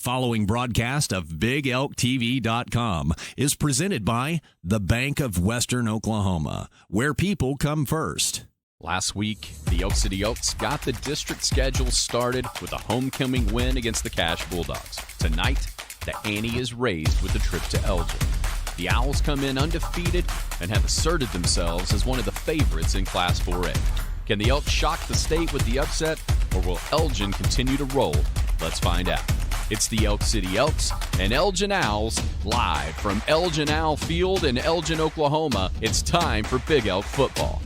Following broadcast of BigElkTV.com is presented by the Bank of Western Oklahoma, where people come first. Last week, the Elk City Elks got the district schedule started with a homecoming win against the Cache Bulldogs. Tonight, the ante is raised with a trip to Elgin. The Owls come in undefeated and have asserted themselves as one of the favorites in Class 4A. Can the Elks shock the state with the upset, or will Elgin continue to roll? Let's find out. It's the Elk City Elks and Elgin Owls live from Elgin Owl Field in Elgin, Oklahoma. It's time for Big Elk football.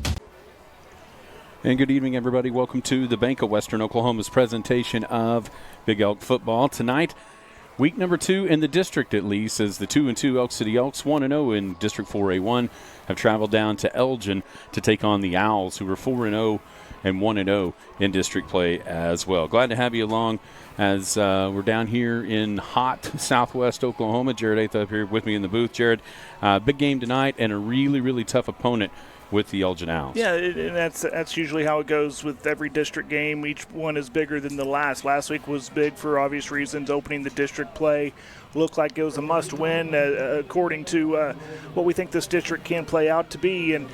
And good evening, everybody. Welcome to the Bank of Western Oklahoma's presentation of Big Elk football. Tonight, week number 2 in the district, at least, as the 2-2 Elk City Elks, 1-0 in District 4A1, have traveled down to Elgin to take on the Owls, who are 4-0 and 1-0 in district play as well. Glad to have you along as we're down here in hot southwest Oklahoma. Jared Eighth up here with me in the booth. Jared, big game tonight and a really, really tough opponent with the Elgin Owls. Yeah, and that's usually how it goes with every district game. Each one is bigger than the last. Last week was big for obvious reasons. Opening the district play looked like it was a must-win according to what we think this district can play out to be, and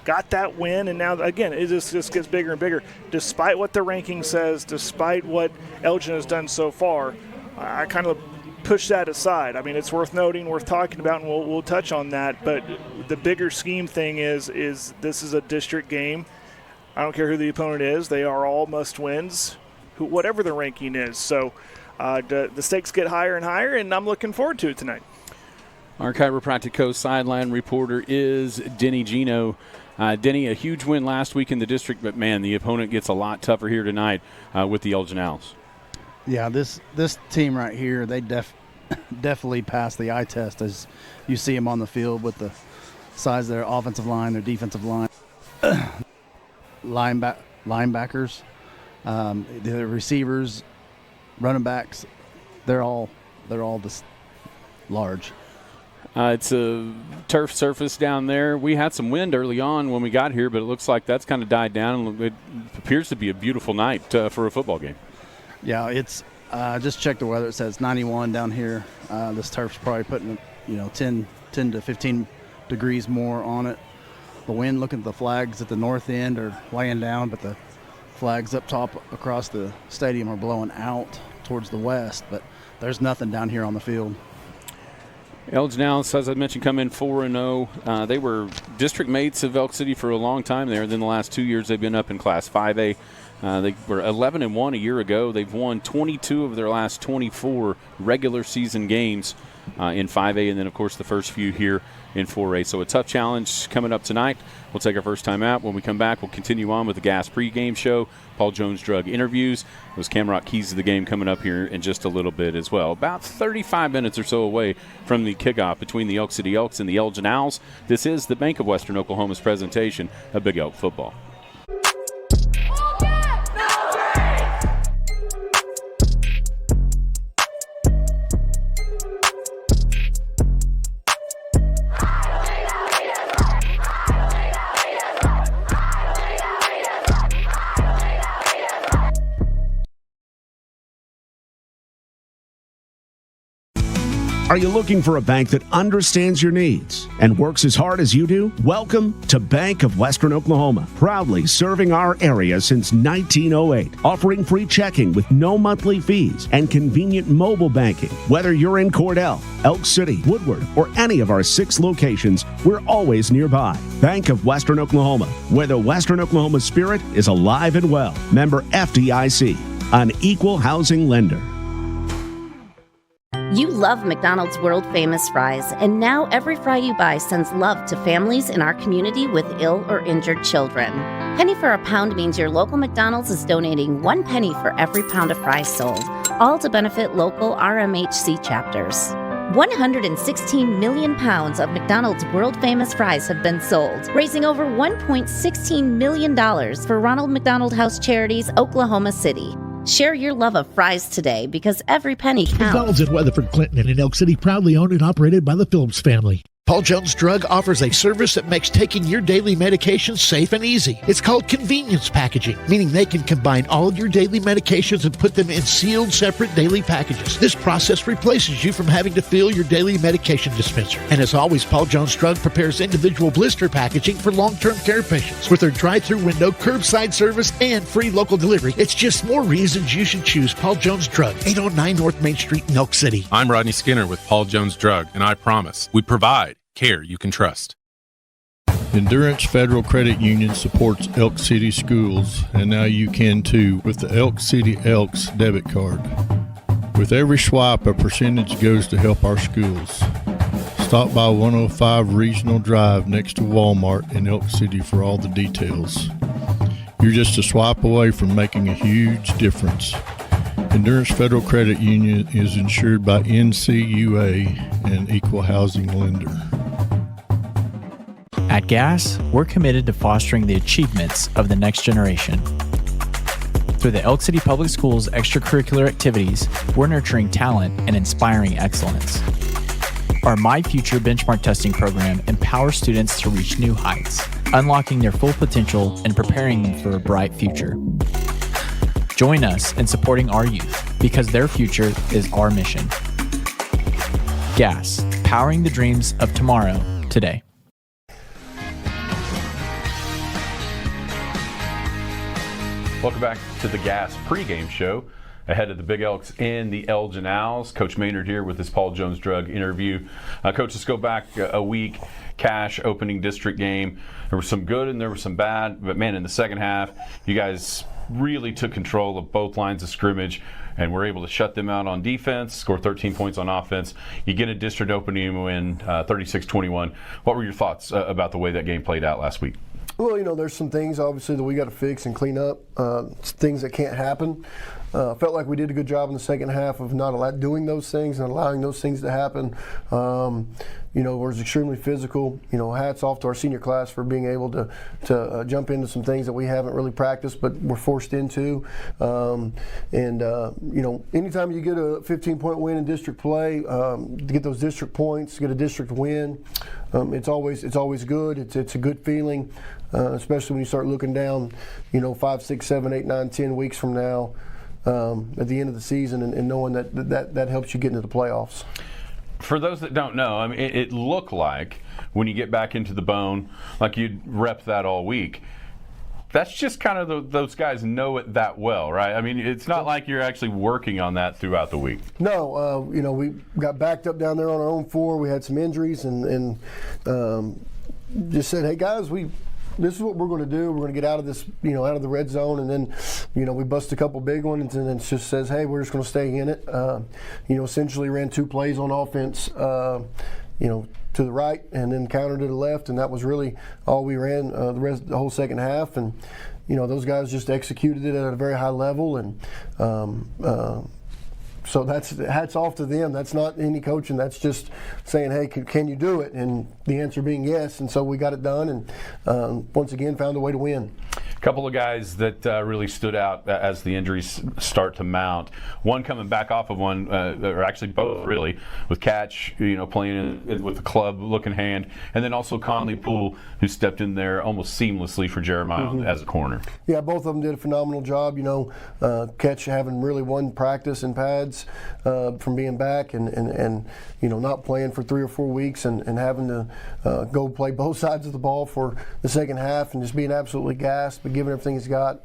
got that win. And now, again, it just gets bigger and bigger. Despite what the ranking says, despite what Elgin has done so far, I kind of push that aside. I mean, it's worth noting, worth talking about, and we'll touch on that. But the bigger scheme thing is this is a district game. I don't care who the opponent is. They are all must-wins, whatever the ranking is. So the stakes get higher and higher, and I'm looking forward to it tonight. Our chiropractic coach sideline reporter is Denny Gino. Denny, a huge win last week in the district, but, man, the opponent gets a lot tougher here tonight with the Elgin Owls. Yeah, this team right here, they definitely passed the eye test as you see them on the field with the size of their offensive line, their defensive line, linebackers, the receivers, running backs. They're all this large. It's a turf surface down there. We had some wind early on when we got here, but it looks like that's kind of died down. It appears to be a beautiful night for a football game. Yeah, it's just check the weather. It says 91 down here. This turf's probably putting 10 to 15 degrees more on it. The wind, look at the flags at the north end are laying down, but the flags up top across the stadium are blowing out towards the west. But there's nothing down here on the field. Elgin Owls, as I mentioned, come in 4-0. They were district mates of Elk City for a long time there. Then the last 2 years they've been up in Class 5A. They were 11-1 a year ago. They've won 22 of their last 24 regular season games in 5A, and then, of course, the first few here in 4A. So a tough challenge coming up tonight. We'll take our first time out. When we come back, we'll continue on with the Gas pregame show, Paul Jones Drug interviews. Those Camrock keys to the game coming up here in just a little bit as well. About 35 minutes or so away from the kickoff between the Elk City Elks and the Elgin Owls. This is the Bank of Western Oklahoma's presentation of Big Elk football. Are you looking for a bank that understands your needs and works as hard as you do? Welcome to Bank of Western Oklahoma, proudly serving our area since 1908, offering free checking with no monthly fees and convenient mobile banking. Whether you're in Cordell, Elk City, Woodward, or any of our 6 locations, we're always nearby. Bank of Western Oklahoma, where the Western Oklahoma spirit is alive and well. Member FDIC, an equal housing lender. You love McDonald's world-famous fries, and now every fry you buy sends love to families in our community with ill or injured children. Penny for a Pound means your local McDonald's is donating 1 penny for every pound of fries sold, all to benefit local RMHC chapters. 116 million pounds of McDonald's world-famous fries have been sold, raising over $1.16 million for Ronald McDonald House Charities, Oklahoma City. Share your love of fries today, because every penny counts. McDonald's at Weatherford, Clinton, and in Elk City, proudly owned and operated by the Phillips family. Paul Jones Drug offers a service that makes taking your daily medications safe and easy. It's called convenience packaging, meaning they can combine all your daily medications and put them in sealed, separate daily packages. This process replaces you from having to fill your daily medication dispenser. And as always, Paul Jones Drug prepares individual blister packaging for long-term care patients. With their drive-through window, curbside service, and free local delivery, it's just more reasons you should choose Paul Jones Drug, 809 North Main Street in Elk City. I'm Rodney Skinner with Paul Jones Drug, and I promise we provide care you can trust. Endurance Federal Credit Union supports Elk City schools, and now you can too with the Elk City Elks debit card. With every swipe, a percentage goes to help our schools. Stop by 105 Regional Drive next to Walmart in Elk City for all the details. You're just a swipe away from making a huge difference. Endurance Federal Credit Union is insured by NCUA and Equal Housing Lender. At GAS, we're committed to fostering the achievements of the next generation. Through the Elk City Public Schools extracurricular activities, we're nurturing talent and inspiring excellence. Our My Future benchmark testing program empowers students to reach new heights, unlocking their full potential and preparing them for a bright future. Join us in supporting our youth, because their future is our mission. GAS, powering the dreams of tomorrow, today. Welcome back to the GAS pregame show ahead of the Big Elks and the Elgin Owls. Coach Maynard here with this Paul Jones Drug interview. Coach, let's go back a week. Cache opening district game. There was some good and there was some bad, but man, in the second half, you guys really took control of both lines of scrimmage and were able to shut them out on defense, score 13 points on offense. You get a district opening win, 36-21. What were your thoughts about the way that game played out last week? Well, you know, there's some things obviously that we got to fix and clean up, things that can't happen. Felt like we did a good job in the second half of not doing those things and allowing those things to happen. You know, was extremely physical. You know, hats off to our senior class for being able to jump into some things that we haven't really practiced, but we're forced into. You know, anytime you get a 15-point win in district play, to get those district points, get a district win, it's always good. It's a good feeling, especially when you start looking down, you know, 5, 6, 7, 8, 9, 10 weeks from now. At the end of the season and knowing that helps you get into the playoffs. For those that don't know, I mean, it looked like when you get back into the bone, like you'd rep that all week. That's just kind of those guys know it that well, right? I mean, it's not like you're actually working on that throughout the week. No, you know, we got backed up down there on our own floor. We had some injuries and just said, hey guys, this is what we're going to do. We're going to get out of this, you know, out of the red zone, and then, you know, we bust a couple big ones, and then it just says, hey, we're just going to stay in it. You know, essentially ran 2 plays on offense, you know, to the right, and then counter to the left, and that was really all we ran the whole second half. And, you know, those guys just executed it at a very high level, and so that's hats off to them. That's not any coaching. That's just saying, hey, can you do it? And the answer being yes. And so we got it done, and once again found a way to win. A couple of guys that really stood out as the injuries start to mount. One coming back off of one, or actually both really, with Catch, you know, playing with the club looking hand, and then also Conley Poole, who stepped in there almost seamlessly for Jeremiah as a corner. Yeah, both of them did a phenomenal job. You know, Catch having really one practice in pads from being back, and you know, not playing for 3 or 4 weeks, and having to go play both sides of the ball for the second half, and just being absolutely gassed, but giving everything he's got.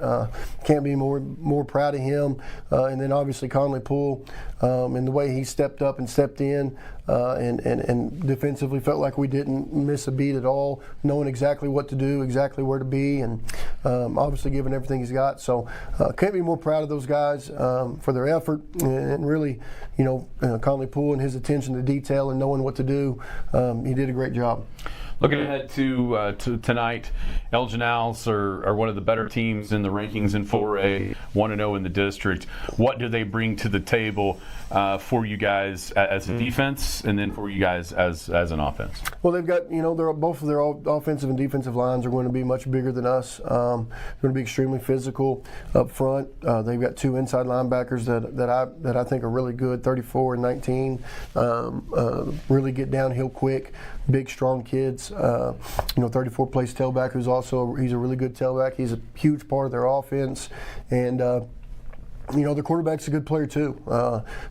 Can't be more proud of him. And then obviously Conley Poole, and the way he stepped up and stepped in, and defensively felt like we didn't miss a beat at all, knowing exactly what to do, exactly where to be, and obviously giving everything he's got. So can't be more proud of those guys for their effort, and really, you know, Conley Poole and his attention to detail and knowing what to do. He did a great job. Looking ahead to tonight, Elgin Owls are one of the better teams in the rankings in 4A, 1-0 in the district. What do they bring to the table for you guys as a defense? defense, and then for you guys as an offense? Well, they've got, both of their offensive and defensive lines are going to be much bigger than us. They're going to be extremely physical up front. They've got 2 inside linebackers that I think are really good, 34 and 19. Really get downhill quick, big, strong kids. 34 plays tailback, he's a really good tailback. He's a huge part of their offense, and the quarterback's a good player too.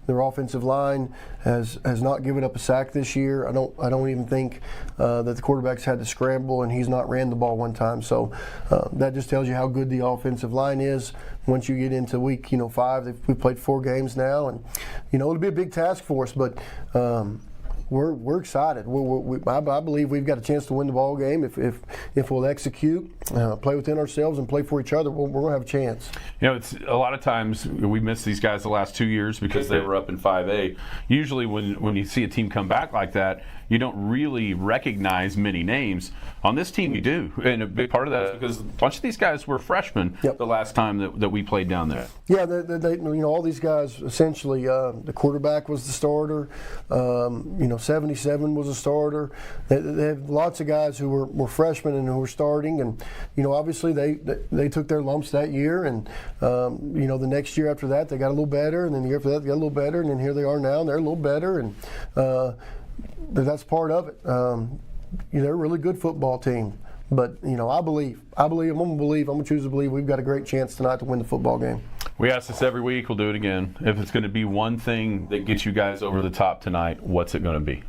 Their offensive line has not given up a sack this year. I don't even think that the quarterback's had to scramble, and he's not ran the ball one time. So that just tells you how good the offensive line is. Once you get into week 5, we've played 4 games now, and it'll be a big task for us, but. We're excited. I believe we've got a chance to win the ball game if we'll execute, play within ourselves, and play for each other. We're going to have a chance. It's a lot of times we missed these guys the last 2 years because they were up in 5A. Usually when you see a team come back like that, you don't really recognize many names. On this team, you do, and a big part of that is because a bunch of these guys were freshmen the last time that we played down there. Yeah, all these guys essentially. The quarterback was the starter. 77 was a starter. They have lots of guys who were freshmen and who were starting, and obviously they took their lumps that year, and the next year after that they got a little better, and then the year after that they got a little better, and then here they are now, and they're a little better, and that's part of it. They're a really good football team. But, I'm going to choose to believe we've got a great chance tonight to win the football game. We ask this every week. We'll do it again. If it's going to be one thing that gets you guys over the top tonight, what's it going to be?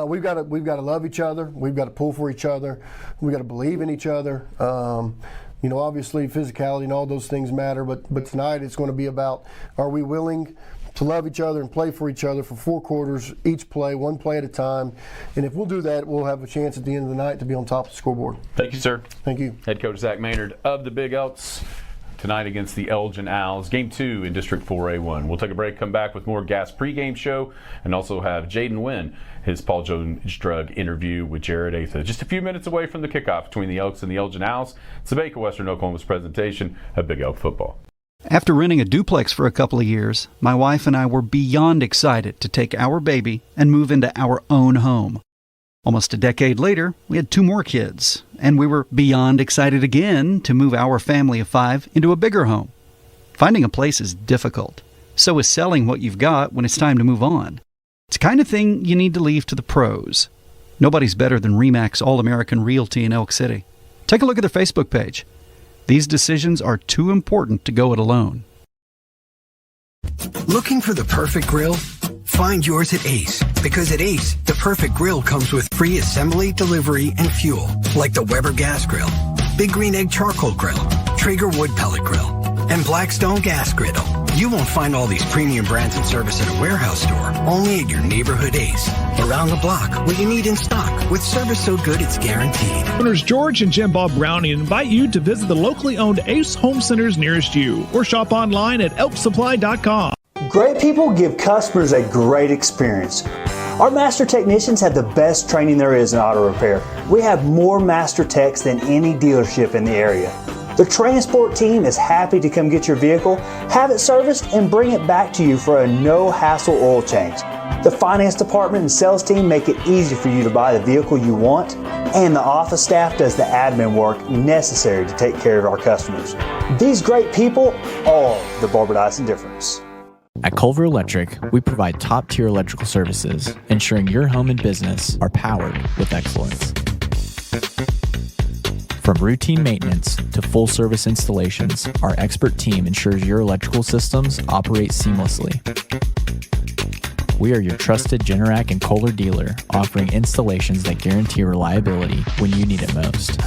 We've got to love each other. We've got to pull for each other. We've got to believe in each other. Obviously physicality and all those things matter. But tonight it's going to be about, are we willing to love each other and play for each other for 4 quarters, each play, 1 play at a time. And if we'll do that, we'll have a chance at the end of the night to be on top of the scoreboard. Thank you, sir. Thank you. Head coach Zach Maynard of the Big Elks tonight against the Elgin Owls. Game 2 in District 4A1. We'll take a break, come back with more Gas pregame show, and also have Jaden Wynn, his Paul Jones Drug interview with Jared Atha. Just a few minutes away from the kickoff between the Elks and the Elgin Owls. It's the Bank of Western Oklahoma's presentation of Big Elk football. After renting a duplex for a couple of years, my wife and I were beyond excited to take our baby and move into our own home. Almost a decade later, we had 2 more kids, and we were beyond excited again to move our family of 5 into a bigger home. Finding a place is difficult. So is selling what you've got when it's time to move on. It's the kind of thing you need to leave to the pros. Nobody's better than RE/MAX All-American Realty in Elk City. Take a look at their Facebook page. These decisions are too important to go it alone. Looking for the perfect grill? Find yours at Ace, because at Ace, the perfect grill comes with free assembly, delivery, and fuel, like the Weber Gas Grill, Big Green Egg Charcoal Grill, Traeger Wood Pellet Grill, and Blackstone Gas Griddle. You won't find all these premium brands and service at a warehouse store, only at your neighborhood Ace. Around the block, what you need in stock, with service so good it's guaranteed. Owners George and Jim Bob Browning invite you to visit the locally owned Ace Home Centers nearest you, or shop online at elksupply.com. Great people give customers a great experience. Our master technicians have the best training there is in auto repair. We have more master techs than any dealership in the area. The transport team is happy to come get your vehicle, have it serviced, and bring it back to you for a no-hassle oil change. The finance department and sales team make it easy for you to buy the vehicle you want, and the office staff does the admin work necessary to take care of our customers. These great people are the Barbara Dyson difference. At Culver Electric, we provide top-tier electrical services, ensuring your home and business are powered with excellence. From routine maintenance to full-service installations, our expert team ensures your electrical systems operate seamlessly. We are your trusted Generac and Kohler dealer, offering installations that guarantee reliability when you need it most.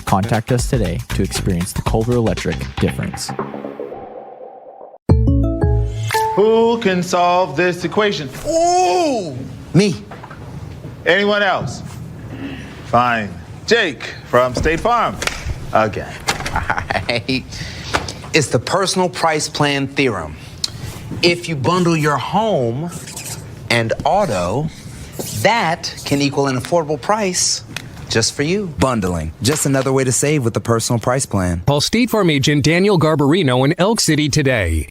Contact us today to experience the Culver Electric difference. Who can solve this equation? Ooh! Me. Anyone else? Fine. Jake from State Farm. Again. Right. It's the personal price plan theorem. If you bundle your home and auto, that can equal an affordable price just for you. Bundling. Just another way to save with the personal price plan. Call State Farm agent Daniel Garbarino in Elk City today.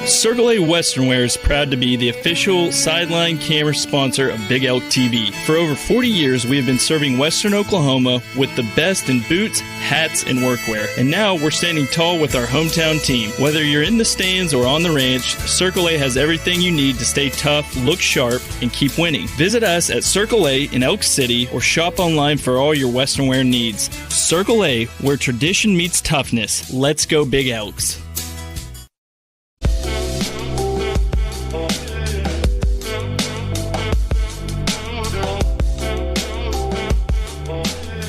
Circle A Western Wear is proud to be the official sideline camera sponsor of Big Elk TV. For over 40 years, we have been serving Western Oklahoma with the best in boots, hats, and workwear. And now we're standing tall with our hometown team. Whether you're in the stands or on the ranch, Circle A has everything you need to stay tough, look sharp, and keep winning. Visit us at Circle A in Elk City or shop online for all your Western wear needs. Circle A, where tradition meets toughness. Let's go Big Elks.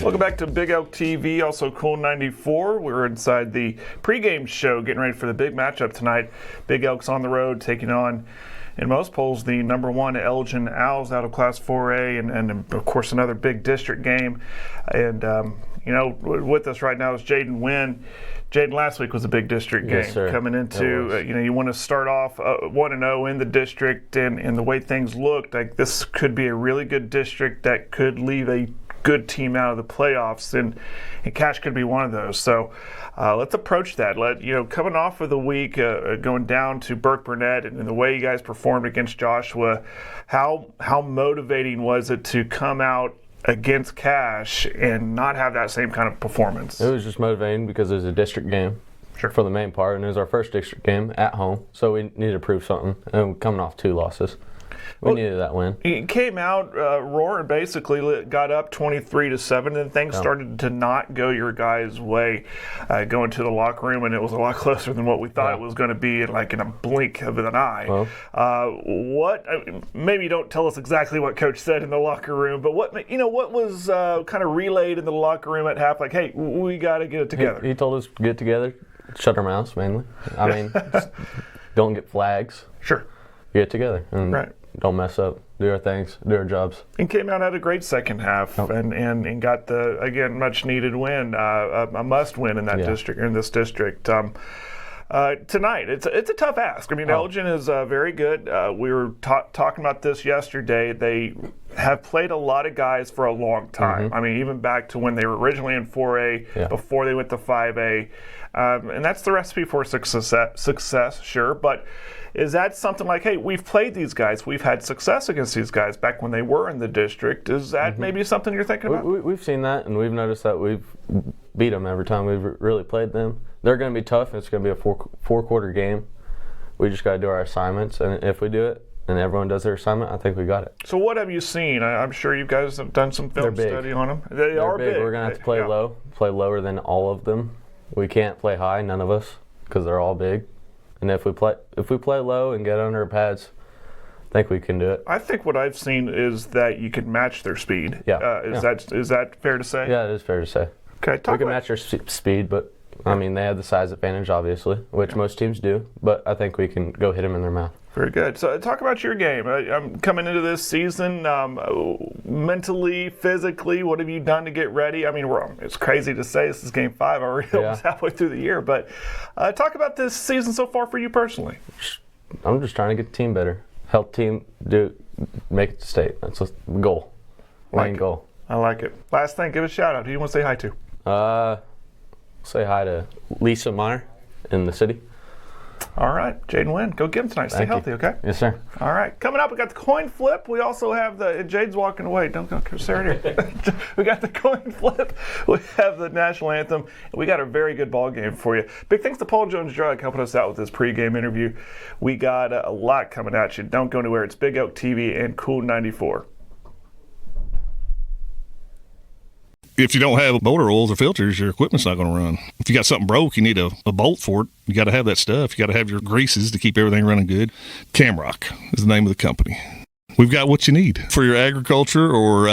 Welcome back to Big Elk TV, also Cool 94. We're inside the pregame show, getting ready for the big matchup tonight. Big Elks on the road, taking on, in most polls, the #1 Elgin Owls out of Class 4A, and of course another big district game. And with us right now is Jaden Wynn. Jaden, last week was a big district game. Yes, sir. Coming into, you want to start off 1-0 in the district, and the way things looked, like this could be a really good district that could leave a good team out of the playoffs, and Cash could be one of those. So let's approach that. Coming off of the week, going down to Burke Burnett, and the way you guys performed against Joshua, how motivating was it to come out against Cash and not have that same kind of performance? It was just motivating because it was a district game for the main part, and it was our first district game at home, so we needed to prove something. And we're coming off 2 losses. We needed that win. He came out roaring, basically got up 23-7, and things started to not go your guys' way going to the locker room, and it was a lot closer than what we thought it was going to be in a blink of an eye. Maybe don't tell us exactly what Coach said in the locker room, but what was kind of relayed in the locker room at half, like, hey, we got to get it together. He told us to get together, shut our mouths mainly. I mean, don't get flags. Sure. Get it together. And right. Don't mess up. Do our things. Do our jobs. And came out had a great second half, and got the, again, much needed win, a must win in that district, in this district. Tonight, it's a tough ask. I mean, Elgin is very good. We were talking about this yesterday. They have played a lot of guys for a long time. Mm-hmm. I mean, even back to when they were originally in 4A, before they went to 5A. And that's the recipe for success, sure. But is that something like, hey, we've played these guys, we've had success against these guys back when they were in the district? Is that maybe something you're thinking about? We've seen that, and we've noticed that we've beat them every time we've really played them. They're going to be tough. It's going to be a four-quarter game. We just got to do our assignments, and if we do it and everyone does their assignment, I think we got it. So what have you seen? I'm sure you guys have done some film study on them. They're big. We're going to have to play low, play lower than all of them. We can't play high, none of us, because they're all big. And if we play low and get under our pads, I think we can do it. I think what I've seen is that you can match their speed. Is that fair to say? Yeah, it is fair to say. Okay, we can match their speed, but I mean they have the size advantage, obviously, which most teams do. But I think we can go hit them in their mouth. Very good. So talk about your game. I'm coming into this season mentally, physically. What have you done to get ready? I mean, it's crazy to say this is Game 5 already, almost halfway through the year. But talk about this season so far for you personally. I'm just trying to get the team better. Help team make it to state. That's the goal. Main goal. I like it. Last thing, give a shout out. Who do you want to say hi to? Say hi to Lisa Meyer in the city. All right, Jaden Wynn, go get him tonight. Stay healthy, okay? Yes, sir. All right, coming up, we got the coin flip. We also have Jade's walking away. Don't go, Sarah. We got the coin flip. We have the national anthem. And we got a very good ball game for you. Big thanks to Paul Jones Drug helping us out with this pregame interview. We got a lot coming at you. Don't go anywhere. It's Big Elk TV and Cool 94. If you don't have motor oils or filters, your equipment's not going to run. If you got something broke, you need a bolt for it. You got to have that stuff. You got to have your greases to keep everything running good. Camrock is the name of the company. We've got what you need for your agriculture or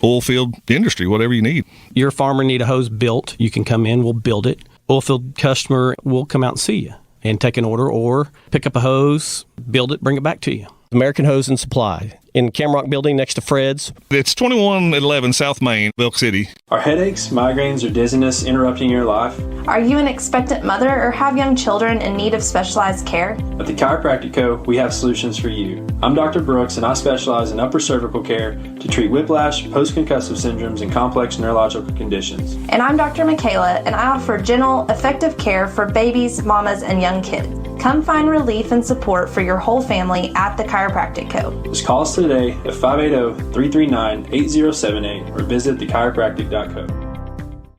oil field industry, whatever you need. Your farmer need a hose built. You can come in, we'll build it. Oil field customer will come out and see you and take an order or pick up a hose, build it, bring it back to you. American Hose and Supply in Camrock Building next to Fred's. It's 2111 South Main, Elk City. Are headaches, migraines, or dizziness interrupting your life? Are you an expectant mother or have young children in need of specialized care? At the Chiropractic Co., we have solutions for you. I'm Dr. Brooks, and I specialize in upper cervical care to treat whiplash, post-concussive syndromes, and complex neurological conditions. And I'm Dr. Michaela, and I offer gentle, effective care for babies, mamas, and young kids. Come find relief and support for your whole family at the Chiropractic Co. Just call us today at 580-339-8078 or visit thechiropractic.co.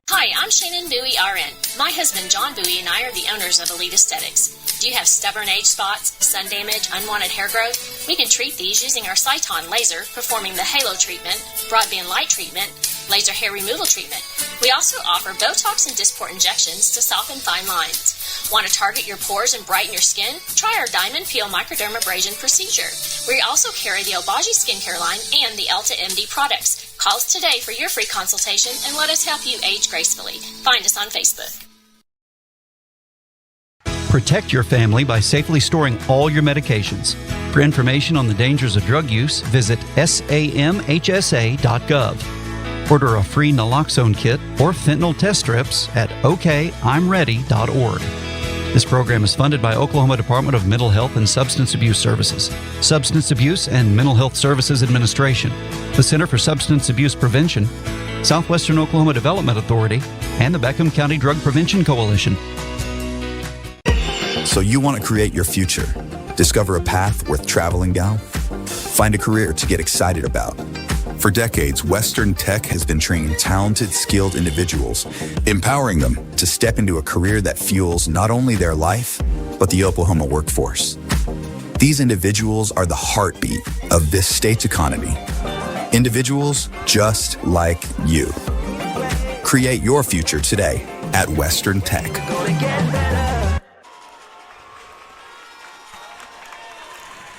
Hi, I'm Shannon Bowie, RN. My husband, John Bowie, and I are the owners of Elite Aesthetics. Do you have stubborn age spots, sun damage, unwanted hair growth? We can treat these using our Cyton laser, performing the halo treatment, broadband light treatment, laser hair removal treatment. We also offer Botox and Dysport injections to soften fine lines. Want to target your pores and brighten your skin? Try our Diamond Peel Microdermabrasion procedure. We also carry the Obagi skincare line and the Elta MD products. Call us today for your free consultation and let us help you age gracefully. Find us on Facebook. Protect your family by safely storing all your medications. For information on the dangers of drug use, visit samhsa.gov. Order a free naloxone kit or fentanyl test strips at okimready.org. This program is funded by Oklahoma Department of Mental Health and Substance Abuse Services, Substance Abuse and Mental Health Services Administration, the Center for Substance Abuse Prevention, Southwestern Oklahoma Development Authority, and the Beckham County Drug Prevention Coalition. So you want to create your future, discover a path worth traveling down, find a career to get excited about. For decades, Western Tech has been training talented, skilled individuals, empowering them to step into a career that fuels not only their life, but the Oklahoma workforce. These individuals are the heartbeat of this state's economy. Individuals just like you. Create your future today at Western Tech.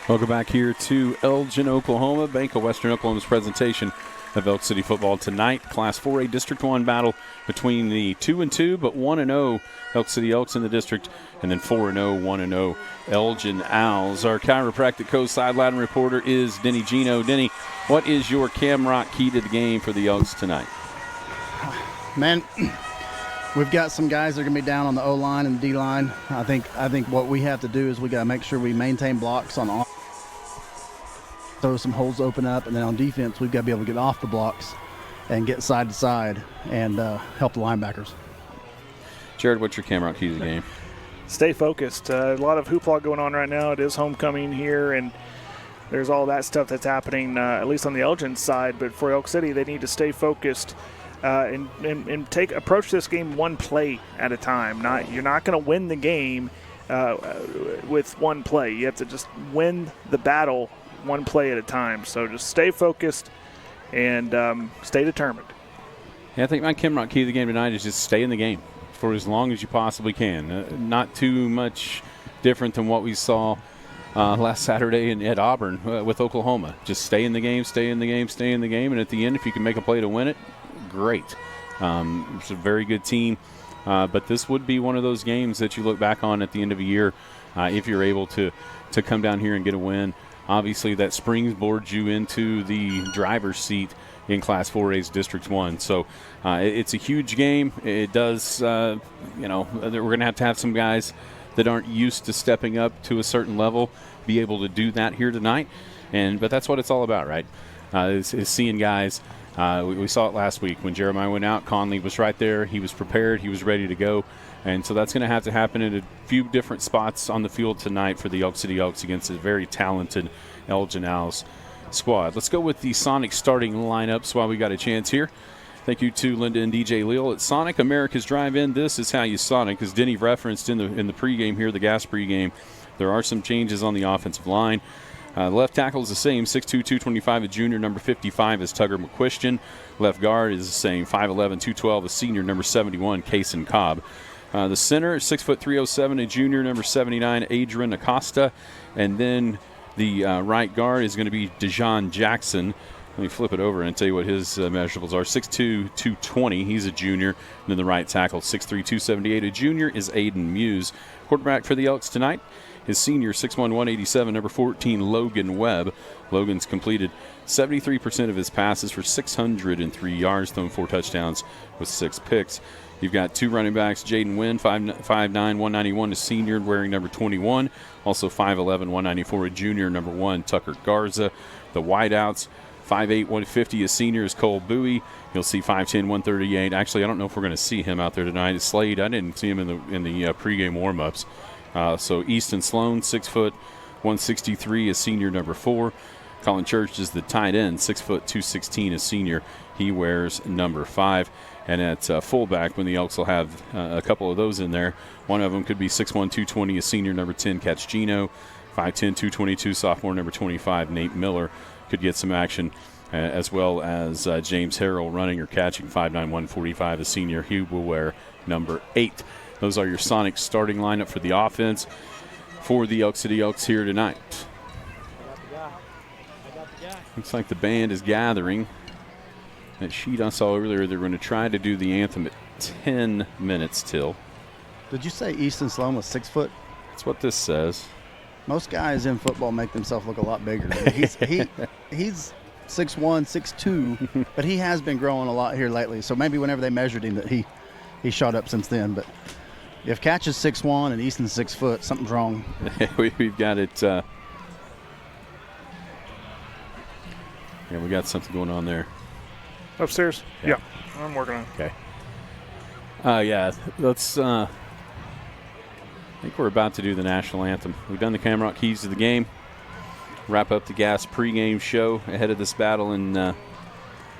Welcome back here to Elgin, Oklahoma. Bank of Western Oklahoma's presentation of Elk City football tonight. Class 4A District 1 battle between the 2-2 but 1-0 Elk City Elks in the district, and then 4-0, 1-0 Elgin Owls. Our chiropractic coach sideline reporter is Denny Gino. Denny, what is your Camrock key to the game for the Elks tonight? Man, we've got some guys that are going to be down on the O-line and the D-line. I think what we have to do is we got to make sure we maintain blocks on offense. Throw some holes open up, and then on defense we've got to be able to get off the blocks and get side to side and help the linebackers. Jared, what's your Camrock key to the game? Stay focused. A lot of hoopla going on right now. It is homecoming here, and there's all that stuff that's happening, at least on the Elgin side. But for Elk City, they need to stay focused and approach this game one play at a time. You're not going to win the game with one play. You have to just win the battle one play at a time. So just stay focused and stay determined. Yeah, I think my Camrock key to the game tonight is just stay in the game for as long as you possibly can. Not too much different than what we saw last Saturday at Auburn with Oklahoma. Just stay in the game, stay in the game, stay in the game, and at the end, if you can make a play to win it, great. It's a very good team, but this would be one of those games that you look back on at the end of a year if you're able to come down here and get a win. Obviously, that springboards you into the driver's seat in Class 4A's District 1. So it's a huge game. It does, we're going to have some guys that aren't used to stepping up to a certain level be able to do that here tonight. But that's what it's all about, right? Is seeing guys. We saw it last week when Jeremiah went out. Conley was right there. He was prepared. He was ready to go. And so that's going to happen in a few different spots on the field tonight for the Elk City Elks against a very talented Elgin Owls squad. Let's go with the Sonic starting lineups while we got a chance here. Thank you to Linda and DJ Leal at Sonic, America's Drive-In. This is how you Sonic, as Denny referenced in the pregame here, the gas pregame. There are some changes on the offensive line. Left tackle is the same, 6'2", 225, a junior, number 55 is Tugger McQuistion. Left guard is the same, 5'11", 212, a senior, number 71, Kason Cobb. The center is 6'3", 307, a junior, number 79, Adrian Acosta. And then the right guard is going to be Dejon Jackson. Let me flip it over and tell you what his measurables are. 6'2", 220, he's a junior. And then the right tackle, 6'3", 278, a junior, is Aiden Muse. Quarterback for the Elks tonight, his senior, 6'1", 187, number 14, Logan Webb. Logan's completed 73% of his passes for 603 yards, thrown 4 touchdowns with 6 picks. You've got 2 running backs, Jaden Wynn, 5'9", 191, a senior, wearing number 21. Also 5'11", 194, a junior, number 1, Tucker Garza. The wideouts, 5'8", 150, a senior, is Cole Bowie. You'll see 5'10", 138. Actually, I don't know if we're going to see him out there tonight. It's Slade. I didn't see him in the pregame warm-ups. So Easton Sloan, 6 foot 163, is senior number 4. Colin Church is the tight end, 6 foot 216, is senior. He wears number 5. And at fullback, when the Elks will have a couple of those in there, one of them could be 6'1", 220, is senior number 10, Catchgino. 5'10", 222, sophomore number 25, Nate Miller, could get some action, as well as James Harrell, running or catching, 5'9", 145, a senior. He will wear number 8. Those are your Sonic starting lineup for the offense for the Elk City Elks here tonight. Looks like the band is gathering. That sheet I saw earlier, they're going to try to do the anthem at 10 minutes till. Did you say Easton Sloan was 6 foot? That's what this says. Most guys in football make themselves look a lot bigger. He's 6'1", 6'2", but he has been growing a lot here lately. So maybe whenever they measured him that he shot up since then. But if Catch is 6'1" and Easton's 6 foot, something's wrong. We've got it. Yeah, we got something going on there. Upstairs? Yeah. I'm working on it. Okay. Yeah, let's. I think we're about to do the national anthem. We've done the Camrock Keys to the Game. Wrap up the Gas pregame show ahead of this battle in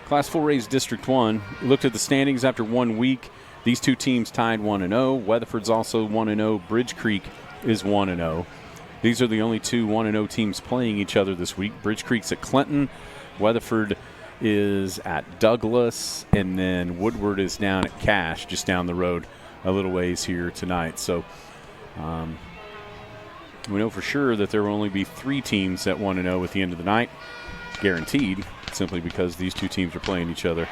Class 4A's District 1. We looked at the standings after 1 week. These two teams tied 1-0. Weatherford's also 1-0. Bridge Creek is 1-0. These are the only two 1-0 teams playing each other this week. Bridge Creek's at Clinton. Weatherford is at Douglas. And then Woodward is down at Cache, just down the road a little ways here tonight. So we know for sure that there will only be 3 teams at 1-0 at the end of the night, guaranteed, simply because these two teams are playing each other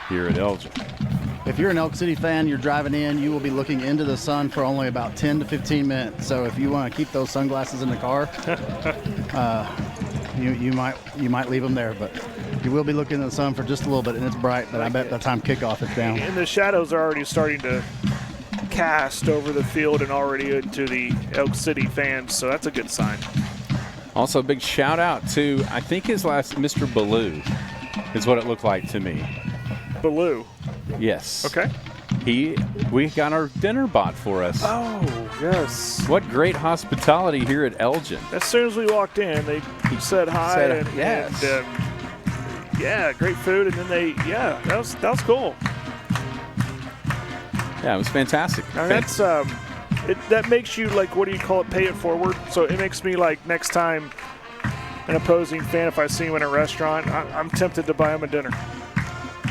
here at Elgin. If you're an Elk City fan, you're driving in, you will be looking into the sun for only about 10 to 15 minutes. So if you want to keep those sunglasses in the car, you might leave them there, but you will be looking in the sun for just a little bit, and it's bright, but I bet by the time kickoff it's down. And the shadows are already starting to cast over the field and already into the Elk City fans, so that's a good sign. Also, a big shout out to, I think his last, Mr. Ballou is what it looked like to me. Ballou? Yes. Okay. We got our dinner bought for us. Oh, yes. What great hospitality here at Elgin. As soon as we walked in, they said hi. Yes. Yeah, great food, and then that was cool. Yeah, it was fantastic. Now that's that makes you, like, what do you call it, pay it forward. So it makes me, like, next time an opposing fan, if I see him in a restaurant, I'm tempted to buy him a dinner.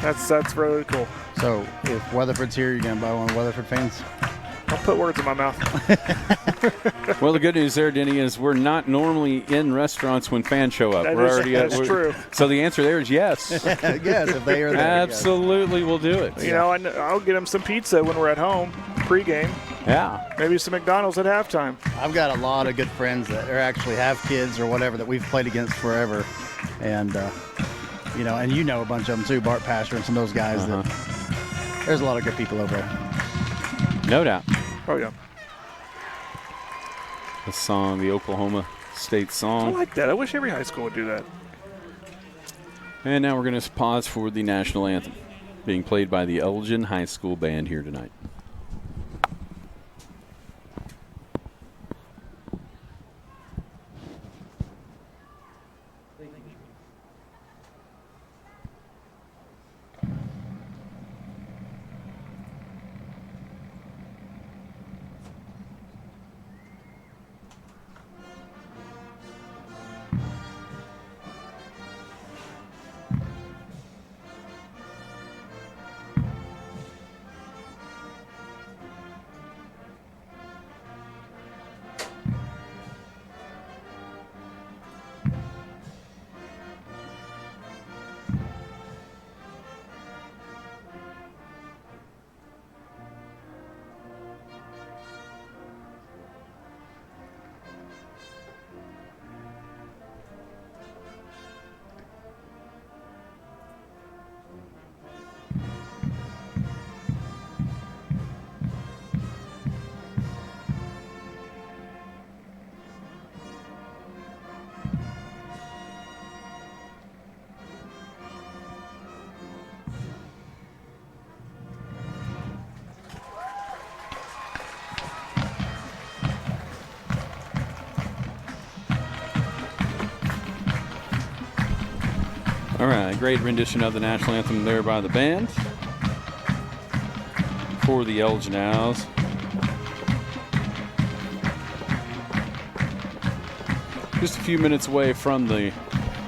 That's really cool. So if Weatherford's here, you're going to buy one of Weatherford fans? I'll put words in my mouth. Well, the good news there, Denny, is we're not normally in restaurants when fans show up. That's true. So the answer there is yes. Yes, if they are there. Absolutely, yes. We'll do it. You know, I'll get them some pizza when we're at home, pregame. Yeah. Maybe some McDonald's at halftime. I've got a lot of good friends that actually have kids or whatever that we've played against forever. And, a bunch of them too, Bart Pasher and some of those guys. There's a lot of good people over there. No doubt. Oh, yeah. The song, the Oklahoma State song. I like that. I wish every high school would do that. And now we're going to pause for the national anthem, being played by the Elgin High School Band here tonight. All right, great rendition of the national anthem there by the band for the Elgin Owls. Just a few minutes away from the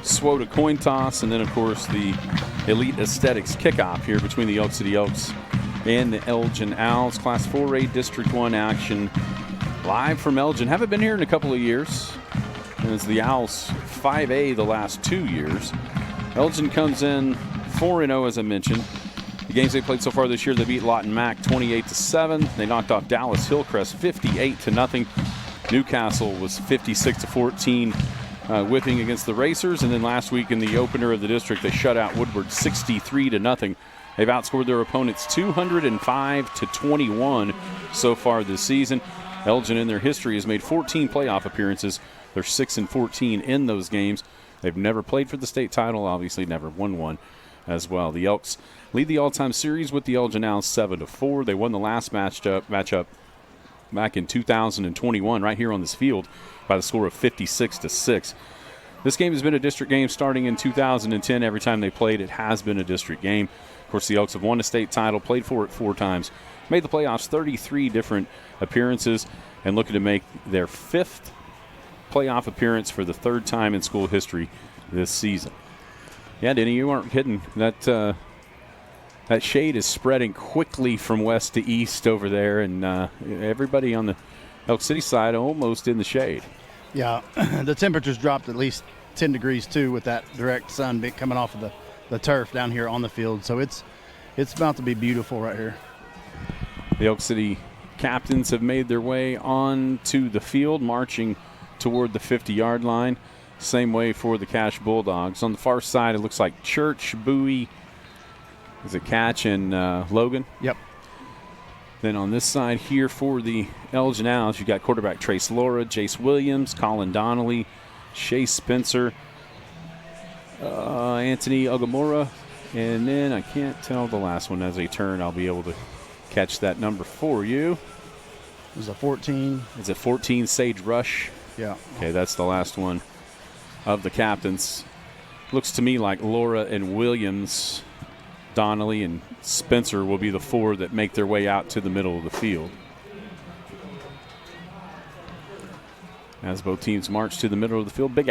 SWOTA coin toss, and then, of course, the Elite Aesthetics kickoff here between the Elk City Elks and the Elgin Owls. Class 4A District 1 action live from Elgin. Haven't been here in a couple of years. And it's the Owls 5A the last 2 years. Elgin comes in 4-0, as I mentioned. The games they played so far this year, they beat Lawton Mac 28-7. They knocked off Dallas Hillcrest 58-0. Newcastle was 56-14, whipping against the Racers. And then last week in the opener of the district, they shut out Woodward 63-0. They've outscored their opponents 205-21 so far this season. Elgin in their history has made 14 playoff appearances. They're 6-14 in those games. They've never played for the state title, obviously never won one as well. The Elks lead the all-time series with the Elgin Owls 7-4. They won the last matchup back in 2021 right here on this field by the score of 56-6. This game has been a district game starting in 2010. Every time they played, it has been a district game. Of course, the Elks have won a state title, played for it 4 times, made the playoffs 33 different appearances, and looking to make their 5th playoff appearance for the 3rd time in school history this season. Yeah, Denny, you aren't kidding. That shade is spreading quickly from west to east over there, and everybody on the Elk City side almost in the shade. Yeah, the temperatures dropped at least 10 degrees too with that direct sun coming off of the turf down here on the field. So it's about to be beautiful right here. The Elk City captains have made their way onto the field, marching toward the 50-yard line. Same way for the Cash Bulldogs. On the far side, it looks like Church, Bowie, is it Catch, and Logan? Yep. Then on this side here for the Elgin Owls, you got quarterback Trace Laura, Jace Williams, Colin Donnelly, Shea Spencer, Anthony Ogamura, and then I can't tell the last one as they turn. I'll be able to catch that number for you. It was a 14. Is it 14 Sage Rush? Yeah. Okay, that's the last one of the captains. Looks to me like Laura and Williams, Donnelly and Spencer will be the 4 that make their way out to the middle of the field. As both teams march to the middle of the field, big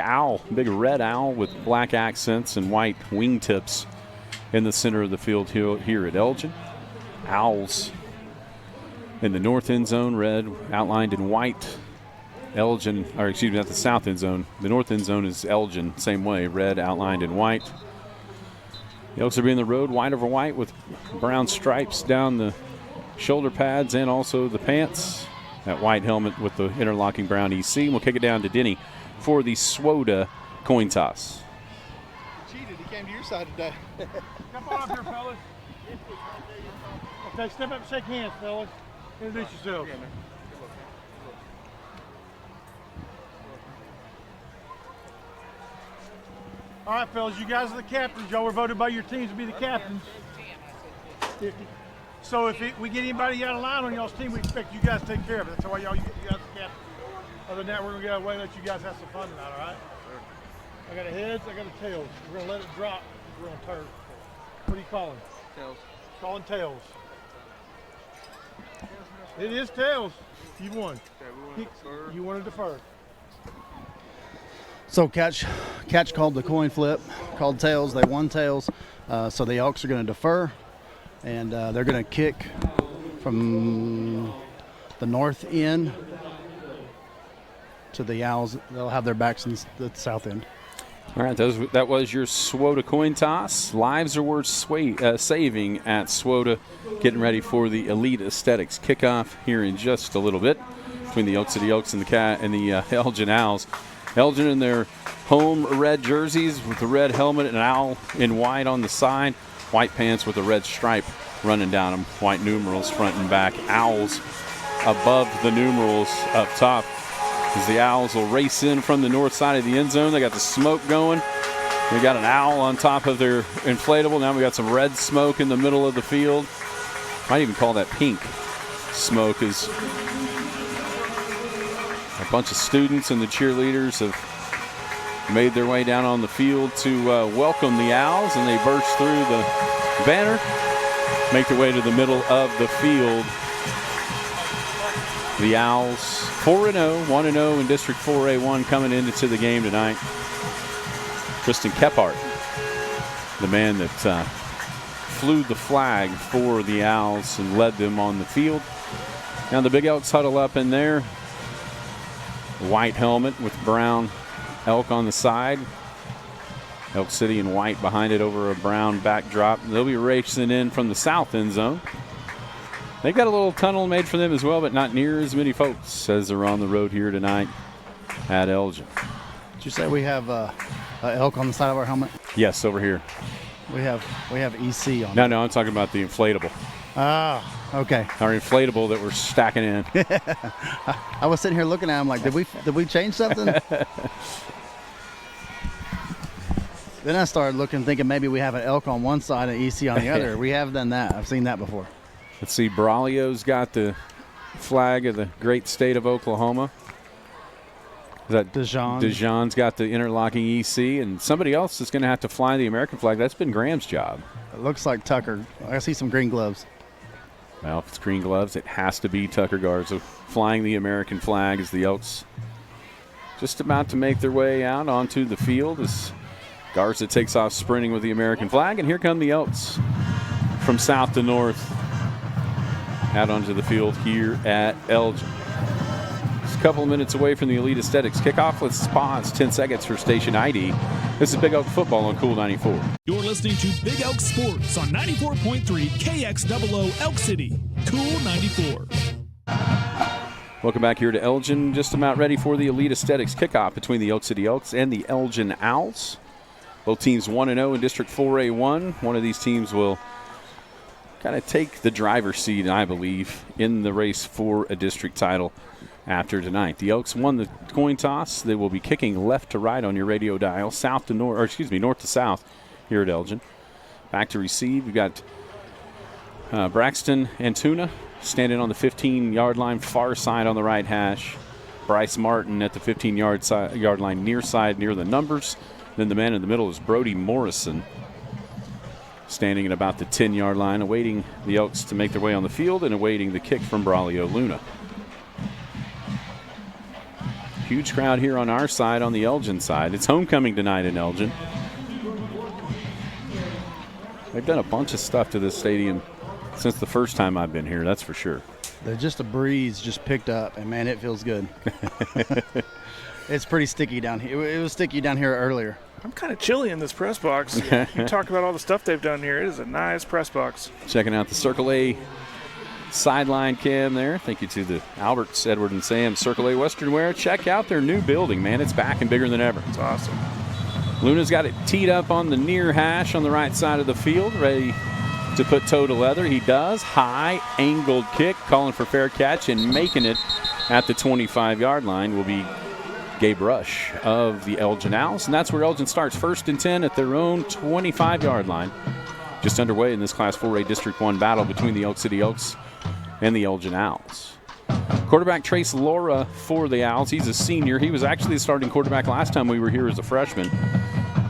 red owl with black accents and white wingtips in the center of the field here at Elgin. Owls in the north end zone, red outlined in white. Elgin, or excuse me, not the south end zone. The north end zone is Elgin, same way, red outlined in white. The Elks will be in the road, white over white, with brown stripes down the shoulder pads and also the pants. That white helmet with the interlocking brown EC. We'll kick it down to Denny for the SWOTA coin toss. Cheated. He came to your side today. Come on up here, fellas. Okay, step up and shake hands, fellas. Introduce yourselves. All right, fellas, you guys are the captains. Y'all were voted by your teams to be the captains. 50. So if we get anybody out of line on y'all's team, we expect you guys to take care of it. That's why you guys are the captains. Other than that, we're going to get away and let you guys have some fun tonight, all right? I got a heads, I got a tails. We're going to let it drop. We're on turf. What are you calling? Tails. Calling tails. It is tails. You won. Okay, you want to defer. So Catch called the coin flip, called tails. They won tails. So the Elks are going to defer, and they're going to kick from the north end to the Owls. They'll have their backs in the south end. All right, that was your SWOTA coin toss. Lives are worth saving at SWOTA. Getting ready for the Elite Aesthetics kickoff here in just a little bit between the Elk City Elks and the Elgin Owls. Elgin in their home red jerseys with the red helmet and an owl in white on the side. White pants with a red stripe running down them. White numerals front and back. Owls above the numerals up top. As the Owls will race in from the north side of the end zone. They got the smoke going. We got an owl on top of their inflatable. Now we got some red smoke in the middle of the field. Might even call that pink smoke, as a bunch of students and the cheerleaders have made their way down on the field to welcome the Owls, and they burst through the banner, make their way to the middle of the field. The Owls 4-0, 1-0 in District 4A1 coming into the game tonight. Tristan Kephart, the man that flew the flag for the Owls and led them on the field. Now the Big Elks huddle up in there. White helmet with brown elk on the side. Elk City in white behind it over a brown backdrop. They'll be racing in from the south end zone. They've got a little tunnel made for them as well, but not near as many folks as are on the road here tonight at Elgin. Did you say we have elk on the side of our helmet? Yes, over here. We have EC on. No, I'm talking about the inflatable. Ah, okay. Our inflatable that we're stacking in. I was sitting here looking at him like, did we change something? Then I started looking, thinking maybe we have an elk on one side and EC on the other. We have done that. I've seen that before. Let's see, Braulio's got the flag of the great state of Oklahoma. Is that Dijon? Dijon's got the interlocking EC, and somebody else is going to have to fly the American flag. That's been Graham's job. It looks like Tucker. I see some green gloves. Well, if it's green gloves, it has to be Tucker Garza flying the American flag as the Elks just about to make their way out onto the field as Garza takes off sprinting with the American flag. And here come the Elks from south to north out onto the field here at Elgin. Just a couple of minutes away from the Elite Aesthetics kickoff. Let's pause 10 seconds for station ID. This is Big Elk Football on Cool 94. You're listening to Big Elk Sports on 94.3 KXOO Elk City, Cool 94. Welcome back here to Elgin. Just about ready for the Elite Aesthetics kickoff between the Elk City Elks and the Elgin Owls. Both teams 1-0 in District 4A1. One of these teams will kind of take the driver's seat, I believe, in the race for a district title after tonight. The Elks won the coin toss. They will be kicking left to right on your radio dial, north to south here at Elgin. Back to receive. We've got Braxton Antuna standing on the 15-yard line, far side on the right hash. Bryce Martin at the 15-yard line, near side, near the numbers. Then the man in the middle is Brody Morrison, standing at about the 10-yard line, awaiting the Elks to make their way on the field and awaiting the kick from Braulio Luna. Huge crowd here on our side, on the Elgin side. It's homecoming tonight in Elgin. They've done a bunch of stuff to this stadium since the first time I've been here, that's for sure. There's just a breeze just picked up, and, man, it feels good. It's pretty sticky down here. It was sticky down here earlier. I'm kind of chilly in this press box. You talk about all the stuff they've done here. It is a nice press box. Checking out the Circle A sideline cam there. Thank you to the Alberts, Edward, and Sam Circle A Western Wear. Check out their new building, man. It's back and bigger than ever. It's awesome. Luna's got it teed up on the near hash on the right side of the field, ready to put toe to leather. He does. High angled kick, calling for fair catch, and making it at the 25-yard line will be Gabe Rush of the Elgin Owls, and that's where Elgin starts, 1st and 10 at their own 25-yard line. Just underway in this Class 4A District 1 battle between the Elk City Elks and the Elgin Owls. Quarterback Trace Laura for the Owls. He's a senior. He was actually the starting quarterback last time we were here as a freshman.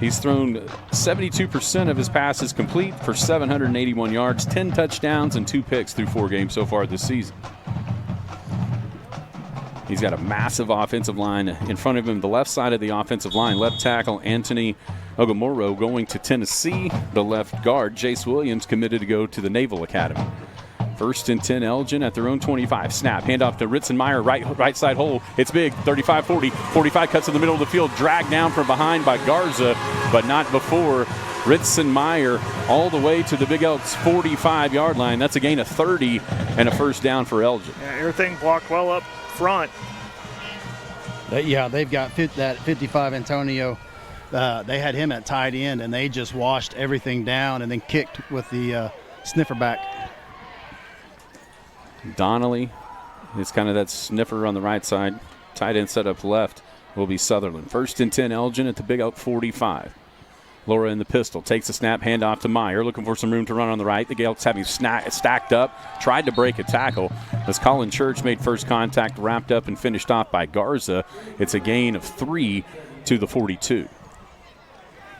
He's thrown 72% of his passes complete for 781 yards, 10 touchdowns, and 2 picks through 4 games so far this season. He's got a massive offensive line in front of him. The left side of the offensive line, left tackle Anthony Ogamoro going to Tennessee. The left guard, Jace Williams, committed to go to the Naval Academy. 1st and 10, Elgin at their own 25. Snap, handoff to Ritzenmeyer, right side hole. It's big, 35-40. 45 cuts in the middle of the field, dragged down from behind by Garza, but not before. Ritzenmeyer all the way to the Big Elks 45-yard line. That's a gain of 30 and a 1st down for Elgin. Yeah, everything blocked well up front. They've got that 55 Antonio. They had him at tight end, and they just washed everything down and then kicked with the sniffer back. Donnelly is kind of that sniffer on the right side. Tight end set up left will be Sutherland. 1st and 10, Elgin at the Big Elk 45. Laura in the pistol, takes the snap, handoff to Meyer, looking for some room to run on the right. The Elks have him stacked up, tried to break a tackle. As Colin Church made first contact, wrapped up and finished off by Garza. It's a gain of 3 to the 42.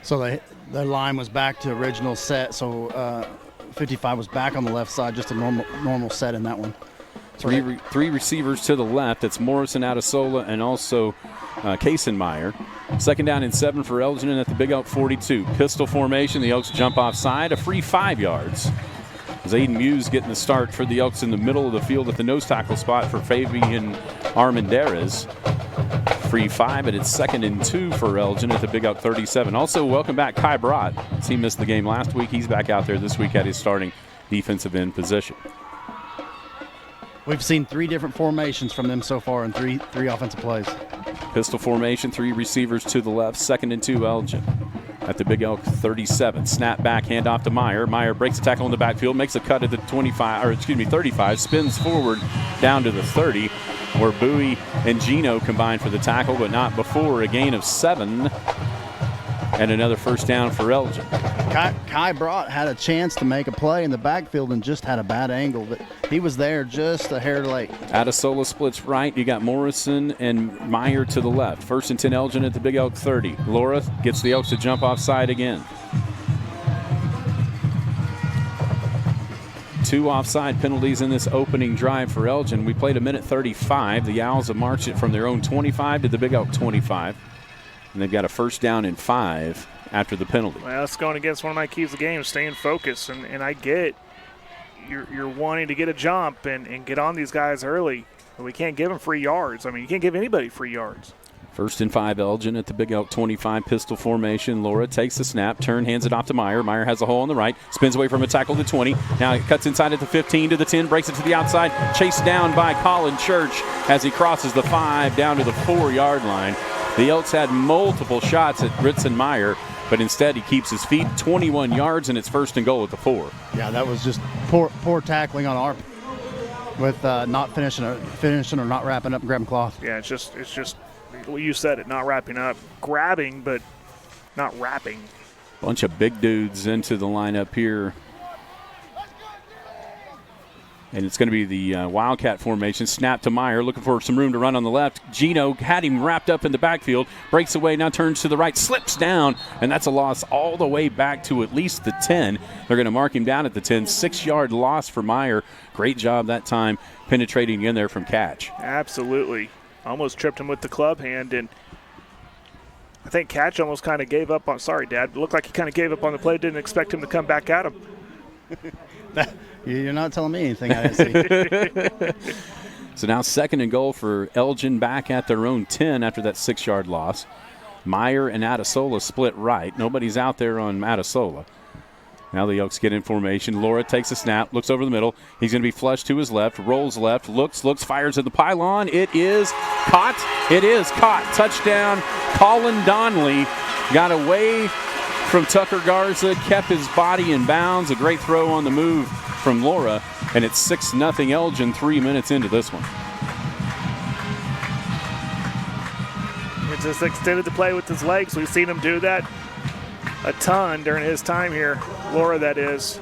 So the line was back to original set, so 55 was back on the left side, just a normal set in that one. Three receivers to the left. That's Morrison, Adesola, and also Kaysenmeyer. Second down and 7 for Elgin at the Big Elk 42. Pistol formation. The Elks jump offside. A free 5 yards. As Aiden Muse getting the start for the Elks in the middle of the field at the nose tackle spot for Fabian Armendariz. Free 5, and it's 2nd and 2 for Elgin at the Big Elk 37. Also, welcome back Kai Brott. He missed the game last week. He's back out there this week at his starting defensive end position. We've seen 3 different formations from them so far in three offensive plays. Pistol formation, 3 receivers to the left, 2nd and 2 Elgin at the Big Elk 37. Snap back, handoff to Meyer. Meyer breaks a tackle in the backfield, makes a cut at the 35, spins forward down to the 30, where Bowie and Gino combined for the tackle, but not before a gain of 7 and another first down for Elgin. Kai Brott had a chance to make a play in the backfield and just had a bad angle, but he was there just a hair late. Adesola splits right. You got Morrison and Meyer to the left. 1st and 10 Elgin at the Big Elk 30. Laura gets the Elks to jump offside again. 2 offside penalties in this opening drive for Elgin. We played 1:35. The Owls have marched it from their own 25 to the Big Elk 25. And they've got a first down and 5 after the penalty. Well, that's going against one of my keys of the game, staying focused. And I get you're wanting to get a jump and get on these guys early. But we can't give them free yards. I mean, you can't give anybody free yards. 1st and 5 Elgin at the Big Elk 25, pistol formation. Laura takes the snap, hands it off to Meyer. Meyer has a hole on the right, spins away from a tackle to 20. Now it cuts inside at the 15 to the 10, breaks it to the outside, chased down by Colin Church as he crosses the 5 down to the 4-yard line. The Elks had multiple shots at Ritson Meyer, but instead he keeps his feet, 21 yards, and it's 1st and goal at the 4. Yeah, that was just poor tackling on our with not finishing or not wrapping up and grabbing cloth. Yeah, it's just well, you said it, not wrapping up, grabbing, but not wrapping. Bunch of big dudes into the lineup here. And it's going to be the Wildcat formation. Snap to Meyer, looking for some room to run on the left. Gino had him wrapped up in the backfield, breaks away, now turns to the right, slips down, and that's a loss all the way back to at least the 10. They're going to mark him down at the 10. 6-yard loss for Meyer. Great job that time penetrating in there from catch. Absolutely. Almost tripped him with the club hand, and I think Catch almost kind of gave up on – sorry, Dad. It looked like he kind of gave up on the play, didn't expect him to come back at him. You're not telling me anything I didn't see. So now 2nd and goal for Elgin back at their own 10 after that 6-yard loss. Meyer and Adesola split right. Nobody's out there on Adesola. Now the Elks get in formation. Laura takes a snap, looks over the middle. He's going to be flushed to his left, rolls left, looks, fires at the pylon. It is caught. Touchdown. Colin Donnelly got away from Tucker Garza, kept his body in bounds. A great throw on the move from Laura, and it's 6-0 Elgin 3 minutes into this one. He just extended the play with his legs. We've seen him do that a ton during his time here, Laura that is,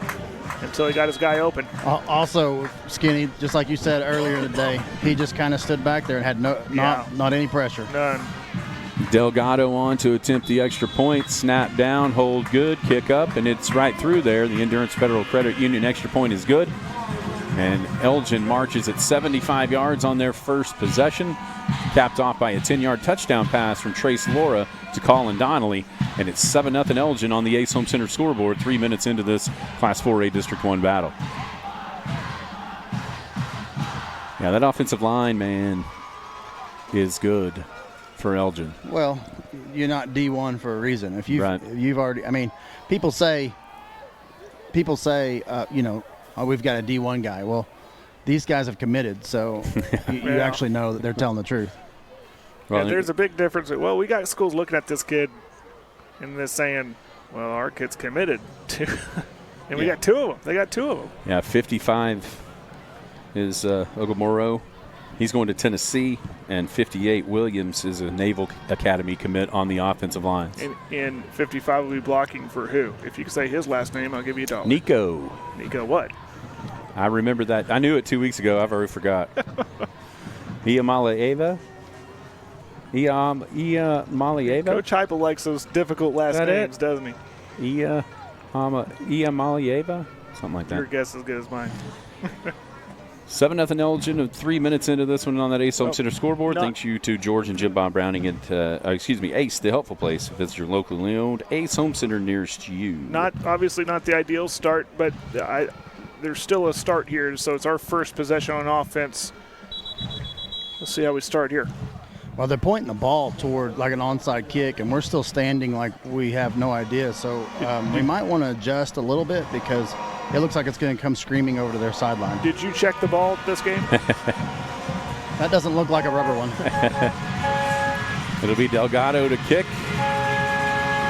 until he got his guy open. Also, Skinny, just like you said earlier in the day, he just kind of stood back there and had not any pressure. None. Delgado on to attempt the extra point. Snap down, hold good, kick up, and it's right through there. The Endurance Federal Credit Union extra point is good. And Elgin marches at 75 yards on their first possession, capped off by a 10-yard touchdown pass from Trace Laura to Colin Donnelly. And it's 7-0 Elgin on the Ace Home Center scoreboard 3 minutes into this Class 4A District 1 battle. Yeah, that offensive line, man, is good for Elgin. Well, you're not D1 for a reason. If you've already, I mean, people say, we've got a D1 guy. Well, these guys have committed, so you actually know that they're telling the truth. Well, there's a big difference. Well, we got schools looking at this kid and they're saying, well, our kid's committed to, and we got 2 of them. They got 2 of them. Yeah, 55 is Ogumoro. He's going to Tennessee, and 58 Williams is a Naval Academy commit on the offensive lines. And 55 will be blocking for who? If you can say his last name, I'll give you $1. Nico. Nico what? I remember that. I knew it 2 weeks ago. I've already forgot. Iamala Ava? Ia Malieva? Coach Heupel likes those difficult last names, doesn't he? Ia Malieva? Something like that. Your guess is as good as mine. 7-0 Elgin, 3 minutes into this one on that Ace Home Center scoreboard. Thanks you to George and Jim Bob Browning at, Ace, the helpful place. Visit your locally owned Ace Home Center nearest you. Obviously not the ideal start, but there's still a start here, so it's our first possession on offense. Let's see how we start here. Well, they're pointing the ball toward like an onside kick, and we're still standing like we have no idea. So we might want to adjust a little bit because it looks like it's going to come screaming over to their sideline. Did you check the ball this game? That doesn't look like a rubber one. It'll be Delgado to kick.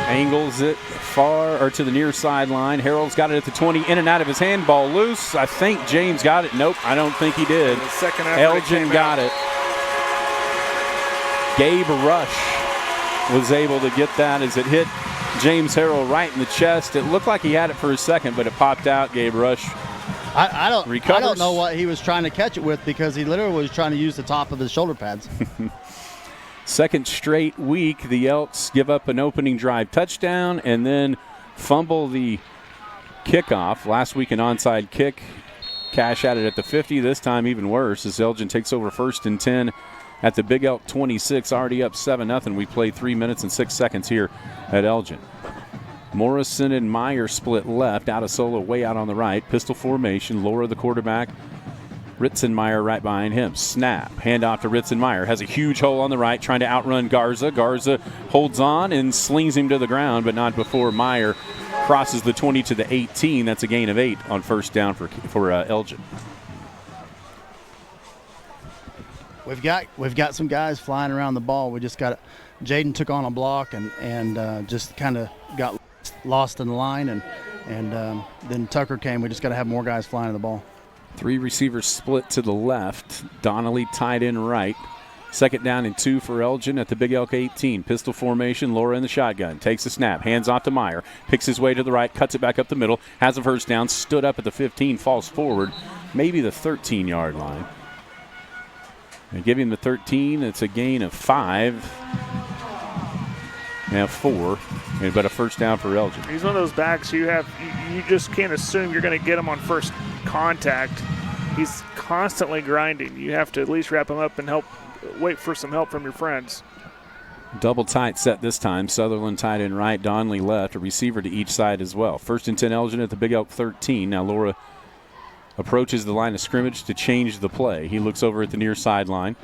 Angles it far or to the near sideline. Harold's got it at the 20, in and out of his hand, ball loose. I think James got it. Nope, I don't think he did. The second Elgin got it. Gabe Rush was able to get that as it hit James Harrell right in the chest. It looked like he had it for a second, but it popped out. Gabe Rush I recovers. don't know what he was trying to catch it with because he literally was trying to use the top of his shoulder pads. Second straight week, the Elks give up an opening drive touchdown and then fumble the kickoff. Last week, an onside kick. Cash at it at the 50. This time, even worse, as Elgin takes over 1st and 10 at the Big Elk 26, already up 7-0. We played 3 minutes and 6 seconds here at Elgin. Morrison and Meyer split left. Out of solo, way out on the right. Pistol formation. Laura, the quarterback. Ritzenmeyer right behind him. Snap. Handoff to Ritzenmeyer. Has a huge hole on the right, trying to outrun Garza. Garza holds on and slings him to the ground, but not before Meyer crosses the 20 to the 18. That's a gain of 8 on first down for Elgin. We've got some guys flying around the ball. We just got Jaden took on a block and just kind of got lost in the line, and then Tucker came. We just got to have more guys flying the ball. 3 receivers split to the left. Donnelly tied in right. 2nd down and 2 for Elgin at the Big Elk 18. Pistol formation, Laura in the shotgun. Takes the snap, hands off to Meyer. Picks his way to the right, cuts it back up the middle. Has a first down, stood up at the 15, falls forward. Maybe the 13-yard line. And give him the 13. It's a gain of 5. Now 4. But a first down for Elgin. He's one of those backs you just can't assume you're going to get him on first contact. He's constantly grinding. You have to at least wrap him up and wait for some help from your friends. Double tight set this time. Sutherland tied in right, Donnelly left, a receiver to each side as well. 1st and 10 Elgin at the Big Elk 13. Now Laura approaches the line of scrimmage to change the play. He looks over at the near sideline,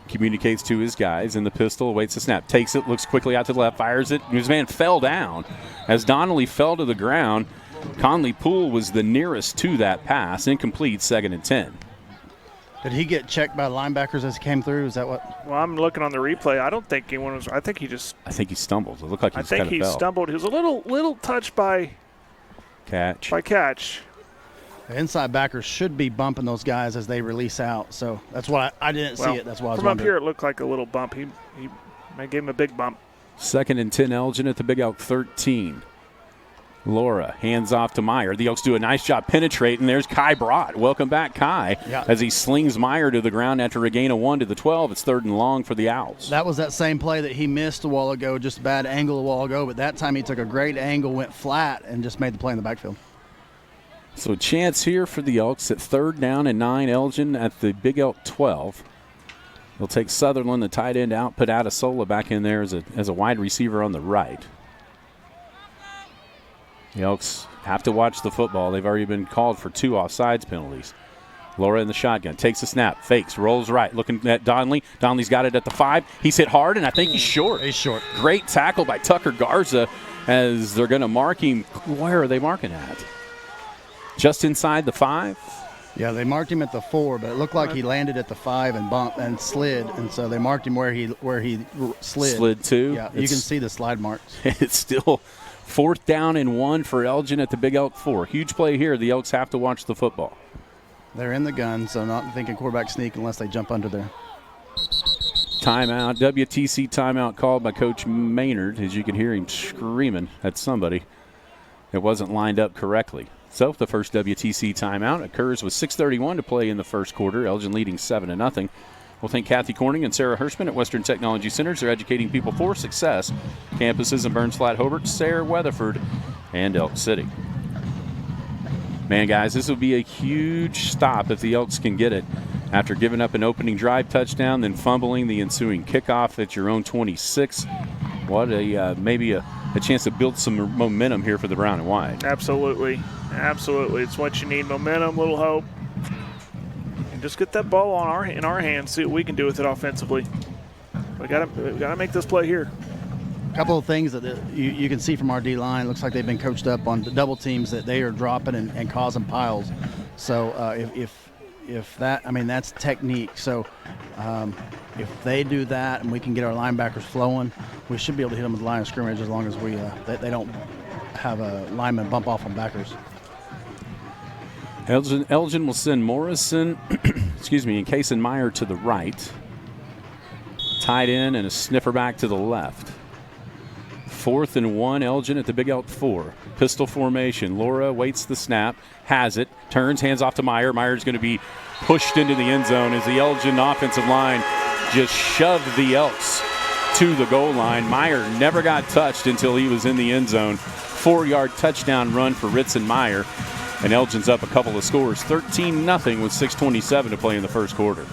communicates to his guys, and the pistol awaits the snap. Takes it, looks quickly out to the left, fires it. His man fell down. As Donnelly fell to the ground, Conley Poole was the nearest to that pass. Incomplete, 2nd and 10. Did he get checked by linebackers as he came through? Is that what? Well, I'm looking on the replay. I don't think anyone was. I think he stumbled. It looked like he just kind of fell. I think he stumbled. He was a little touched by catch. The inside backers should be bumping those guys as they release out. So that's why I didn't see it. That's why I was from up here it looked like a little bump. He gave him a big bump. 2nd and 10 Elgin at the Big Elk 13. Laura hands off to Meyer. The Elks do a nice job penetrating. There's Kai Brott. Welcome back, Kai, as he slings Meyer to the ground after a gain of 1 to the 12. It's 3rd and long for the Owls. That was that same play that he missed a while ago, just a bad angle a while ago, but that time he took a great angle, went flat, and just made the play in the backfield. So chance here for the Elks at 3rd down and 9. Elgin at the Big Elk 12. They'll take Sutherland, the tight end, out, put Adesola back in there as a wide receiver on the right. The Elks have to watch the football. They've already been called for 2 offsides penalties. Laura in the shotgun, takes a snap, fakes, rolls right, looking at Donnelly. Donnelly's got it at the 5. He's hit hard, and I think he's short. He's short. Great tackle by Tucker Garza as they're going to mark him. Where are they marking at? Just inside the 5? Yeah, they marked him at the 4, but it looked like he landed at the 5 and bumped and slid, and so they marked him where he slid. Slid to? Yeah, you can see the slide marks. It's still 4th down and 1 for Elgin at the Big Elk 4. Huge play here. The Elks have to watch the football. They're in the gun, so not thinking quarterback sneak unless they jump under there. Timeout, WTC timeout called by Coach Maynard, as you can hear him screaming at somebody. It wasn't lined up correctly. So the first WTC timeout occurs with 6:31 to play in the first quarter. Elgin leading 7-0. We'll thank Kathy Corning and Sarah Hirschman at Western Technology Centers. They're educating people for success. Campuses in Burns Flat, Hobart, Sayre, Weatherford, and Elk City. Man, guys, this will be a huge stop if the Elks can get it. After giving up an opening drive touchdown, then fumbling the ensuing kickoff at your own 26. What maybe a chance to build some momentum here for the brown and white. Absolutely. Absolutely. It's what you need, momentum, little hope. And just get that ball in our hands, see what we can do with it offensively. We gotta make this play here. A couple of things that you can see from our D-line. Looks like they've been coached up on the double teams that they are dropping and causing piles. So if that, I mean, that's technique. So if they do that and we can get our linebackers flowing, we should be able to hit them with the line of scrimmage as long as they don't have a lineman bump off on backers. Elgin will send Morrison, and Kason Meyer to the right. Tight end and a sniffer back to the left. 4th and 1, Elgin at the Big Elk 4. Pistol formation. Laura waits the snap, has it, turns, hands off to Meyer. Meyer's going to be pushed into the end zone as the Elgin offensive line just shoved the Elks to the goal line. Meyer never got touched until he was in the end zone. 4-yard touchdown run for Ritson Meyer. And Elgin's up a couple of scores, 13-0 with 6:27 to play in the first quarter.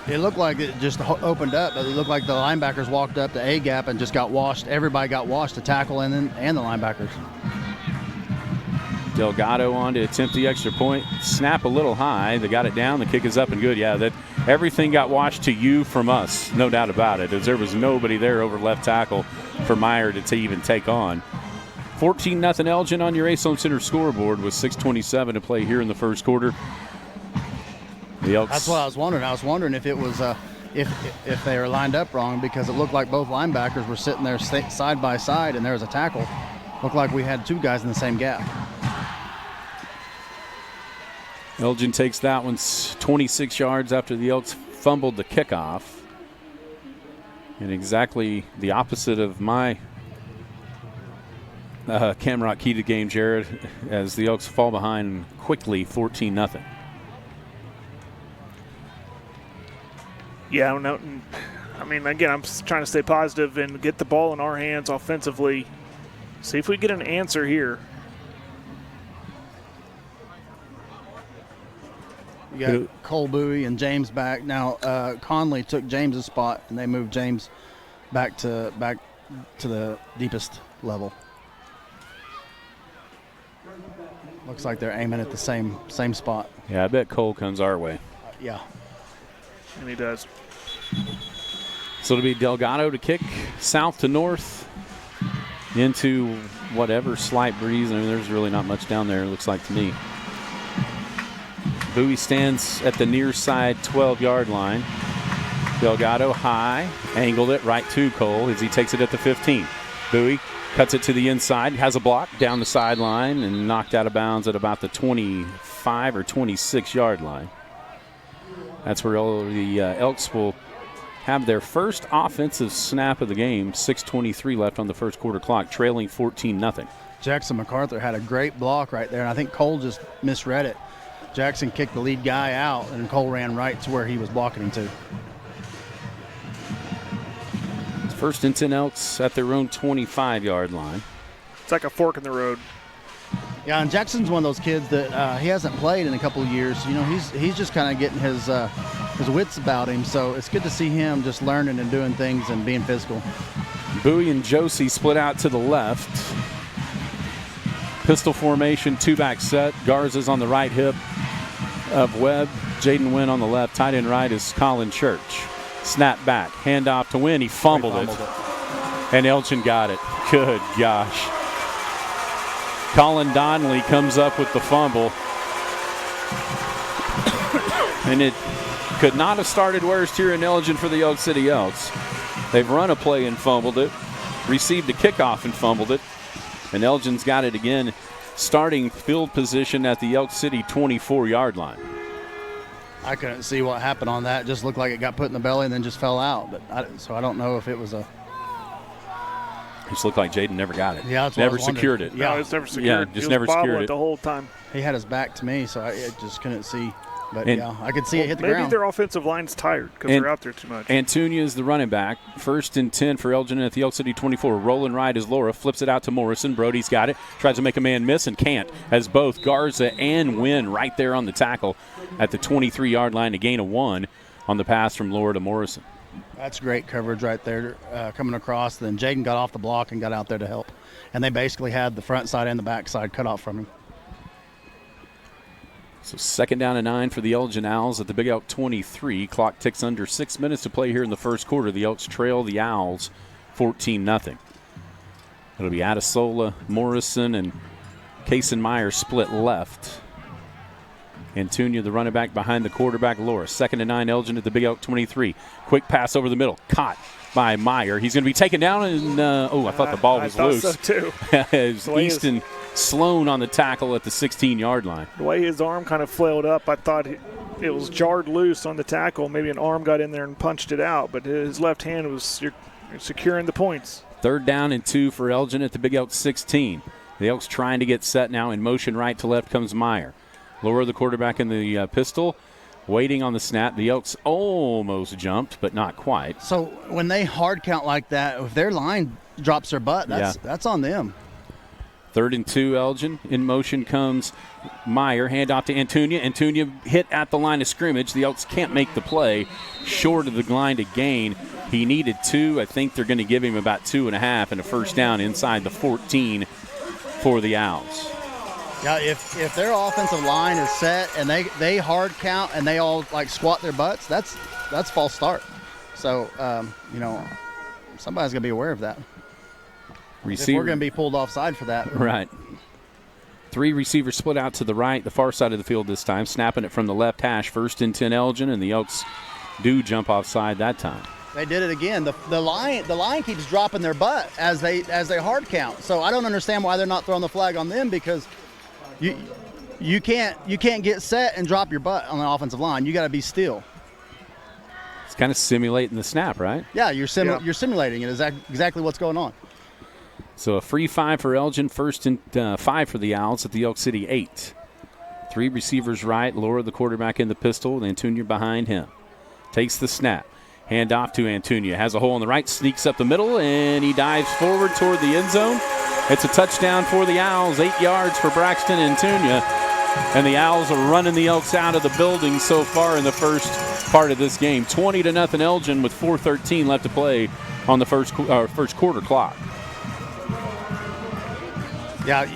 It looked like it just opened up, but it looked like the linebackers walked up to A-gap and just got washed. Everybody got washed, the tackle and the linebackers. Delgado on to attempt the extra point. Snap a little high. They got it down. The kick is up and good. Yeah, that everything got washed to you from us, no doubt about it, as there was nobody there over left tackle for Meyer to even take on. 14-0 Elgin on your Ace Home Center scoreboard with 6:27 to play here in the first quarter. The Elks. That's what I was wondering. I was wondering if it was if they were lined up wrong, because it looked like both linebackers were sitting there side by side and there was a tackle. Looked like we had two guys in the same gap. Elgin takes that one 26 yards after the Elks fumbled the kickoff. And exactly the opposite of my Camrock key to game, Jared, as the Elks fall behind quickly 14-0. Yeah, I mean, again, I'm trying to stay positive and get the ball in our hands offensively. See if we get an answer here. You got Cole Bowie and James back. Now, Conley took James's spot, and they moved James back to the deepest level. Looks like they're aiming at the same spot. Yeah, I bet Cole comes our way. Yeah. And he does. So it'll be Delgado to kick south to north into whatever slight breeze. I mean, there's really not much down there, it looks like to me. Bowie stands at the near side 12-yard line. Delgado high, angled it right to Cole as he takes it at the 15. Bowie cuts it to the inside, has a block down the sideline, and knocked out of bounds at about the 25 or 26-yard line. That's where the Elks will have their first offensive snap of the game. 6:23 left on the first quarter clock, trailing 14-0. Jackson MacArthur had a great block right there, and I think Cole just misread it. Jackson kicked the lead guy out, and Cole ran right to where he was blocking him to. It's 1st and 10 Elks at their own 25-yard line. It's like a fork in the road. Yeah, and Jackson's one of those kids that he hasn't played in a couple of years. You know, he's just kind of getting his wits about him. So it's good to see him just learning and doing things and being physical. Bowie and Josie split out to the left. Pistol formation, 2-back set. Garza's on the right hip of Webb. Jaden Wynn on the left. Tight end right is Colin Church. Snap back, handoff to Wynn. He fumbled it. And Elgin got it. Good gosh. Colin Donnelly comes up with the fumble. And it could not have started worse here in Elgin for the Elk City Elks. They've run a play and fumbled it, received a kickoff and fumbled it, and Elgin's got it again, starting field position at the Elk City 24-yard line. I couldn't see what happened on that. It just looked like it got put in the belly and then just fell out. So I don't know if it was a... It just looked like Jaden never got it. Yeah, that's never secured it. Yeah, it's never secured. Yeah, just never secured it the whole time. He had his back to me, so I just couldn't see But, I could see it hit the ground. Maybe their offensive line's tired because they're out there too much. Antunia is the running back. 1st and 10 for Elgin at the Elk City 24. Rolling right is Laura. Flips it out to Morrison. Brody's got it. Tries to make a man miss and can't, as both Garza and Wynn right there on the tackle at the 23-yard line to gain a 1 on the pass from Laura to Morrison. That's great coverage right there coming across. Then Jaden got off the block and got out there to help. And they basically had the front side and the back side cut off from him. So 2nd down and 9 for the Elgin Owls at the Big Elk 23. Clock ticks under 6 minutes to play here in the first quarter. The Elks trail the Owls 14-0. It'll be Adesola, Morrison, and Kaysen-Meyer split left. Antunia, the running back, behind the quarterback, Laura. 2nd and 9, Elgin at the Big Elk 23. Quick pass over the middle. Caught by Meyer. He's going to be taken down, and I thought the ball was loose. I thought so, too. Easton Sloan on the tackle at the 16-yard line. The way his arm kind of flailed up, I thought it was jarred loose on the tackle. Maybe an arm got in there and punched it out, but his left hand was securing the points. 3rd down and 2 for Elgin at the Big Elk 16. The Elks trying to get set now. In motion right to left comes Meyer. Laura, the quarterback, in the pistol, waiting on the snap. The Elks almost jumped, but not quite. So when they hard count like that, if their line drops their butt, that's on them. 3rd and 2, Elgin. In motion comes Meyer. Handoff to Antunia. Antunia hit at the line of scrimmage. The Elks can't make the play. Short of the line to gain. He needed 2. I think they're going to give him about 2.5 and a first down inside the 14 for the Owls. Yeah, if their offensive line is set and they hard count and they all squat their butts, that's false start. So somebody's gonna be aware of that. If we're gonna be pulled offside for that. Right. 3 receivers split out to the right, the far side of the field this time, snapping it from the left hash. 1st and 10 Elgin, and the Elks do jump offside that time. They did it again. The line keeps dropping their butt as they hard count. So I don't understand why they're not throwing the flag on them, because you can't get set and drop your butt on the offensive line. You got to be still. It's kind of simulating the snap, right? Yeah, you're simulating it. Is that exactly what's going on? So a free 5 for Elgin, 1st and 5 for the Owls at the Elk City 8. 3 receivers right, Laura, the quarterback, in the pistol, with Antunia behind him. Takes the snap. Hand off to Antunia. Has a hole in the right, sneaks up the middle, and he dives forward toward the end zone. It's a touchdown for the Owls, 8 yards for Braxton Antunia. And the Owls are running the Elks out of the building so far in the first part of this game. 20-0 Elgin with 4:13 left to play on the first quarter clock. Yeah,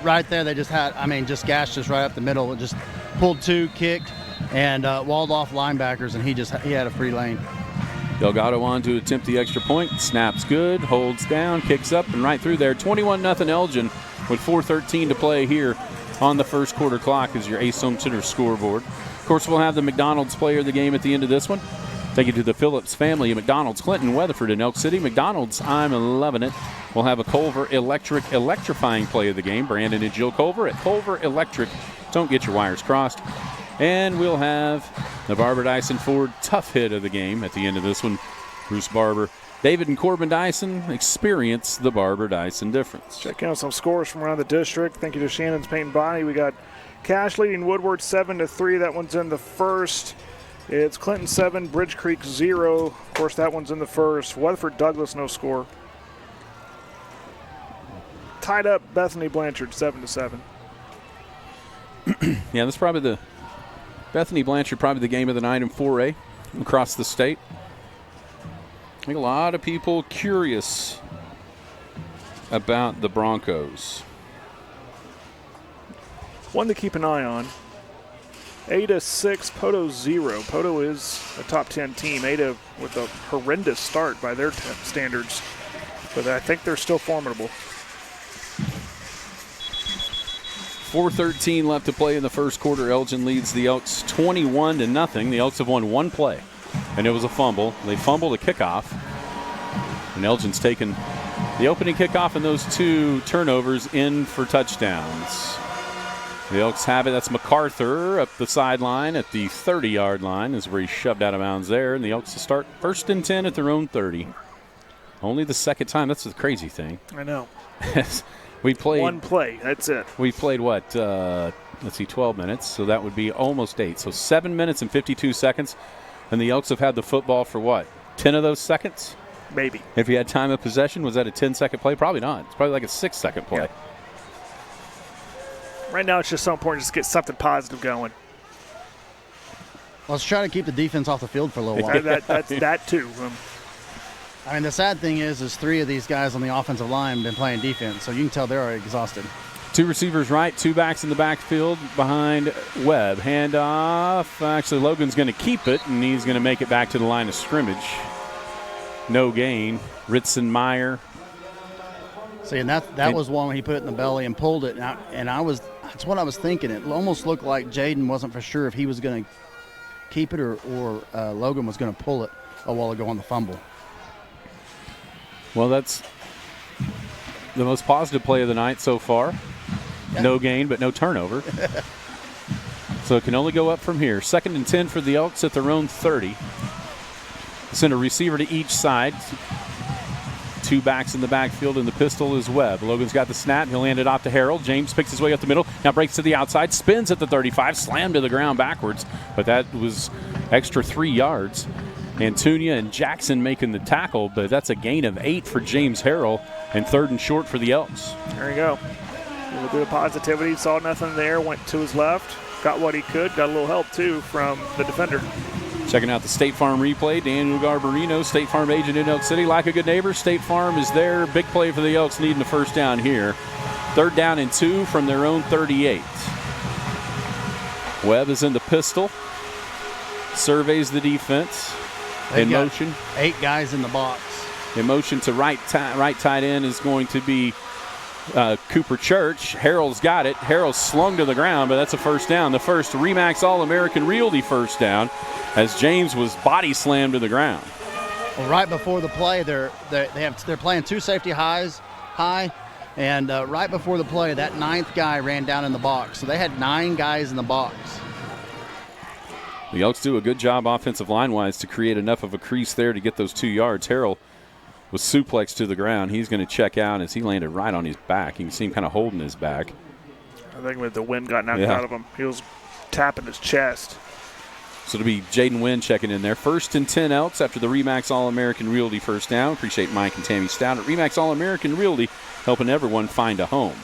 right there they just just gashed us right up the middle. It just pulled 2, kicked, and walled off linebackers, and he had a free lane. Delgado on to attempt the extra point. Snaps good, holds down, kicks up, and right through there. 21-0 Elgin with 4:13 to play here on the first quarter clock is your Ace Home Center scoreboard. Of course, we'll have the McDonald's player of the game at the end of this one. Take you to the Phillips family of McDonald's, Clinton, Weatherford, and Elk City. McDonald's, I'm loving it. We'll have a Culver electrifying play of the game. Brandon and Jill Culver at Culver Electric. Don't get your wires crossed. And we'll have the Barber Dyson Ford tough hit of the game at the end of this one. Bruce Barber, David and Corbin Dyson, experience the Barber Dyson difference. Check out some scores from around the district. Thank you to Shannon's Paint and Body. We got Cash leading Woodward 7-3. That one's in the first. It's Clinton 7, Bridge Creek 0. Of course, that one's in the first. Weatherford Douglas, no score. Tied up Bethany Blanchard 7-7. Yeah, that's probably the Bethany Blanchard, probably the game of the night in 4A across the state. I think a lot of people curious about the Broncos. One to keep an eye on. Ada 6, Poto 0. Poto is a top 10 team. Ada with a horrendous start by their standards, but I think they're still formidable. 4:13 left to play in the first quarter. Elgin leads the Elks 21-0. The Elks have won one play, and it was a fumble. They fumbled a kickoff, and Elgin's taken the opening kickoff and those 2 turnovers in for touchdowns. The Elks have it. That's MacArthur up the sideline at the 30-yard line is where he shoved out of bounds there, and the Elks will start 1st and 10 at their own 30. Only the second time. That's the crazy thing. I know. We played one play. That's it. We played what? let's see, 12 minutes, so that would be almost 8. So 7 minutes and 52 seconds, and the Elks have had the football for what, 10 of those seconds? Maybe. If you had time of possession, was that a 10-second play? Probably not. It's probably like a 6-second play. Yeah. Right now it's just so important just to get something positive going. Let's try to keep the defense off the field for a little while. That's that too. I mean, the sad thing is 3 of these guys on the offensive line have been playing defense, so you can tell they're exhausted. 2 receivers right, 2 backs in the backfield behind Webb. Handoff. Actually, Logan's going to keep it, and he's going to make it back to the line of scrimmage. No gain. Ritzenmeyer. See, and that was one when he put it in the belly and pulled it, and that's what I was thinking. It almost looked like Jaden wasn't for sure if he was going to keep it or Logan was going to pull it a while ago on the fumble. Well, that's the most positive play of the night so far. Yeah. No gain, but no turnover. So it can only go up from here. 2nd and 10 for the Elks at their own 30. Send a receiver to each side. 2 backs in the backfield, and the pistol is Webb. Logan's got the snap. He'll hand it off to Harold. James picks his way up the middle. Now breaks to the outside. Spins at the 35. Slammed to the ground backwards. But that was extra 3 yards. Antunia and Jackson making the tackle, but that's a gain of 8 for James Harrell, and 3rd and short for the Elks. There you go. A little bit of positivity. Saw nothing there. Went to his left. Got what he could. Got a little help, too, from the defender. Checking out the State Farm replay. Daniel Garbarino, State Farm agent in Elk City. Like a good neighbor, State Farm is there. Big play for the Elks, needing the first down here. 3rd down and 2 from their own 38. Webb is in the pistol. Surveys the defense. In motion. 8 guys in the box. In motion to right tight end is going to be Cooper Church. Harold's got it. Harold's slung to the ground, but that's a first down. The first Remax All-American Realty first down as James was body slammed to the ground. Well, right before the play, they're playing 2 safety high, and right before the play, that 9th guy ran down in the box. So they had 9 guys in the box. The Elks do a good job offensive line-wise to create enough of a crease there to get those 2 yards. Harrell was suplexed to the ground. He's going to check out as he landed right on his back. You can see him kind of holding his back. I think when the wind got knocked out of him, he was tapping his chest. So it'll be Jaden Wynn checking in there. 1st and 10 Elks after the Remax All-American Realty first down. Appreciate Mike and Tammy Stout at Remax All-American Realty, helping everyone find a home.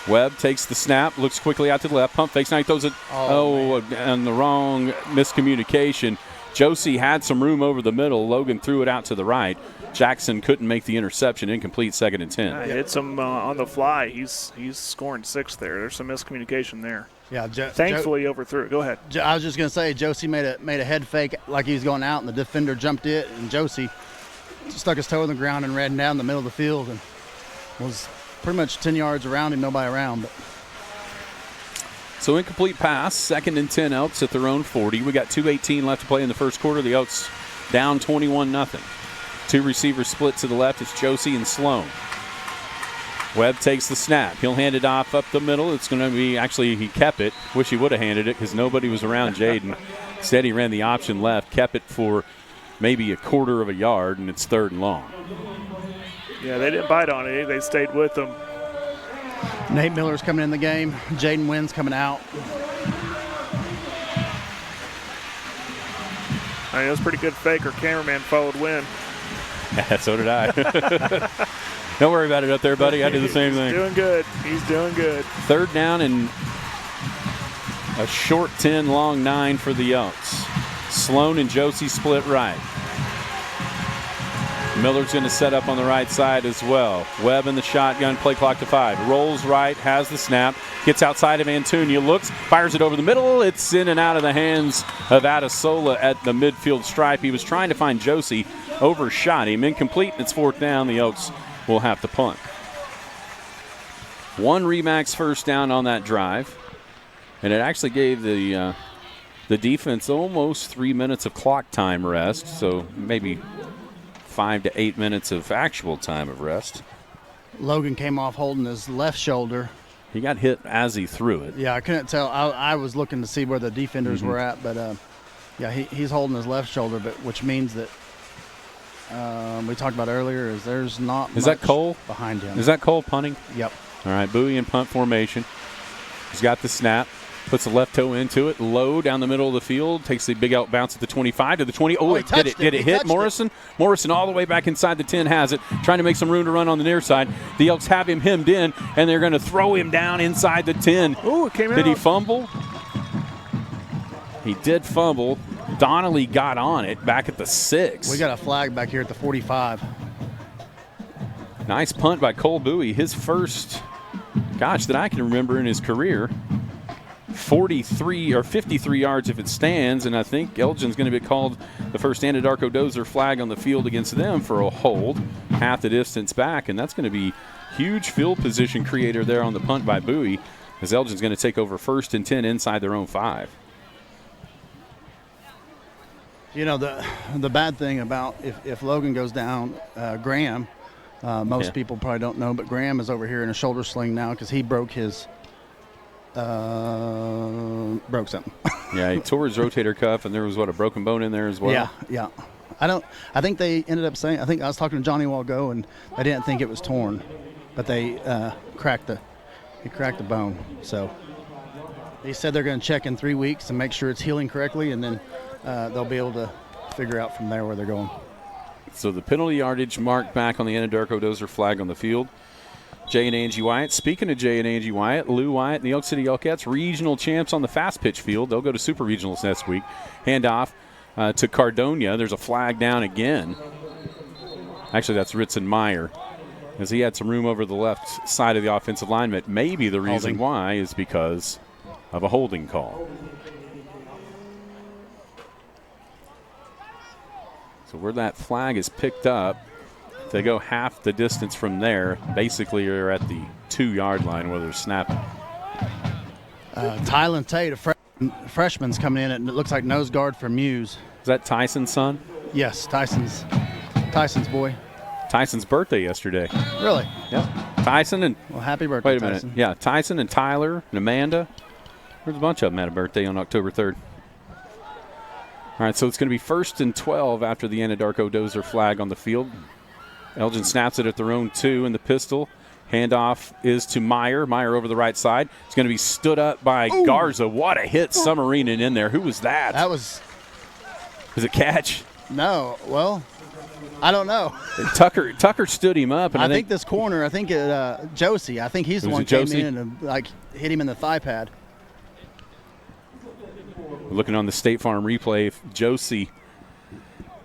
Webb takes the snap, looks quickly out to the left, pump fakes, now he throws it, and the wrong miscommunication. Josie had some room over the middle. Logan threw it out to the right. Jackson couldn't make the interception. Incomplete, 2nd and 10. Yeah, hits him on the fly. He's scoring 6 there. There's some miscommunication there. Yeah, thankfully he overthrew it. Go ahead. I was just going to say, Josie made a head fake like he was going out, and the defender jumped it, and Josie stuck his toe in the ground and ran down the middle of the field and was pretty much 10 yards around him, nobody around. But. So incomplete pass, 2nd and 10 Elks at their own 40. We got 2:18 left to play in the first quarter. The Elks down 21-0. 2 receivers split to the left. It's Josie and Sloan. Webb takes the snap. He'll hand it off up the middle. It's going to be, actually, he kept it. Wish he would have handed it because nobody was around Jaden. Instead, he ran the option left, kept it for maybe a 1/4 of a yard, and it's 3rd and long. Yeah, they didn't bite on it. They stayed with them. Nate Miller's coming in the game. Jaden Wynn's coming out. I mean, it was a pretty good fake. Our cameraman followed Wynn. Yeah, so did I. Don't worry about it up there, buddy. I did the same thing. He's doing good. He's doing good. 3rd down and a short 10, long 9 for the Elks. Sloan and Josie split right. Miller's going to set up on the right side as well. Webb in the shotgun, play clock to 5. Rolls right, has the snap, gets outside of Antunia, looks, fires it over the middle. It's in and out of the hands of Adesola at the midfield stripe. He was trying to find Josie, overshot him. Incomplete, and it's 4th down. The Elks will have to punt. 1 Remax first down on that drive, and it actually gave the defense almost 3 minutes of clock time rest, so maybe 5 to 8 minutes of actual time of rest. Logan came off holding his left shoulder. He got hit as he threw it. Yeah, I couldn't tell. I was looking to see where the defenders were at, but yeah, he's holding his left shoulder, but which means that we talked about earlier is there's not much that Cole behind him. Is that Cole punting? Yep. All right, buoy and punt formation. He's got the snap. Puts the left toe into it, low down the middle of the field, takes the big out bounce at the 25 to the 20. Oh, did it hit Morrison? Morrison all the way back inside the 10 has it, trying to make some room to run on the near side. The Elks have him hemmed in, and they're going to throw him down inside the 10. Ooh, it came out. Did he fumble? He did fumble. Donnelly got on it back at the 6. We got a flag back here at the 45. Nice punt by Cole Bowie. His first, that I can remember in his career. 43 or 53 yards if it stands, and I think Elgin's going to be called the first Anadarko Dozer flag on the field against them for a hold half the distance back, and that's going to be huge field position creator there on the punt by Bowie, as Elgin's going to take over 1st and 10 inside their own 5. You know, the bad thing about if Logan goes down, Graham, most people probably don't know, but Graham is over here in a shoulder sling now because he broke his broke something. Yeah, he tore his rotator cuff, and there was, a broken bone in there as well? Yeah. I think they ended up saying, I think I was talking to Johnny a while ago, and they didn't think it was torn, but they cracked the bone. So they said they're going to check in 3 weeks and make sure it's healing correctly, and then they'll be able to figure out from there where they're going. So the penalty yardage marked back on the Anadarko Dozer flag on the field. Jay and Angie Wyatt. Speaking of Jay and Angie Wyatt, Lou Wyatt and the Elk City Elks, regional champs on the fast pitch field. They'll go to super regionals next week. Handoff to Cardonia. There's a flag down again. Actually, that's Ritson Meyer, as he had some room over the left side of the offensive line. But maybe the reason why is because of a holding call. So where that flag is picked up, they go half the distance from there. Basically, you're at the 2-yard line where they're snapping. Tylen Tate, a freshman's coming in, and it looks like nose guard for Muse. Is that Tyson's son? Yes, Tyson's boy. Tyson's birthday yesterday. Really? Yep. Tyson and... Well, happy birthday, Wait a minute. Tyson. Yeah, Tyson and Tyler and Amanda. There's a bunch of them had a birthday on October 3rd. All right, so it's going to be 1st and 12 after the Anadarko Dozer flag on the field. Elgin snaps it at their own 2 in the pistol. Handoff is to Meyer. Meyer over the right side. It's going to be stood up by Garza. What a hit, submarining in there. Who was that? That was... Was it catch? No. Well, I don't know. Tucker stood him up. And I think this corner, Josie, I think he's the one who came in and hit him in the thigh pad. Looking on the State Farm replay,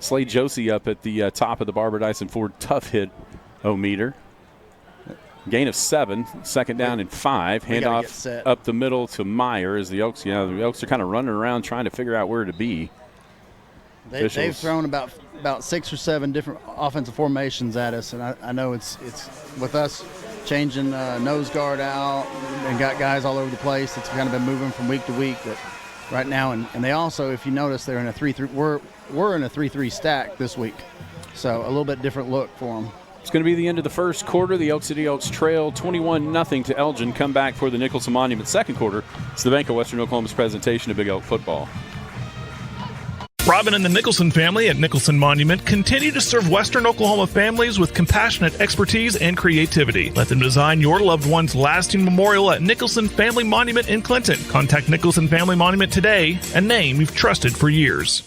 Slade Josie up at the top of the Barbara Dyson Ford tough hit meter. Gain of 7, 2nd down and 5. Handoff up the middle to Meyer as the Elks. Yeah, the Elks are kind of running around trying to figure out where to be. They've thrown about 6 or 7 different offensive formations at us, and I know it's with us changing nose guard out and got guys all over the place. It's kind of been moving from week to week, but right now, and they also, if you notice, they're in a 3-3. We're in a 3-3 stack this week, so a little bit different look for them. It's going to be the end of the first quarter. The Elk City Elks trail 21-0 to Elgin. Come back for the Nicholson Monument second quarter. It's the Bank of Western Oklahoma's presentation of Big Elk football. Robin and the Nicholson family at Nicholson Monument continue to serve Western Oklahoma families with compassionate expertise and creativity. Let them design your loved one's lasting memorial at Nicholson Family Monument in Clinton. Contact Nicholson Family Monument today, a name you've trusted for years.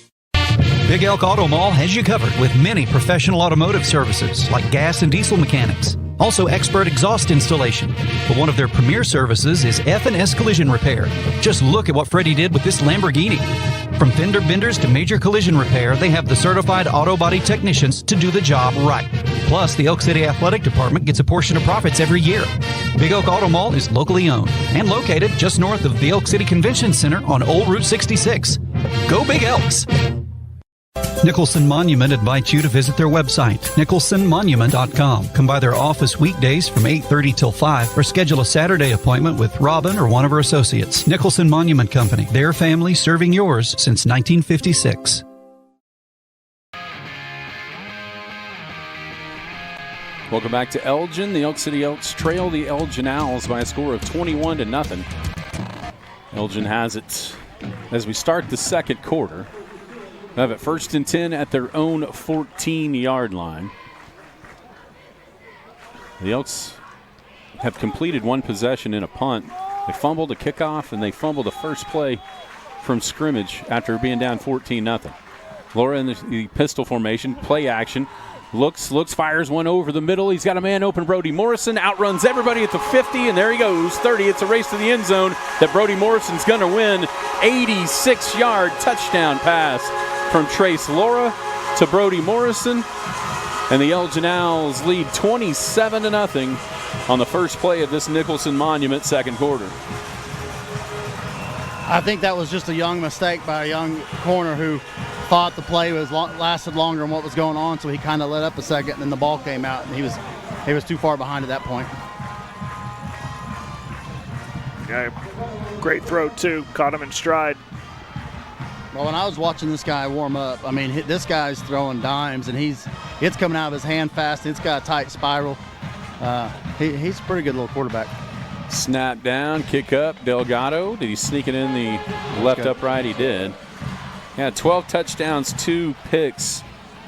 Big Elk Auto Mall has you covered with many professional automotive services like gas and diesel mechanics. Also expert exhaust installation. But one of their premier services is F&S Collision Repair. Just look at what Freddie did with this Lamborghini. From fender benders to major collision repair, they have the certified auto body technicians to do the job right. Plus, the Elk City Athletic Department gets a portion of profits every year. Big Elk Auto Mall is locally owned and located just north of the Elk City Convention Center on Old Route 66. Go Big Elks! Nicholson Monument invites you to visit their website, nicholsonmonument.com. Come by their office weekdays from 8:30 till 5 or schedule a Saturday appointment with Robin or one of her associates. Nicholson Monument Company, their family serving yours since 1956. Welcome back to Elgin. The Elk City Elks trail the Elgin Owls by a score of 21-0. Elgin has it as we start the second quarter. They have it 1st and 10 at their own 14-yard line. The Elks have completed one possession in a punt They fumbled the kickoff, and they fumbled the first play from scrimmage after being down 14-0. Laura in the pistol formation, play action. Looks, fires one over the middle. He's got a man open, Brody Morrison. Outruns everybody at the 50, and there he goes, 30. It's a race to the end zone that Brody Morrison's going to win. 86-yard touchdown pass from Trace Laura to Brody Morrison. And the Elgin Owls lead 27-0 on the first play of this Nicholson Monument second quarter. I think that was just a young mistake by a young corner who thought the play lasted longer than what was going on, so he kind of let up a second, and then the ball came out, and he was too far behind at that point. Yeah, great throw, too. Caught him in stride. Well, when I was watching this guy warm up, I mean, this guy's throwing dimes, and it's coming out of his hand fast. It's got a tight spiral. He's a pretty good little quarterback. Snap down, kick up, Delgado. Did he sneak it in the left upright? He did. Yeah, 12 touchdowns, 2 picks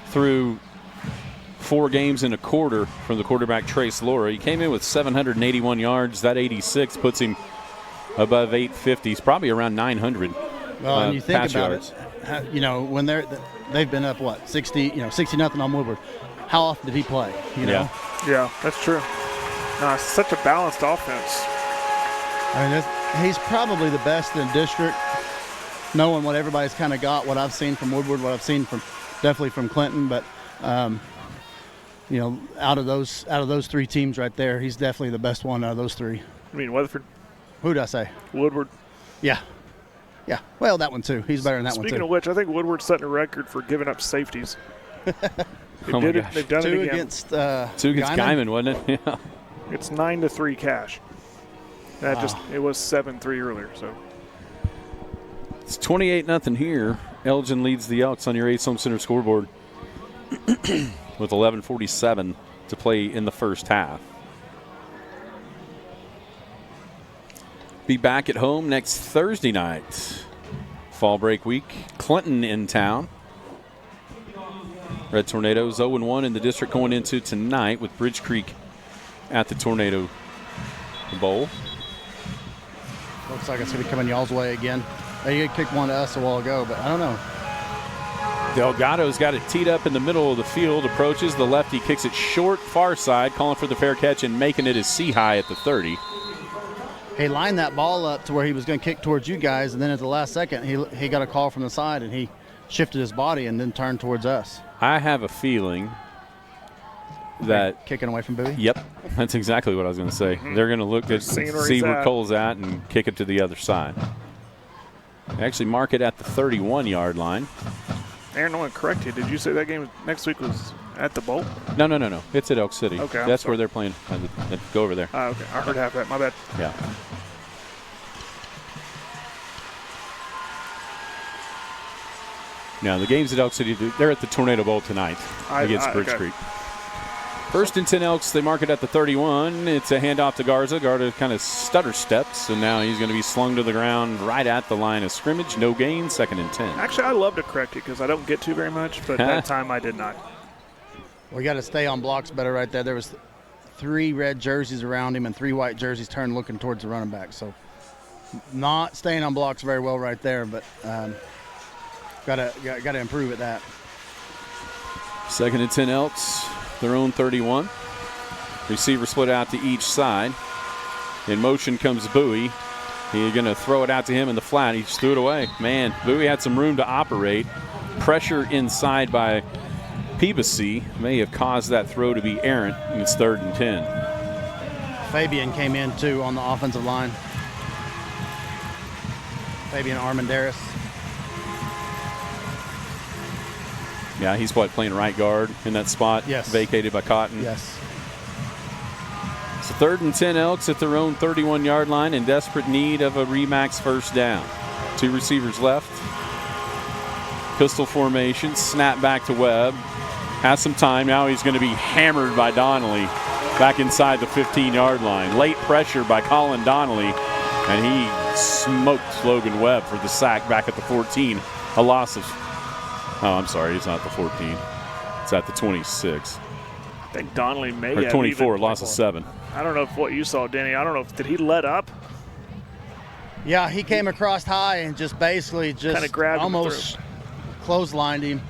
through 4 games and a quarter from the quarterback Trace Laura. He came in with 781 yards. That 86 puts him above 850. He's probably around 900 well, and you think pass about yards. It, when they've been up 60-0 on Woodward. How often did he play? Yeah, that's true. It's such a balanced offense. I mean, he's probably the best in district, knowing what everybody's kind of got, what I've seen from Woodward, what I've seen definitely from Clinton, but out of those 3 teams right there, he's definitely the best one out of those 3. I mean, Weatherford. Who'd I say? Woodward. Yeah. Well, that one too. He's better than that one too. Speaking of which, I think Woodward's setting a record for giving up safeties. They've done it again. Against 2 against Guyman, wasn't it? Yeah. It's 9-3 Cash. It was 7-3 earlier. So it's 28-0 here. Elgin leads the Elks on your Ace Home Center scoreboard with 11:47 to play in the first half. Be back at home next Thursday night. Fall break week. Clinton in town. Red Tornadoes 0-1 in the district going into tonight with Bridge Creek at the Tornado Bowl. Looks like it's going to be coming y'all's way again. They kicked one to us a while ago, but I don't know. Delgado's got it teed up in the middle of the field, approaches the lefty, kicks it short, far side, calling for the fair catch and making it as C-high at the 30. He lined that ball up to where he was going to kick towards you guys, and then at the last second, he got a call from the side, and he shifted his body and then turned towards us. I have a feeling that kicking away from Bowie? Yep, that's exactly what I was going to say. Mm-hmm. They're going to look at see where Cole's at and kick it to the other side. They actually mark it at the 31-yard line. Aaron, I want to correct you. Did you say that game next week was at the Bowl? No. It's at Elk City. Okay, that's where they're playing. Go over there. Okay, I heard half that. My bad. Yeah. Now, the games at Elk City, they're at the Tornado Bowl tonight against Bridge Creek. First and 10 Elks, they mark it at the 31. It's a handoff to Garza. Garza kind of stutter steps, and now he's going to be slung to the ground right at the line of scrimmage. No gain, 2nd and 10. Actually, I love to correct you because I don't get to very much, but that time I did not. We got to stay on blocks better right there. There was 3 red jerseys around him and 3 white jerseys turned looking towards the running back. So not staying on blocks very well right there, but got to improve at that. 2nd and 10 Elks. Their own 31. Receiver split out to each side. In motion comes Bowie. He's going to throw it out to him in the flat. He just threw it away. Man, Bowie had some room to operate. Pressure inside by Peabody may have caused that throw to be errant, and it's 3rd and 10. Fabian came in, too, on the offensive line. Fabian Armandaris. Yeah, he's playing right guard in that spot. Yes. Vacated by Cotton. Yes. So 3rd and 10 Elks at their own 31-yard line in desperate need of a Remax first down. 2 receivers left. Pistol formation, snap back to Webb. Has some time. Now he's going to be hammered by Donnelly back inside the 15-yard line. Late pressure by Colin Donnelly, and he smoked Logan Webb for the sack back at the 14. A loss of... Oh, I'm sorry. It's not the 14. It's at the 26. I think Donnelly may have 24, loss of 7. I don't know if what you saw, Denny. I don't know if did he let up? Yeah, he came across high and just basically Kinda grabbed him almost clotheslined him.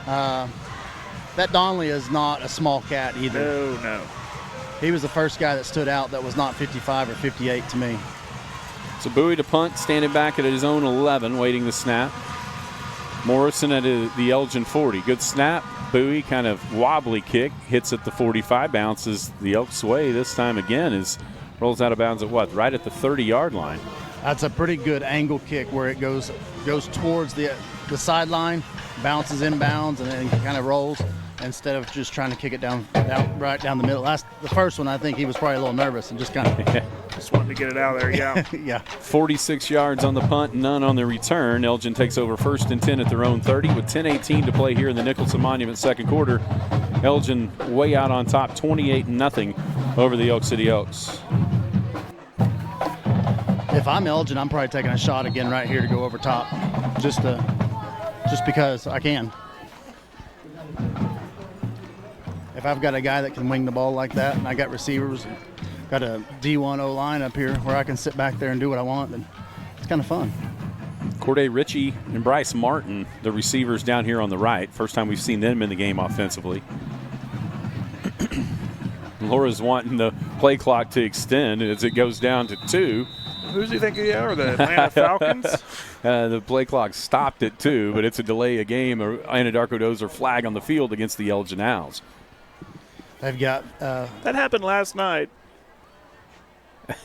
That Donnelly is not a small cat either. No. He was the first guy that stood out that was not 55 or 58 to me. So Bowie to punt, standing back at his own 11, waiting the snap. Morrison at the Elgin 40. Good snap. Bowie kind of wobbly kick, hits at the 45, bounces the Elks' way. This time again rolls out of bounds at what? Right at the 30-yard line. That's a pretty good angle kick where it goes towards the sideline, bounces inbounds, and then kind of rolls instead of just trying to kick it down right down the middle. The first one, I think he was probably a little nervous and just kind of just wanted to get it out of there. Yeah. Yeah. 46 yards on the punt, none on the return. Elgin takes over 1st and 10 at their own 30 with 10:18 to play here in the Nicholson Monument second quarter. Elgin way out on top, 28-0 over the Elk City Elks. If I'm Elgin, I'm probably taking a shot again right here to go over top, just because I can. If I've got a guy that can wing the ball like that, and I got receivers, got a D1 O-line up here where I can sit back there and do what I want, then it's kind of fun. Corday Ritchie and Bryce Martin, the receivers down here on the right. First time we've seen them in the game offensively. Laura's wanting the play clock to extend as it goes down to 2. Who do you think they are? The Atlanta Falcons? The play clock stopped at 2, but it's a delay of game. Anadarko Dozer flag on the field against the Elgin Owls. They've got that happened last night,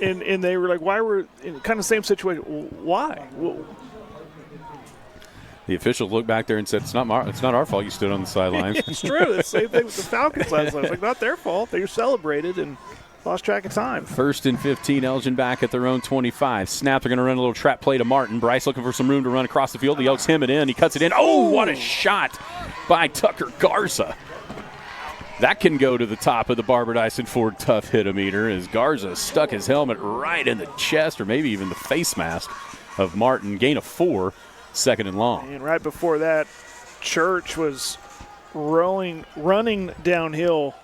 and they were like, "Why were in kind of same situation? Why?" Well, the official looked back there and said, "It's not our fault. You stood on the sidelines." It's true. It's the same thing with the Falcons last night. It's like not their fault. They celebrated and lost track of time. 1st and 15, Elgin back at their own 25. Snap, they're going to run a little trap play to Martin. Bryce looking for some room to run across the field. The Elks hem it in. He cuts it in. Oh, what a shot by Tucker Garza. That can go to the top of the Barbara Dyson Ford Tough Hit-O-Meter as Garza stuck his helmet right in the chest or maybe even the face mask of Martin. Gain of 4, 2nd and long. And right before that, Church was running downhill.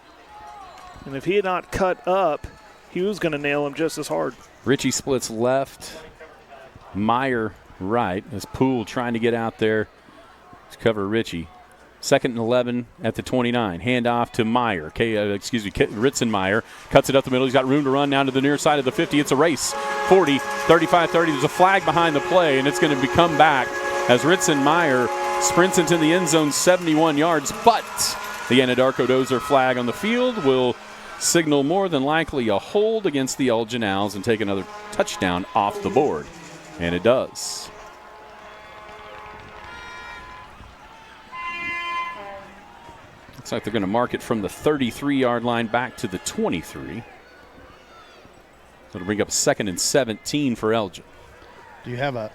And if he had not cut up, he was going to nail him just as hard. Ritchie splits left, Meyer right, as Poole trying to get out there to cover Ritchie. 2nd and 11 at the 29. Handoff to Meyer. Ritzenmeyer cuts it up the middle. He's got room to run down to the near side of the 50. It's a race. 40, 35, 30. There's a flag behind the play, and it's going to come back as Ritzenmeyer sprints into the end zone 71 yards. But the Anadarko Dozer flag on the field will signal more than likely a hold against the Elgin Owls and take another touchdown off the board. And it does. Looks like they're going to mark it from the 33-yard line back to the 23. So it'll bring up 2nd and 17 for Elgin. Do you have a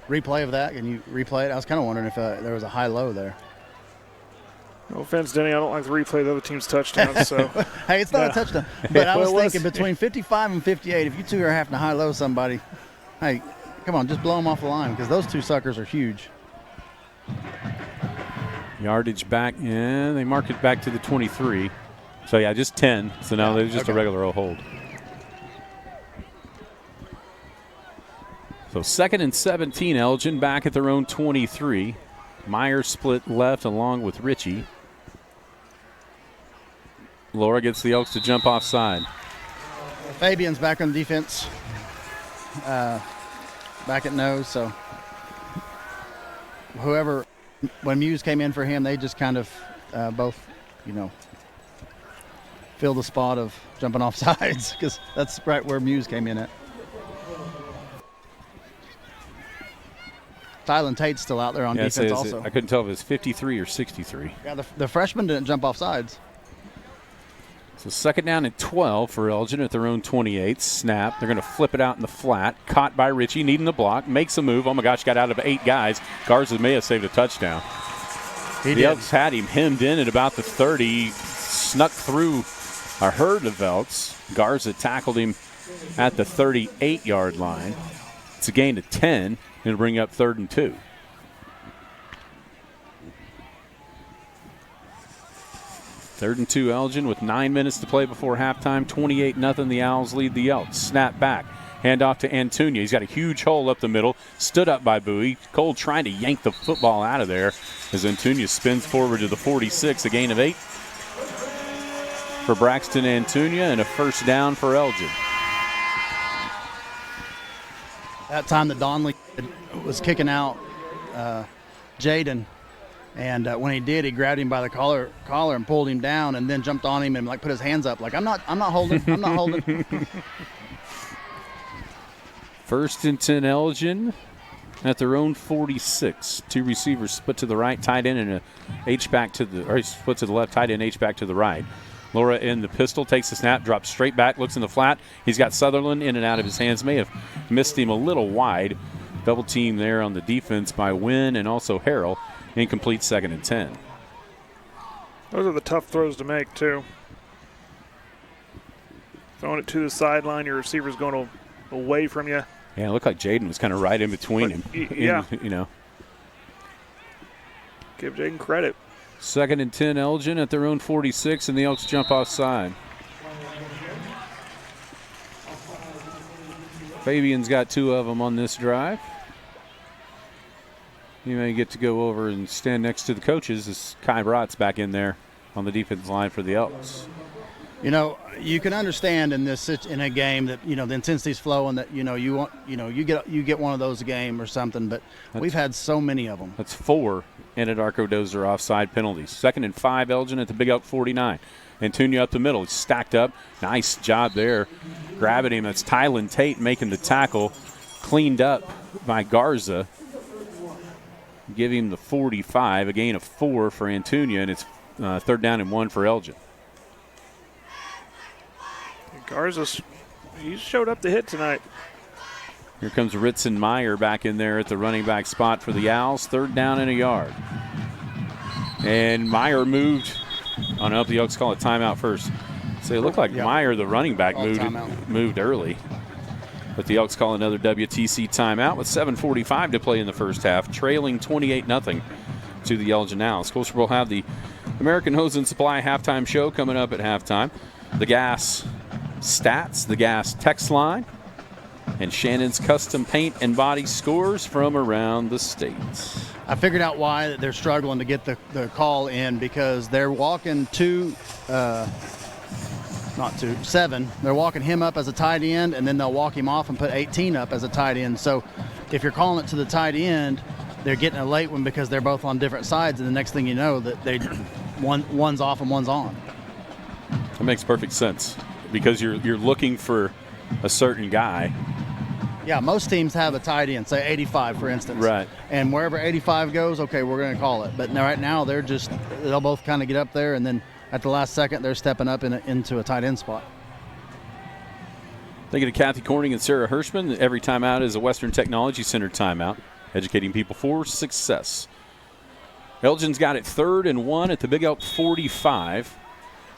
replay of that? Can you replay it? I was kind of wondering if there was a high-low there. No offense, Denny. I don't like to replay the other team's touchdowns. So hey, it's not a touchdown. But I was thinking between 55 and 58, if you two are having to high-low somebody, hey, come on, just blow them off the line because those two suckers are huge. Yardage back, and they mark it back to the 23. So, yeah, just 10. So now there's just a regular old hold. So 2nd and 17, Elgin back at their own 23. Meyer split left along with Ritchie. Laura gets the Elks to jump offside. Fabian's back on defense, back at nose. So when Muse came in for him, they just kind of both, filled the spot of jumping off sides because that's right where Muse came in at. Tylen Tate's still out there on defense also. I couldn't tell if it was 53 or 63. Yeah, the freshman didn't jump off sides. So 2nd down and 12 for Elgin at their own 28. Snap. They're going to flip it out in the flat. Caught by Ritchie, needing the block. Makes a move. Oh, my gosh, got out of 8 guys. Garza may have saved a touchdown. The Elks had him hemmed in at about the 30. Snuck through a herd of Elks. Garza tackled him at the 38-yard line. It's a gain of 10. It'll bring up 3rd and 2. Third and 2, Elgin with 9 minutes to play before halftime. 28-0. The Owls lead the Elks. Snap back. Handoff to Antunia. He's got a huge hole up the middle. Stood up by Bowie. Cole trying to yank the football out of there as Antunia spins forward to the 46, a gain of 8 for Braxton Antunia and a first down for Elgin. That time that Donley was kicking out Jaden, and when he did, he grabbed him by the collar and pulled him down, and then jumped on him and put his hands up like, I'm not holding. First and 10 Elgin at their own 46. Two receivers split to the right, tight end, and a H-back to the, or split to the left, tight end, H-back to the right. Laura in the pistol, takes the snap, drops straight back, looks in the flat. He's got Sutherland in and out of his hands. May have missed him a little wide. Double team there on the defense by Wynn and also Harrell. Incomplete, 2nd and 10. Those are the tough throws to make, too. Throwing it to the sideline, your receiver's going away from you. Yeah, it looked like Jaden was kind of right in between him. Yeah. Give Jaden credit. 2nd and 10 Elgin at their own 46, and the Elks jump offside. Fabian's got 2 of them on this drive. You may get to go over and stand next to the coaches as Kai Brott's back in there on the defensive line for the Elks. You can understand in a game that the intensity's flowing, that you get one of those a game or something, but we've had so many of them. That's 4 Anadarko Dozer offside penalties. 2nd and 5 Elgin at the Big Elk 49. Antunia up the middle. He's stacked up. Nice job there. Grabbing him. That's Tylen Tate making the tackle. Cleaned up by Garza. Give him the 45. A gain of 4 for Antunia, and it's 3rd down and 1 for Elgin. Garza, he showed up to hit tonight. Here comes Ritson Meyer back in there at the running back spot for the Owls. 3rd down and a yard. And Meyer moved. Oh, no, the Elks call it timeout first. So it looked like Meyer, the running back, moved early. But the Elks call another WTC timeout with 7:45 to play in the first half, trailing 28-0 to the Elgin Owls. Of course, we'll have the American Hose and Supply halftime show coming up at halftime. The Gas stats, the Gas text line, and Shannon's custom paint and body scores from around the state. I figured out why they're struggling to get the call in, because they're walking 7. They're walking him up as a tight end, and then they'll walk him off and put 18 up as a tight end. So if you're calling it to the tight end, they're getting a late one because they're both on different sides, and the next thing you know, that one's off and one's on. That makes perfect sense, because you're looking for a certain guy. Yeah, most teams have a tight end, say 85, for instance. Right. And wherever 85 goes, okay, we're going to call it. But right now, they'll both kind of get up there, and then at the last second, they're stepping up into a tight end spot. Thank you to Kathy Corning and Sarah Hirschman. Every timeout is a Western Technology Center timeout, educating people for success. Elgin's got it 3rd and 1 at the Big Elk 45.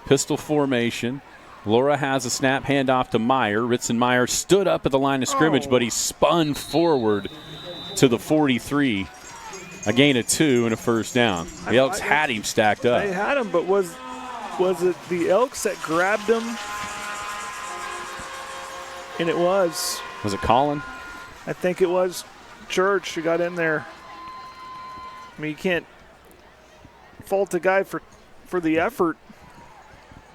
Pistol formation. Laura has a snap, handoff to Meyer. Ritson Meyer stood up at the line of scrimmage, but he spun forward to the 43. A gain of 2 and a first down. The Elks had him stacked up. They had him, but was it the Elks that grabbed him? And it was. Was it Colin? I think it was Church who got in there. I mean, you can't fault the guy for the effort.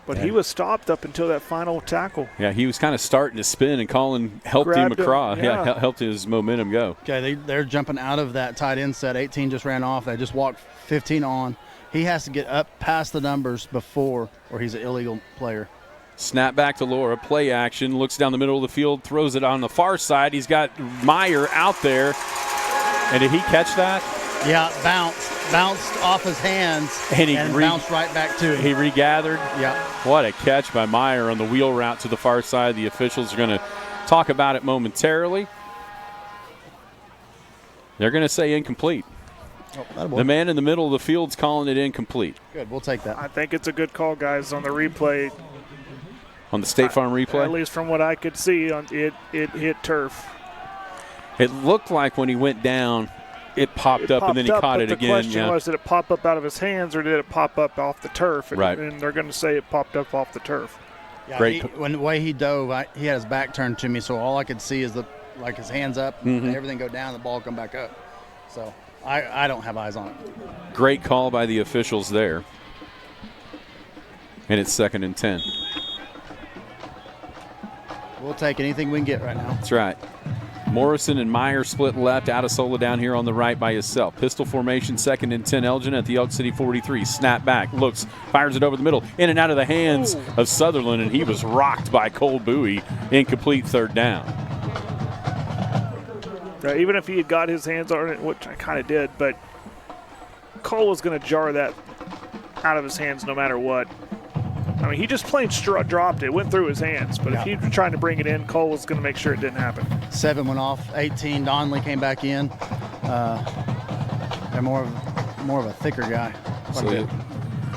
But he was stopped up until that final tackle. Yeah, he was kind of starting to spin, and Colin helped him across. Yeah, helped his momentum go. Okay, they're jumping out of that tight end set. 18 just ran off. They just walked 15 on. He has to get up past the numbers before, or he's an illegal player. Snap back to Laura. Play action. Looks down the middle of the field. Throws it on the far side. He's got Meyer out there. And did he catch that? Yeah, bounced off his hands and bounced right back to him. He regathered. Yeah. What a catch by Meyer on the wheel route to the far side. The officials are going to talk about it momentarily. They're going to say incomplete. Oh, the man in the middle of the field's calling it incomplete. Good, we'll take that. I think it's a good call, guys, on the replay. On the State Farm replay? At least from what I could see, it hit turf. It looked like when he went down, it popped up and then he caught it again. The question was, did it pop up out of his hands or did it pop up off the turf? Right. And they're going to say it popped up off the turf. Yeah, Great. when the way he dove, he had his back turned to me, so all I could see is his hands up, and everything go down, the ball come back up. So I don't have eyes on it. Great call by the officials there. And it's 2nd and 10. We'll take anything we can get right now. That's right. Morrison and Meyer split left. Adesola down here on the right by himself. Pistol formation, 2nd and 10. Elgin at the Elk City 43. Snap back, looks, fires it over the middle, in and out of the hands of Sutherland, and he was rocked by Cole Bowie. Incomplete 3rd down. Even if he had got his hands on it, which I kind of did, but Cole was going to jar that out of his hands no matter what. I mean, he just plain dropped it, went through his hands. But if he was trying to bring it in, Cole was going to make sure it didn't happen. 7 went off, 18. Donnelly came back in. They're more of a thicker guy.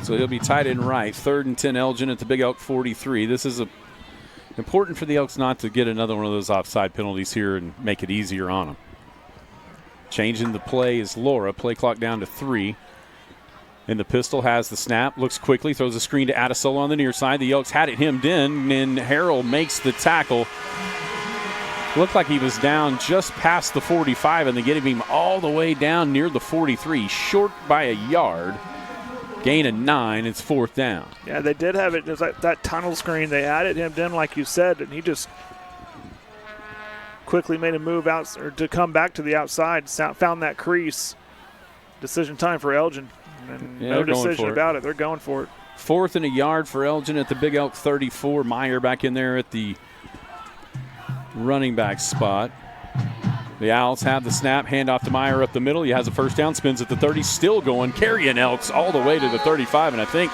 So he'll be tight end right. 3rd and 10, Elgin at the Big Elk 43. This is important for the Elks not to get another one of those offside penalties here and make it easier on them. Changing the play is Laura. Play clock down to 3. And the pistol has the snap, looks quickly, throws a screen to Adesola on the near side. The Elks had it hemmed in, and Harrell makes the tackle. Looked like he was down just past the 45, and they get him all the way down near the 43, short by a yard. Gain of 9, it's 4th down. Yeah, they did have it. There's that tunnel screen. They had it hemmed in, like you said, and he just quickly made a move out or to come back to the outside, found that crease. Decision time for Elgin. And no decision about it. They're going for it. 4th and a yard for Elgin at the Big Elk 34. Meyer back in there at the running back spot. The Owls have the snap, handoff to Meyer up the middle. He has a first down, spins at the 30, still going, carrying Elks all the way to the 35, and I think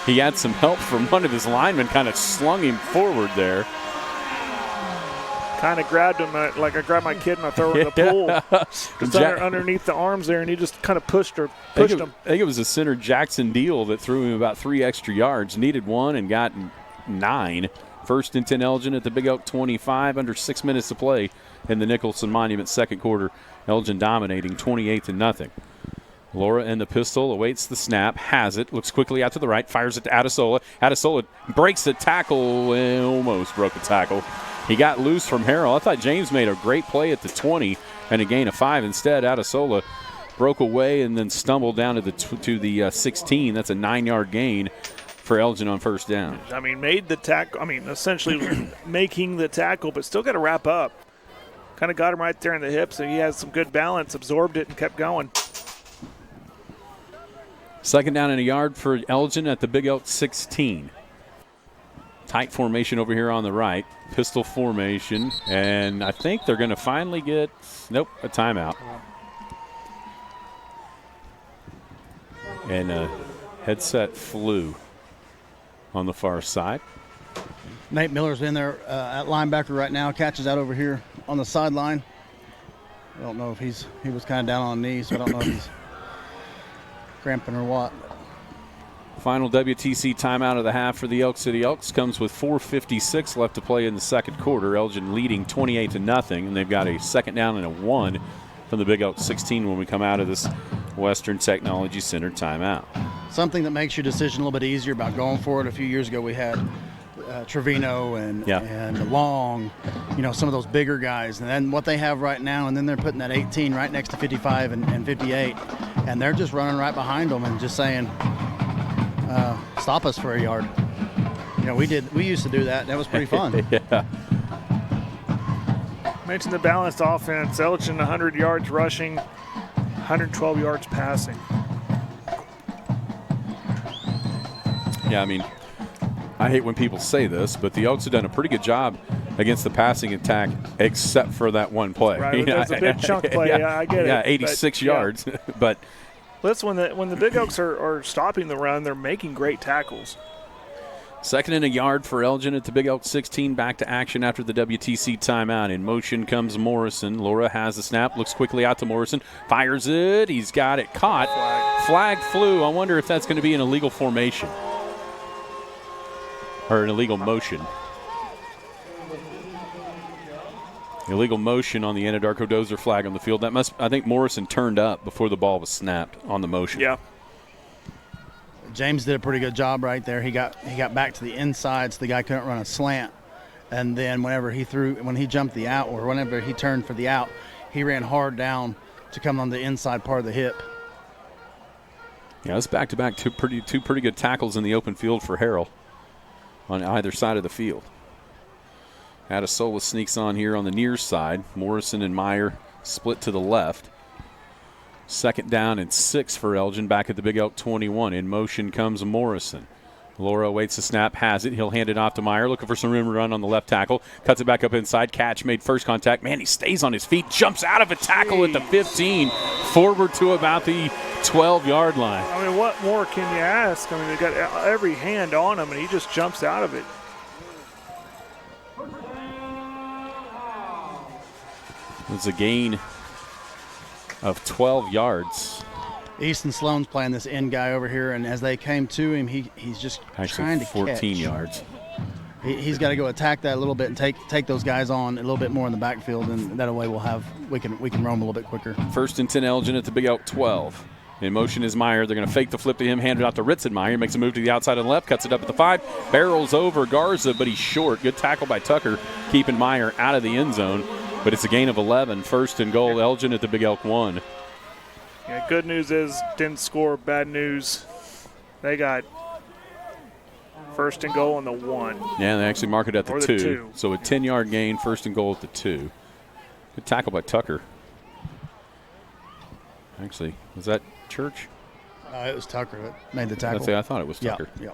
he had some help from one of his linemen, kind of slung him forward there. Kind of grabbed him like I grabbed my kid and I throw him in the pool. Just underneath the arms there, and he just kind of pushed him. I think it was the center Jackson Deal that threw him about 3 extra yards. Needed 1 and got 9. 1st and 10 Elgin at the Big Elk 25, under 6 minutes to play in the Nicholson Monument 2nd quarter. Elgin dominating 28-0. Laura in the pistol, awaits the snap, has it, looks quickly out to the right, fires it to Adesola. Adesola breaks the tackle, almost broke the tackle. He got loose from Harrell. I thought James made a great play at the 20 and a gain of 5. Instead, Adesola broke away and then stumbled down to the 16. That's a 9-yard gain for Elgin on 1st down. I mean, made the tackle. I mean, essentially making the tackle, but still got to wrap up. Kind of got him right there in the hips, so he has some good balance, absorbed it, and kept going. 2nd down and a yard for Elgin at the Big Elk 16. Tight formation over here on the right. Pistol formation. And I think they're going to finally get, a timeout. And a headset flew on the far side. Nate Miller's in there at linebacker right now. Catches out over here on the sideline. I don't know if he was kind of down on knees, so I don't know if he's cramping or what. Final WTC timeout of the half for the Elk City Elks comes with 4:56 left to play in the 2nd quarter. Elgin leading 28-0, and they've got a 2nd down and a 1 from the Big Elk 16 when we come out of this Western Technology Center timeout. Something that makes your decision a little bit easier about going for it. A few years ago we had Trevino and Long, some of those bigger guys. And then what they have right now, and then they're putting that 18 right next to 55 and 58, and they're just running right behind them and just saying, stop us for a yard. We used to do that. That was pretty fun. Yeah. Mentioned the balanced offense. Elgin 100 yards rushing, 112 yards passing. Yeah, I mean, I hate when people say this, but the Elks have done a pretty good job against the passing attack, except for that one play. Right, there's a big chunk play. Yeah, I get it. Yeah, 86 yards. But listen, when the Big Elks are stopping the run, they're making great tackles. 2nd and a yard for Elgin at the Big Elk 16. Back to action after the WTC timeout. In motion comes Morrison. Laura has the snap, looks quickly out to Morrison, fires it. He's got it caught. Flag flew. I wonder if that's going to be an illegal formation or an illegal motion. Illegal motion on the Anadarko Dozer flag on the field. I think Morrison turned up before the ball was snapped on the motion. Yeah. James did a pretty good job right there. He got back to the inside, so the guy couldn't run a slant. And then when he jumped the out, or whenever he turned for the out, he ran hard down to come on the inside part of the hip. Yeah, it's back-to-back two pretty good tackles in the open field for Harrell on either side of the field. Adesola sneaks on here on the near side. Morrison and Meyer split to the left. 2nd down and 6 for Elgin back at the Big Elk 21. In motion comes Morrison. Laura waits the snap, has it. He'll hand it off to Meyer, looking for some room to run on the left tackle. Cuts it back up inside. Catch made first contact. Man, he stays on his feet, jumps out of a tackle at the 15, forward to about the 12-yard line. I mean, what more can you ask? I mean, they got every hand on him, and he just jumps out of it. It's a gain of 12 yards. Easton Sloan's playing this end guy over here, and as they came to him, he's just trying to 14 catch. yards. He's got to go attack that a little bit and take those guys on a little bit more in the backfield, and that way we can roam a little bit quicker. 1st and 10 Elgin at the Big Elk 12. In motion is Meyer. They're going to fake the flip to him, hand it out to Ritzenmeyer. Makes a move to the outside on the left, cuts it up at the 5, barrels over Garza, but he's short. Good tackle by Tucker, keeping Meyer out of the end zone. But it's a gain of 11. 1st and goal, Elgin at the Big Elk 1. Yeah, good news is didn't score. Bad news, they got 1st and goal on the 1. Yeah, they actually mark it at the 2. 2. So a 10-yard gain, 1st and goal at the 2. Good tackle by Tucker. Actually, was that Church? It was Tucker that made the tackle. I thought it was Tucker. Yeah.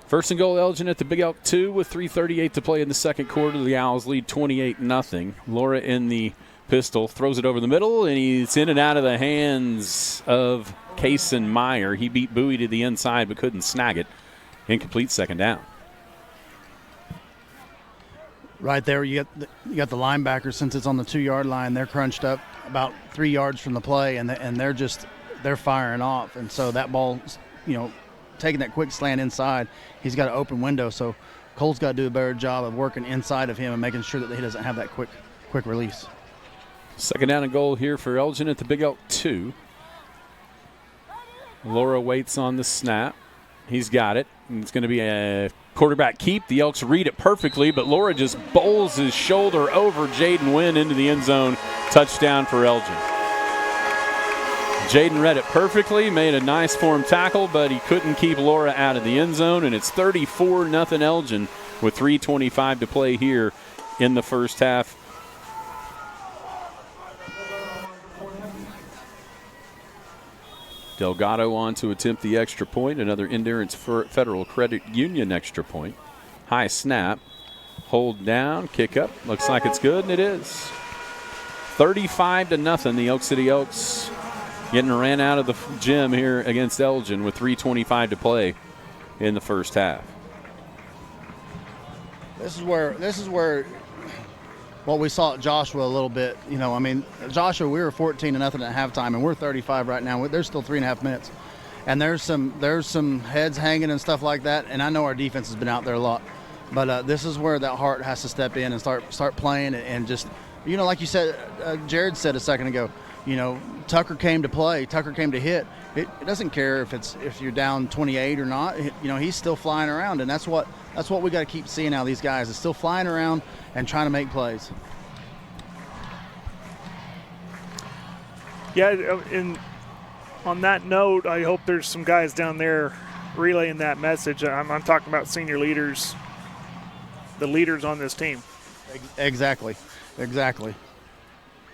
1st and goal, Elgin at the Big Elk 2 with 3:38 to play in the second quarter. The Owls lead 28-0. Laura in the pistol, throws it over the middle, and he's in and out of the hands of Kaysen Meyer. He beat Bowie to the inside but couldn't snag it. Incomplete 2nd down. Right there, you got the linebackers. Since it's on the 2-yard line, they're crunched up about 3 yards from the play, and they're firing off. And so that ball, taking that quick slant inside, he's got an open window. So Cole's got to do a better job of working inside of him and making sure that he doesn't have that quick release. 2nd down and goal here for Elgin at the Big Elk 2. Laura waits on the snap. He's got it. And it's going to be a quarterback keep. The Elks read it perfectly, but Laura just bowls his shoulder over Jaden Wynn into the end zone. Touchdown for Elgin. Jaden read it perfectly, made a nice form tackle, but he couldn't keep Laura out of the end zone, and it's 34-0 Elgin with 3:25 to play here in the first half. Delgado on to attempt the extra point. Another Endurance Federal Credit Union extra point. High snap. Hold down. Kick up. Looks like it's good, and it is. 35-0. The Elk City Elks getting ran out of the gym here against Elgin with 3:25 to play in the first half. This is where what we saw at Joshua a little bit. Joshua, we were 14-0 at halftime, and we're 35 right now. There's still 3.5 minutes, and there's some heads hanging and stuff like that. And I know our defense has been out there a lot, but this is where that heart has to step in and start playing and just, like you said, Jared said a second ago. Tucker came to play. Tucker came to hit. It doesn't care if you're down 28 or not. He's still flying around, and that's what we got to keep seeing out of these guys. Is still flying around and trying to make plays. Yeah, and on that note, I hope there's some guys down there relaying that message. I'm talking about senior leaders, the leaders on this team. Exactly.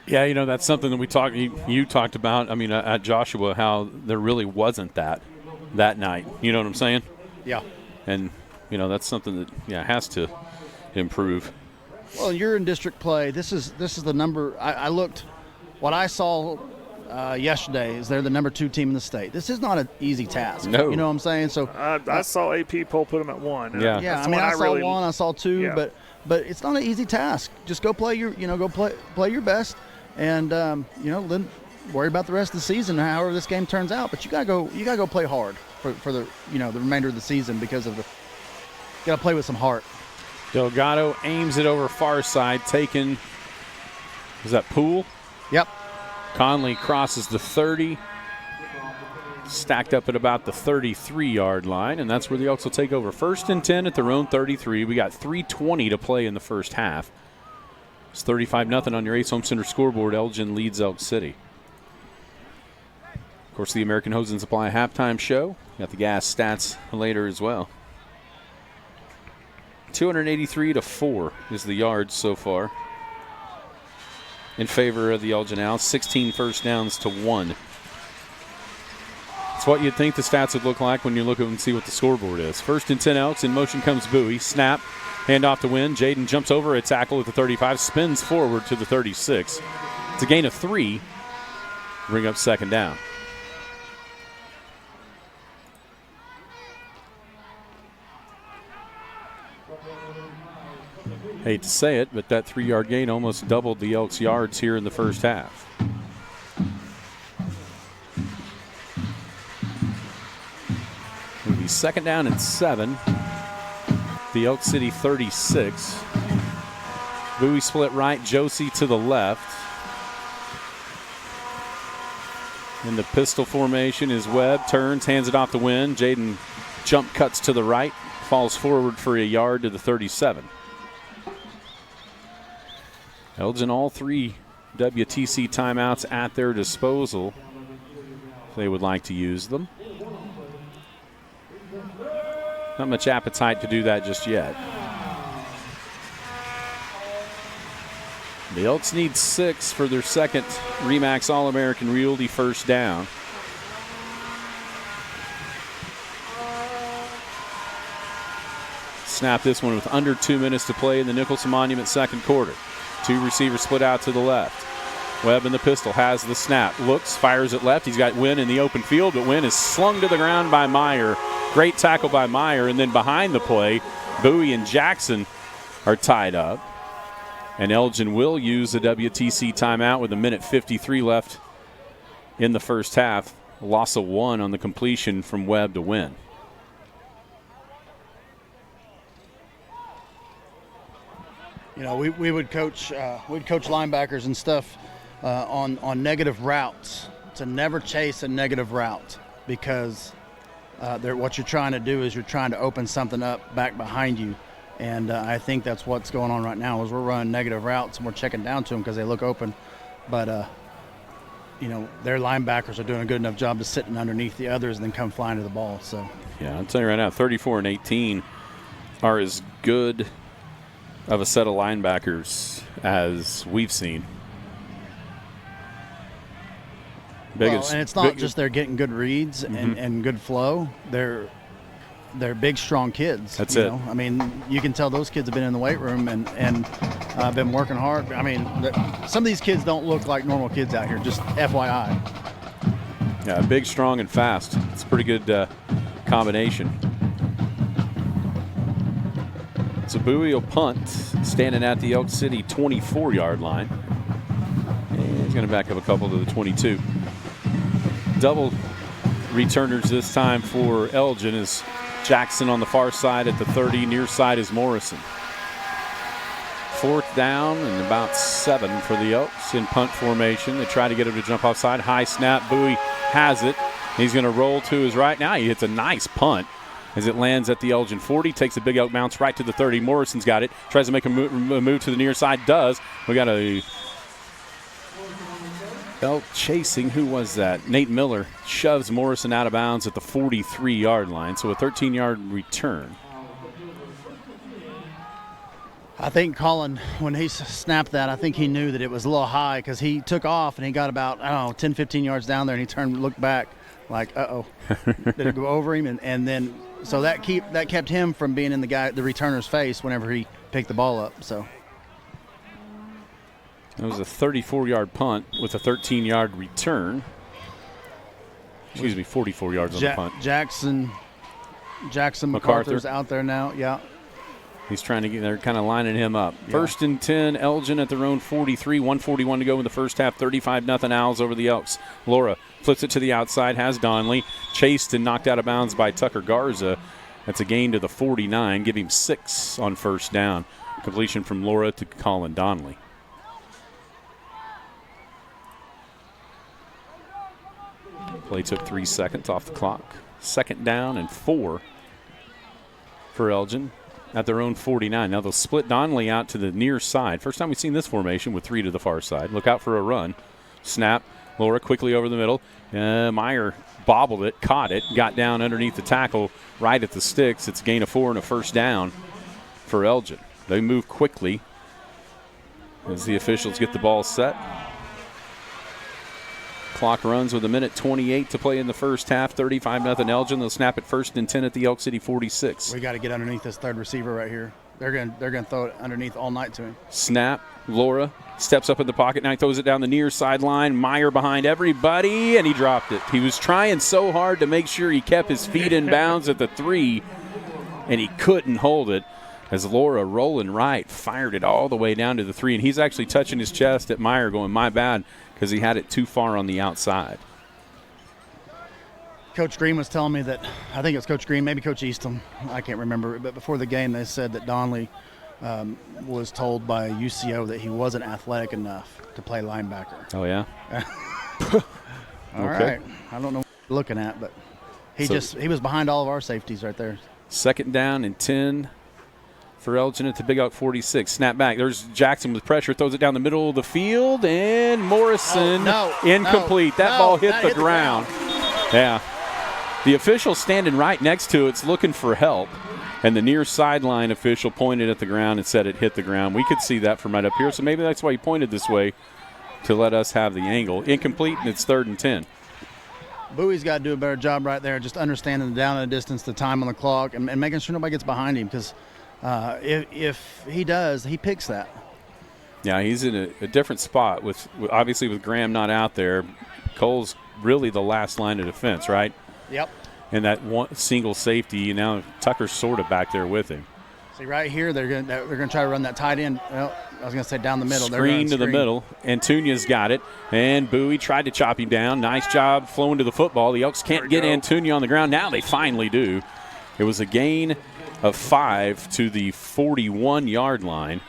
Yeah, that's something that you talked about, at Joshua, how there really wasn't that night. You know what I'm saying? Yeah. And, that's something that, has to improve. Well, you're in district play. This is the number. I looked. What I saw yesterday is they're the number 2 team in the state. This is not an easy task. No. You know what I'm saying? So I saw AP poll put them at 1. Yeah. I saw 1. I saw 2. Yeah. But it's not an easy task. Just go play your play your best, and then worry about the rest of the season, however this game turns out. But you gotta go play hard for the the remainder of the season because of gotta play with some heart. Delgado aims it over far side, taken. Was that Poole? Yep. Conley crosses the 30. stacked up at about the 33-yard line, and that's where the Elks will take over. 1st and 10 at their own 33. We got 3:20 to play in the first half. It's 35-0 on your Ace Home Center scoreboard. Elgin leads Elk City. Of course, the American Hose and Supply halftime show. Got the gas stats later as well. 283-4 is the yards so far in favor of the Elgin Owls. 16 first downs to 1. It's what you'd think the stats would look like when you look at and see what the scoreboard is. 1st and 10 Elks. In motion comes Bowie. Snap. Hand off to Wynn. Jaden jumps over a tackle at the 35. Spins forward to the 36. It's a gain of 3. Bring up 2nd down. Hate to say it, but that 3-yard gain almost doubled the Elks' yards here in the first half. It'll be 2nd down and 7. The Elk City 36. Bowie split right, Josie to the left. In the pistol formation is Webb, turns, hands it off to Wynn. Jaden jump cuts to the right, falls forward for a yard to the 37. Elgin all 3 WTC timeouts at their disposal if they would like to use them. Not much appetite to do that just yet. The Elks need 6 for their 2nd RE/MAX All-American Realty first down. Snap this one with under 2 minutes to play in the Nicholson Monument 2nd quarter. 2 receivers split out to the left. Webb in the pistol has the snap. Looks, fires it left. He's got Wynn in the open field, but Wynn is slung to the ground by Meyer. Great tackle by Meyer. And then behind the play, Bowie and Jackson are tied up. And Elgin will use a WTC timeout with 1:53 left in the first half. Loss of 1 on the completion from Webb to Wynn. You know, we would coach linebackers and stuff on negative routes to never chase a negative route, because what you're trying to do is you're trying to open something up back behind you, and I think that's what's going on right now is we're running negative routes and we're checking down to them because they look open, but you know, their linebackers are doing a good enough job of sitting underneath the others and then come flying to the ball. So yeah, I'll tell you right now, 34 and 18 are as good of a set of linebackers as we've seen. And it's not just they're getting good reads and good flow. They're big, strong kids. That's it. Know? I mean, you can tell those kids have been in the weight room and been working hard. I mean, some of these kids don't look like normal kids out here, just FYI. Yeah, big, strong, and fast. It's a pretty good combination. So Bowie will punt, standing at the Elk City 24-yard line. And he's going to back up a couple to the 22. Double returners this time for Elgin is Jackson on the far side at the 30. Near side is Morrison. 4th down and about 7 for the Elks in punt formation. They try to get him to jump offside. High snap. Bowie has it. He's going to roll to his right. Now he hits a nice punt as it lands at the Elgin 40. Takes a big Elk bounce right to the 30. Morrison's got it. Tries to make a move to the near side. Does. We got a Elk chasing. Who was that? Nate Miller shoves Morrison out of bounds at the 43-yard line. So a 13-yard return. I think Colin, when he snapped that, I think he knew that it was a little high because he took off and he got about, 10, 15 yards down there and he turned and looked back like, uh-oh. Did it go over him? And then, so that kept him from being in the returner's face whenever he picked the ball up. So it was a 34-yard punt with a 13-yard return. Excuse me, 44 yards on the punt. Jackson MacArthur's out there now, yeah. He's trying to get there, kind of lining him up. Yeah. 1st and 10, Elgin at their own 43, 1:41 to go in the first half, 35-0 Owls over the Elks. Laura flips it to the outside, has Donnelly, chased and knocked out of bounds by Tucker Garza. That's a gain to the 49, give him 6 on first down. Completion from Laura to Colin Donnelly. Play took 3 seconds off the clock. 2nd down and 4 for Elgin at their own 49. Now they'll split Donnelly out to the near side. First time we've seen this formation with 3 to the far side. Look out for a run. Snap. Laura quickly over the middle. Meyer bobbled it, caught it, got down underneath the tackle right at the sticks. It's a gain of 4 and a first down for Elgin. They move quickly as the officials get the ball set. Clock runs with 1:28 to play in the first half. 35-0 Elgin. They'll snap it 1st and 10 at the Elk City 46. We got to get underneath this third receiver right here. They're gonna throw it underneath all night to him. Snap. Laura steps up in the pocket. Now he throws it down the near sideline. Meyer behind everybody, and he dropped it. He was trying so hard to make sure he kept his feet in bounds at the 3, and he couldn't hold it. As Laura, rolling right, fired it all the way down to the 3, and he's actually touching his chest at Meyer going, my bad, because he had it too far on the outside. Coach Green was telling me that, I think it's Coach Green, maybe Coach Eastham, I can't remember, but before the game they said that Donnelly was told by UCO that he wasn't athletic enough to play linebacker. Oh, yeah? All right. I don't know what you're looking at, but he was behind all of our safeties right there. 2nd down and 10 for Elgin at the Big Elk 46. Snap back. There's Jackson with pressure, throws it down the middle of the field, and Morrison incomplete. That ball hit the ground. Yeah. The official standing right next to it's looking for help, and the near sideline official pointed at the ground and said it hit the ground. We could see that from right up here, so maybe that's why he pointed this way to let us have the angle. Incomplete, and it's 3rd and 10. Bowie's got to do a better job right there, just understanding the down and the distance, the time on the clock, and making sure nobody gets behind him, because if he does, he picks that. Yeah, he's in a different spot with obviously with Graham not out there. Cole's really the last line of defense, right? Yep. And that one single safety, now Tucker's sort of back there with him. See, right here, they're gonna try to run that tight end. Well, I was gonna say down the middle. Screen to the middle. Antunia's got it, and Bowie tried to chop him down. Nice job flowing to the football. The Elks can't get Antunia on the ground. Now they finally do. It was a gain of 5 to the 41-yard line.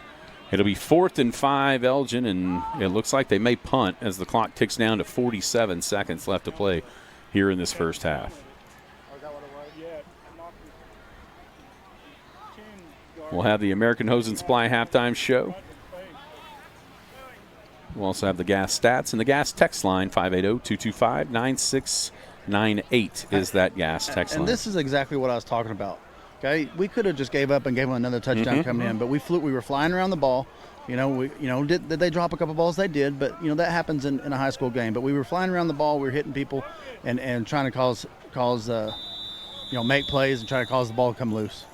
It'll be 4th and 5 Elgin, and it looks like they may punt as the clock ticks down to 47 seconds left to play here in this first half. We'll have the American Hose and Supply halftime show. We'll also have the gas stats and the gas text line, 580-225-9698 is that gas text line. And this is exactly what I was talking about. Okay, we could have just gave up and gave them another touchdown coming in, but we were flying around the ball. Did they drop a couple balls? They did, but that happens in a high school game. But we were flying around the ball, we were hitting people, and trying to cause make plays and try to cause the ball to come loose.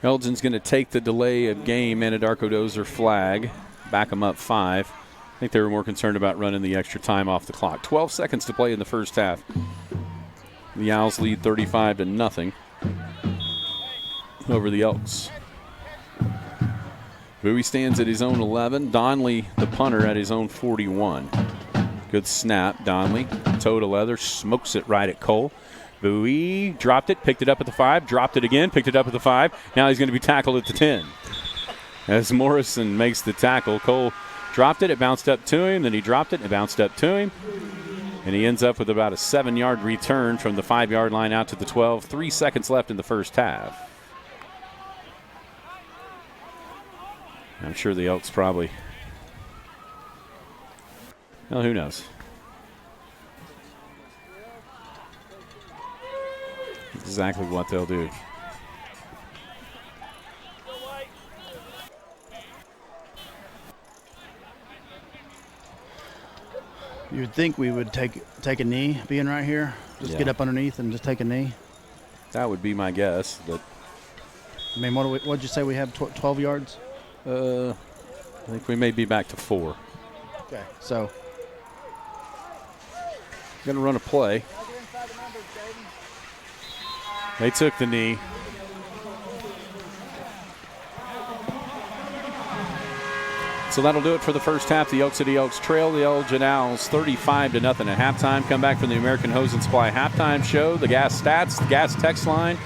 Elgin's going to take the delay of game Anadarko Dozer flag, back them up 5. I think they were more concerned about running the extra time off the clock. 12 seconds to play in the first half. The Owls lead 35-0 over the Elks. Bowie stands at his own 11. Donnelly, the punter, at his own 41. Good snap. Donnelly, toe to leather, smokes it right at Cole. Bowie dropped it, picked it up at the 5, dropped it again, picked it up at the 5. Now he's going to be tackled at the 10. As Morrison makes the tackle, Cole dropped it, it bounced up to him, then he dropped it, it bounced up to him. And he ends up with about a 7-yard return from the 5-yard line out to the 12. 3 seconds left in the first half. I'm sure the Elks probably, well, who knows? Exactly what they'll do. You'd think we would take a knee being right here, just get up underneath and just take a knee. That would be my guess, but I mean, what'd you say we have 12 yards? I think we may be back to 4. Okay, so going to run a play. They took the knee. So that'll do it for the first half. The Elk City Elks trail the Elgin Owls 35-0 at halftime. Come back from the American Hose and Supply halftime show. The gas stats, the gas text line,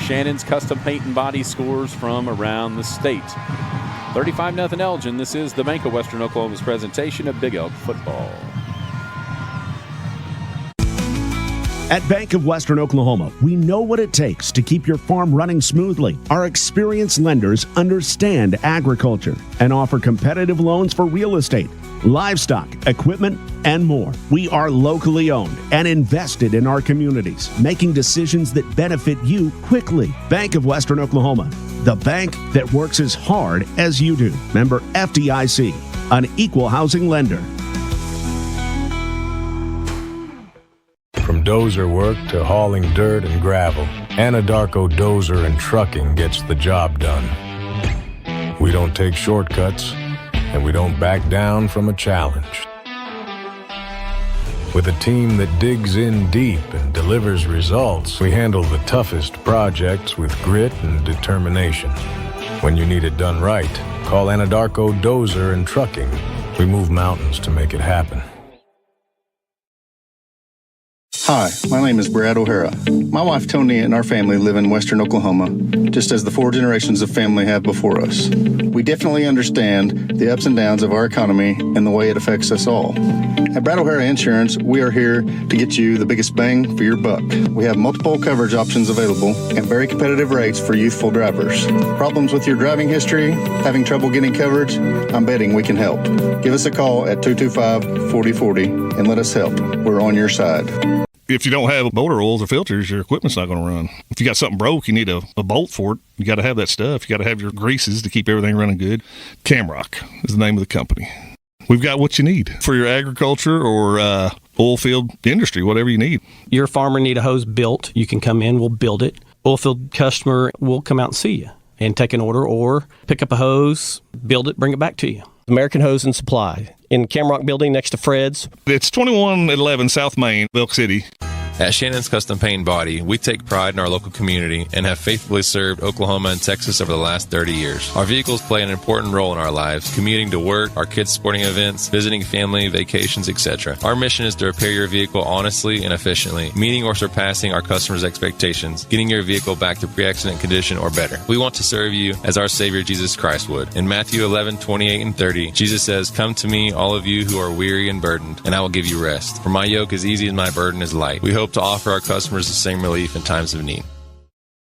Shannon's custom paint and body scores from around the state. 35-0 Elgin. This is the Bank of Western Oklahoma's presentation of Big Elk football. At Bank of Western Oklahoma, we know what it takes to keep your farm running smoothly. Our experienced lenders understand agriculture and offer competitive loans for real estate, livestock, equipment, and more. We are locally owned and invested in our communities, making decisions that benefit you quickly. Bank of Western Oklahoma, the bank that works as hard as you do. Member FDIC, an equal housing lender. From dozer work to hauling dirt and gravel, Anadarko Dozer and Trucking gets the job done. We don't take shortcuts, and we don't back down from a challenge. With a team that digs in deep and delivers results, we handle the toughest projects with grit and determination. When you need it done right, call Anadarko Dozer and Trucking. We move mountains to make it happen. Hi, my name is Brad O'Hara. My wife Tony and our family live in western Oklahoma, just as the 4 generations of family have before us. We definitely understand the ups and downs of our economy and the way it affects us all. At Brad O'Hara Insurance, we are here to get you the biggest bang for your buck. We have multiple coverage options available and very competitive rates for youthful drivers. Problems with your driving history? Having trouble getting coverage? I'm betting we can help. Give us a call at 225-4040 and let us help. We're on your side. If you don't have motor oils or filters, your equipment's not going to run. If you got something broke, you need a bolt for it. You got to have that stuff. You got to have your greases to keep everything running good. Camrock is the name of the company. We've got what you need for your agriculture or oil field industry, whatever you need. Your farmer need a hose built, you can come in, we'll build it. Oil field customer will come out and see you and take an order or pick up a hose, build it, bring it back to you. American Hose and Supply in Camrock Building next to Fred's. It's 2111 South Main, Elk City. At Shannon's Custom Paint Body, we take pride in our local community and have faithfully served Oklahoma and Texas over the last 30 years. Our vehicles play an important role in our lives, commuting to work, our kids' sporting events, visiting family, vacations, etc. Our mission is to repair your vehicle honestly and efficiently, meeting or surpassing our customers' expectations, getting your vehicle back to pre-accident condition or better. We want to serve you as our Savior Jesus Christ would. In Matthew 11:28 and 30, Jesus says, "Come to me, all of you who are weary and burdened, and I will give you rest. For my yoke is easy and my burden is light." We hope to offer our customers the same relief in times of need.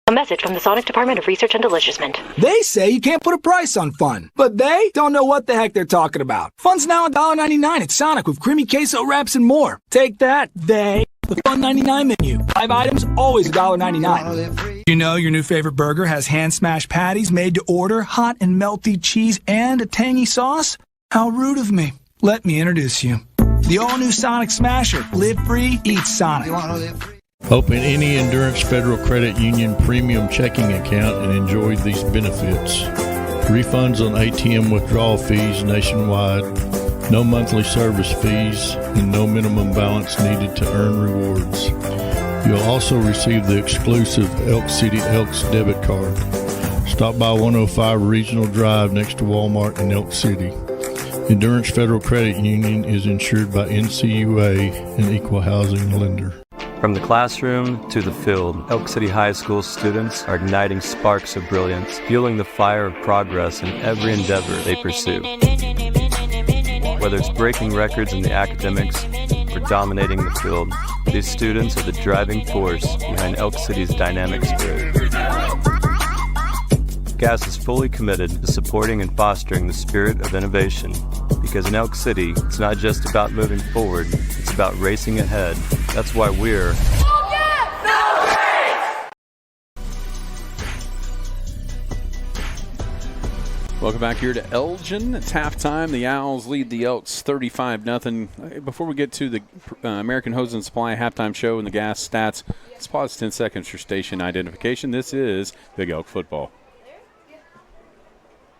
A message from the Sonic Department of Research and Deliciousment. They say you can't put a price on fun, but they don't know what the heck they're talking about. Fun's now $1.99 at Sonic with creamy queso wraps and more. Take that, they. The Fun 99 menu. 5 items, always $1.99. You know your new favorite burger has hand-smashed patties made to order, hot and melty cheese, and a tangy sauce? How rude of me. Let me introduce you. The all-new Sonic Smasher. Live free, eat Sonic. Open any Endurance Federal Credit Union premium checking account and enjoy these benefits. Refunds on ATM withdrawal fees nationwide, no monthly service fees, and no minimum balance needed to earn rewards. You'll also receive the exclusive Elk City Elks debit card. Stop by 105 Regional Drive next to Walmart in Elk City. Endurance Federal Credit Union is insured by NCUA, an equal housing lender. From the classroom to the field, Elk City High School students are igniting sparks of brilliance, fueling the fire of progress in every endeavor they pursue. Whether it's breaking records in the academics or dominating the field, these students are the driving force behind Elk City's dynamic spirit. GAS is fully committed to supporting and fostering the spirit of innovation, because in Elk City, it's not just about moving forward, it's about racing ahead. That's why we're Welcome back here to Elgin. It's halftime. The Owls lead the Elks 35-0. Before we get to the American Hose and Supply halftime show and the GAS stats, let's pause 10 seconds for station identification. This is Big Elk Football.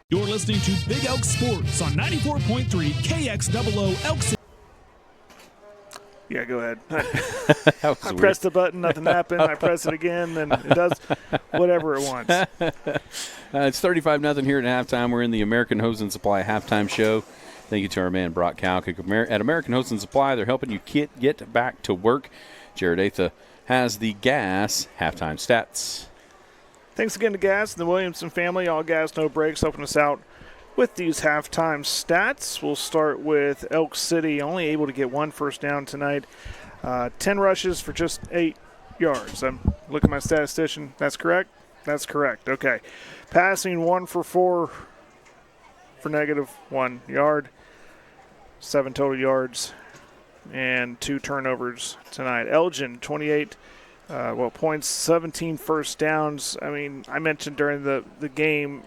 You're listening to Big Elk Sports on 94.3 KXOO Elk City. Yeah, go ahead. I pressed the button, nothing happened. I press it again, and it does whatever it wants. It's 35-0 here at halftime. We're in the American Hose and Supply halftime show. Thank you to our man, Brock Kalk. At American Hose and Supply, they're helping you get back to work. Jared Atha has the GAS halftime stats. Thanks again to GAS and the Williamson family. All gas, no breaks, helping us out with these halftime stats. We'll start with Elk City, only able to get one first down tonight. 10 rushes for just 8 yards. I'm looking at my statistician. That's correct? That's correct. Okay. Passing 1 for 4 for -1 yard. 7 total yards and 2 turnovers tonight. Elgin, 28 points, 17 first downs. I mean, I mentioned during the game,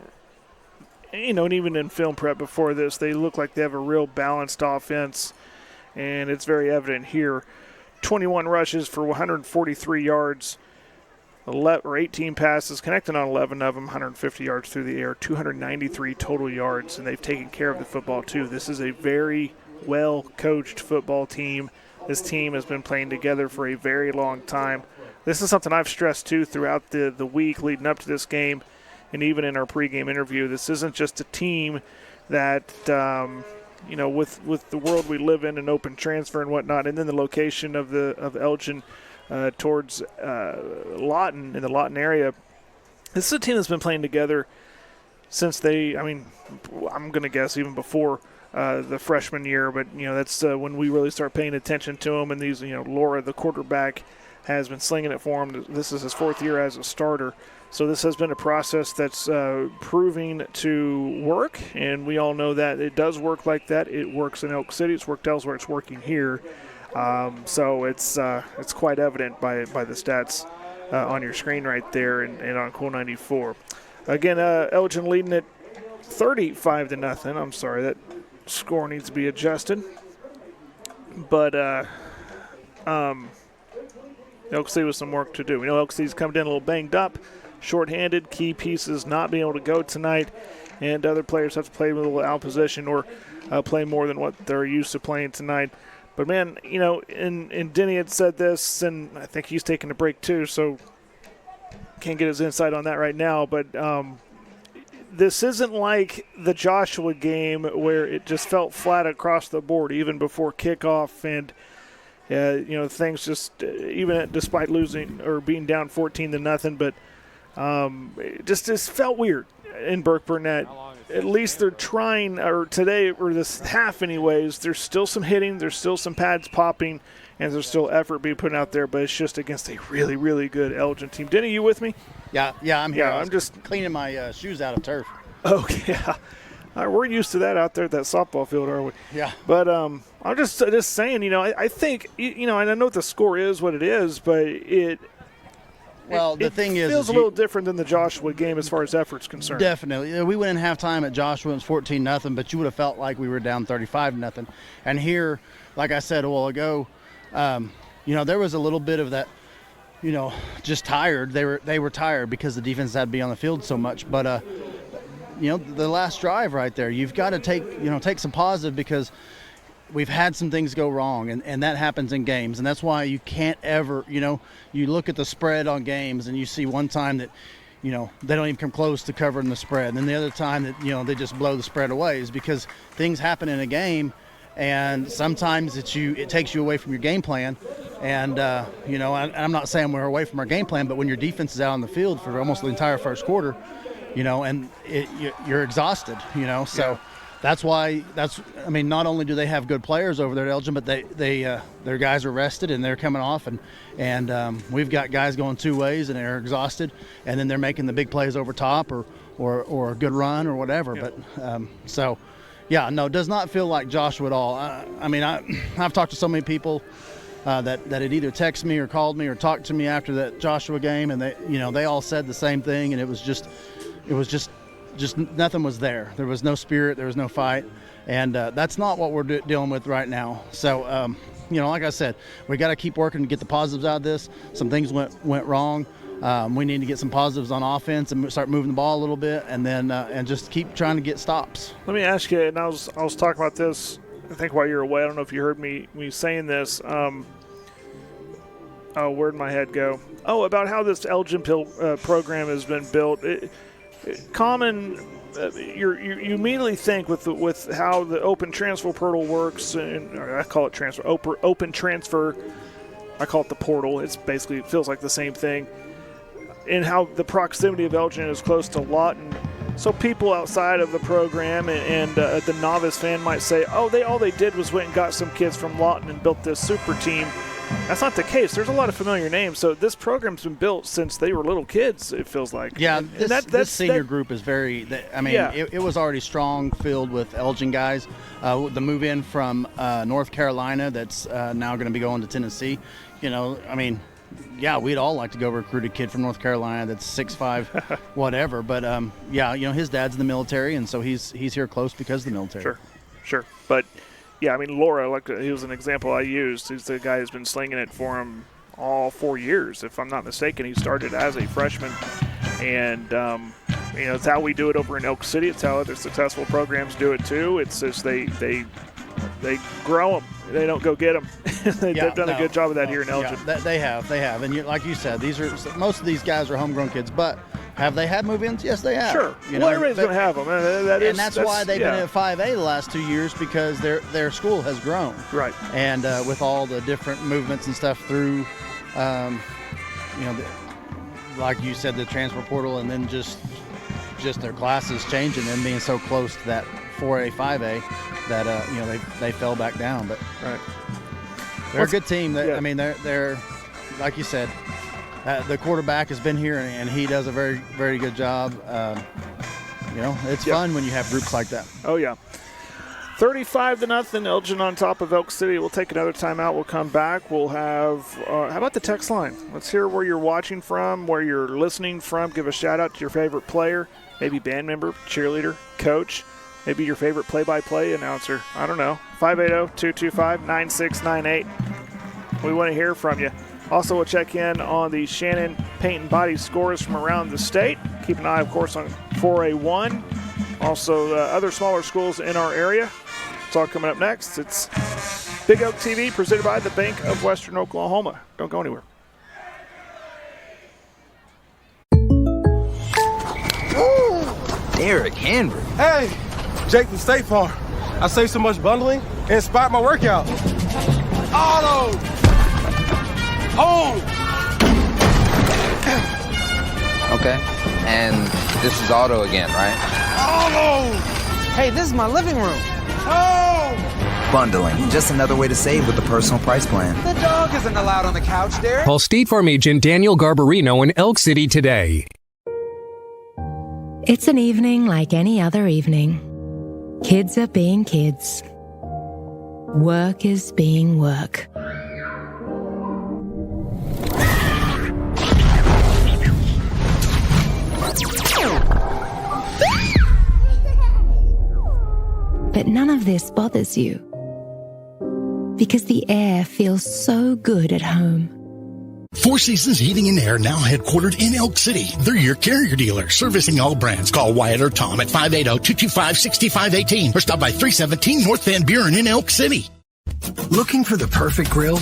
and even in film prep before this, they look like they have a real balanced offense, and it's very evident here. 21 rushes for 143 yards, 18 passes, connecting on 11 of them, 150 yards through the air, 293 total yards, and they've taken care of the football too. This is a very well-coached football team. This team has been playing together for a very long time. This is something I've stressed too throughout the week leading up to this game, and even in our pregame interview. This isn't just a team that with the world we live in and open transfer and whatnot, and then the location of Elgin towards Lawton, in the Lawton area. This is a team that's been playing together since I'm going to guess even before the freshman year, but that's when we really start paying attention to them. And these, Laura, the quarterback, has been slinging it for him. This is his 4th year as a starter. So this has been a process that's proving to work, and we all know that it does work like that. It works in Elk City. It's worked elsewhere. It's working here. So it's quite evident by the stats on your screen right there and on Cool 94. Again, Elgin leading it 35-0. I'm sorry, that score needs to be adjusted. But Elk City with some work to do. We know Elk City's coming in a little banged up, shorthanded, key pieces not being able to go tonight, and other players have to play with a little out position or play more than what they're used to playing tonight. But, man, and Denny had said this, and I think he's taking a break too, so can't get his insight on that right now. But this isn't like the Joshua game where it just felt flat across the board even before kickoff, and things just even despite losing or being down 14-0, but it just felt weird in Burke Burnett. At least they're trying, or today, or this half anyways, there's still some hitting, there's still some pads popping, and there's still effort being put out there, but it's just against a really, really good Elgin team. Denny, you with me? Yeah, I'm here. Yeah, I'm just cleaning my shoes out of turf. Oh, yeah. We're used to that out there at that softball field, are we? Yeah. But I'm just saying, I think, and I know the score is what it is, but it feels a little different than the Joshua game as far as effort's concerned. Definitely. We went in halftime at Joshua, it was 14-0, but you would have felt like we were down 35-0. And here, like I said a while ago, there was a little bit of that, just tired. They were tired because the defense had to be on the field so much. But, the last drive right there, you've got to take some positive, because we've had some things go wrong, and that happens in games. And that's why you can't ever, you look at the spread on games and you see one time that, they don't even come close to covering the spread. And then the other time that, they just blow the spread away, is because things happen in a game, and sometimes it takes you away from your game plan. And, I'm not saying we're away from our game plan, but when your defense is out on the field for almost the entire first quarter, and you're exhausted, so. Yeah. That's why. Not only do they have good players over there at Elgin, but their guys are rested and they're coming off, and we've got guys going two ways and they're exhausted, and then they're making the big plays over top or a good run or whatever. Yeah. But it does not feel like Joshua at all. I've talked to so many people that had either texted me or called me or talked to me after that Joshua game, and they all said the same thing, and it was just nothing was there. There was no spirit. There was no fight. And that's not what we're dealing with right now. So, like I said, we got to keep working to get the positives out of this. Some things went wrong. We need to get some positives on offense and start moving the ball a little bit, and then and just keep trying to get stops. Let me ask you, and I was talking about this, I think, while you were away. I don't know if you heard me saying this. Where'd my head go? Oh, about how this Elgin program has been built. You immediately think with how the open transfer portal works, and I call it transfer open transfer. I call it the portal. It feels like the same thing. And how the proximity of Elgin is close to Lawton, so people outside of the program and the novice fan might say, "Oh, all they did was went and got some kids from Lawton and built this super team." That's not the case. There's a lot of familiar names. So this program's been built since they were little kids, it feels like. Yeah, And this senior group is very, it was already strong, filled with Elgin guys. The move in from North Carolina that's now going to be going to Tennessee. We'd all like to go recruit a kid from North Carolina that's 6'5", whatever. But, his dad's in the military, and so he's here close because of the military. Sure. But, yeah, Laura, he was an example I used. He's the guy who's been slinging it for him all 4 years, if I'm not mistaken. He started as a freshman. And, it's how we do it over in Elk City. It's how other successful programs do it, too. It's just they grow them. They don't go get them. They've done a good job of that here in Elgin. Yeah, they have. And like you said, most of these guys are homegrown kids. But have they had move-ins? Yes, they have. Sure. Everybody's going to have them. That's why they've been at 5A the last 2 years, because their school has grown. Right. And with all the different movements and stuff through, like you said, the transfer portal, and then just their classes changing and being so close to that 4A, 5A that they fell back down. But right. They're a good team. They're like you said. The quarterback has been here, and he does a very, very good job. It's fun when you have groups like that. Oh, yeah. 35-0, Elgin on top of Elk City. We'll take another timeout. We'll come back. We'll have, how about the text line? Let's hear where you're watching from, where you're listening from. Give a shout-out to your favorite player, maybe band member, cheerleader, coach, maybe your favorite play-by-play announcer. I don't know. 580-225-9698. We want to hear from you. Also, we'll check in on the Shannon Paint and Body scores from around the state. Keep an eye, of course, on 4A1. Also, other smaller schools in our area. It's all coming up next. It's Big Oak TV, presented by the Bank of Western Oklahoma. Don't go anywhere. Derek Henry. Hey, Jake from State Farm. I saved so much bundling, it inspired my workout. Auto! Home! Okay, and this is auto again, right? Auto! Hey, this is my living room. Home! Bundling, just another way to save with the personal price plan. The dog isn't allowed on the couch, Derek. Call State Farm agent Daniel Garbarino in Elk City today. It's an evening like any other evening. Kids are being kids. Work is being work. But none of this bothers you, because the air feels so good at home. Four Seasons Heating and Air, now headquartered in Elk City. They're your carrier dealer, servicing all brands. Call Wyatt or Tom at 580-225-6518 or stop by 317 North Van Buren in Elk City. Looking for the perfect grill?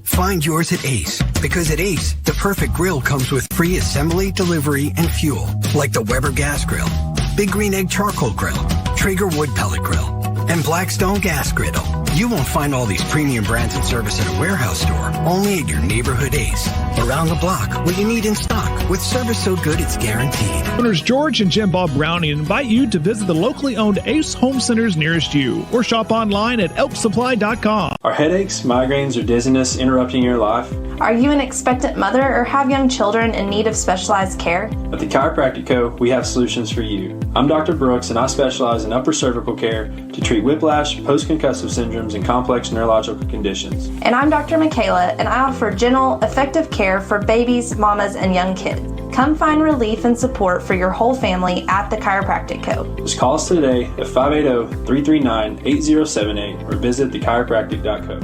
Find yours at Ace, because at Ace, the perfect grill comes with free assembly, delivery, and fuel, like the Weber Gas Grill, Big Green Egg Charcoal Grill, Traeger Wood Pellet Grill, and Blackstone Gas Griddle. You won't find all these premium brands and service at a warehouse store, only at your neighborhood Ace. Around the block, what you need in stock, with service so good it's guaranteed. Owners George and Jim Bob Browning invite you to visit the locally owned Ace Home Centers nearest you, or shop online at elksupply.com. Are headaches, migraines, or dizziness interrupting your life? Are you an expectant mother or have young children in need of specialized care? At the Chiropractic Co., we have solutions for you. I'm Dr. Brooks, and I specialize in upper cervical care to treat whiplash, post-concussive syndromes, and complex neurological conditions. And I'm Dr. Michaela, and I offer gentle, effective care for babies, mamas, and young kids. Come find relief and support for your whole family at the Chiropractic Co. Just call us today at 580-339-8078 or visit thechiropractic.co.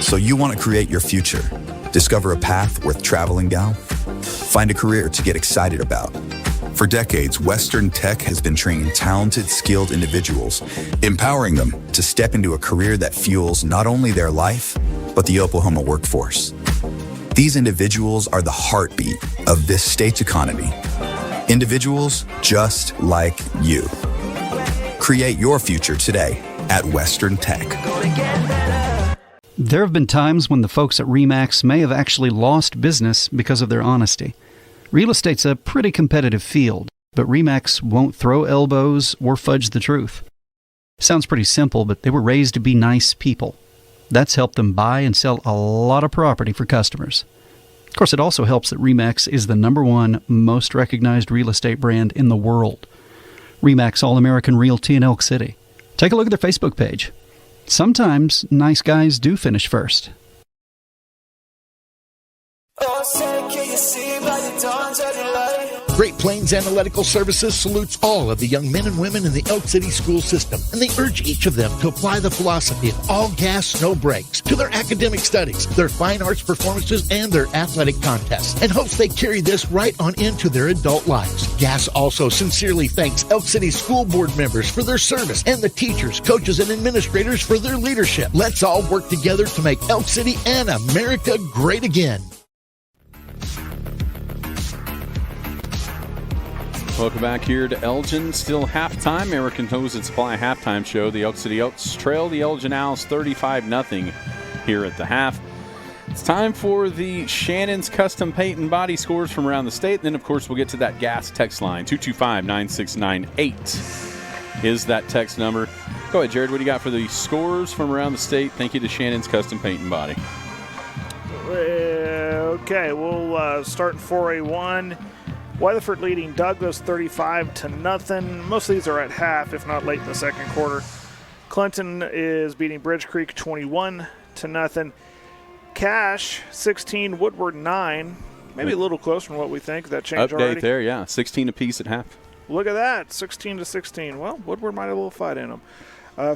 So you want to create your future, discover a path worth traveling down, find a career to get excited about. For decades, Western Tech has been training talented, skilled individuals, empowering them to step into a career that fuels not only their life, but the Oklahoma workforce. These individuals are the heartbeat of this state's economy. Individuals just like you. Create your future today at Western Tech. There have been times when the folks at RE/MAX may have actually lost business because of their honesty. Real estate's a pretty competitive field, but RE/MAX won't throw elbows or fudge the truth. Sounds pretty simple, but they were raised to be nice people. That's helped them buy and sell a lot of property for customers. Of course, it also helps that RE/MAX is the #1 most recognized real estate brand in the world. RE/MAX All-American Realty in Elk City. Take a look at their Facebook page. Sometimes nice guys do finish first. Great Plains Analytical Services salutes all of the young men and women in the Elk City school system, and they urge each of them to apply the philosophy of all gas, no brakes to their academic studies, their fine arts performances, and their athletic contests, and hopes they carry this right on into their adult lives. GAS also sincerely thanks Elk City school board members for their service and the teachers, coaches, and administrators for their leadership. Let's all work together to make Elk City and America great again. Welcome back here to Elgin. Still halftime. American Hose and Supply halftime show. The Elk City Elks trail the Elgin Owls 35-0 here at the half. It's time for the Shannon's Custom Paint and Body scores from around the state. Then, of course, we'll get to that gas text line. 225-9698 is that text number. Go ahead, Jared. What do you got for the scores from around the state? Thank you to Shannon's Custom Paint and Body. Okay, we'll start in 4A1. Weatherford leading Douglas 35-0. Most of these are at half, if not late in the second quarter. Clinton is beating Bridge Creek 21-0. Cash 16, Woodward 9. Maybe a little closer than what we think. That changed already. Update there, yeah. 16 apiece at half. Look at that, 16-16. Well, Woodward might have a little fight in them.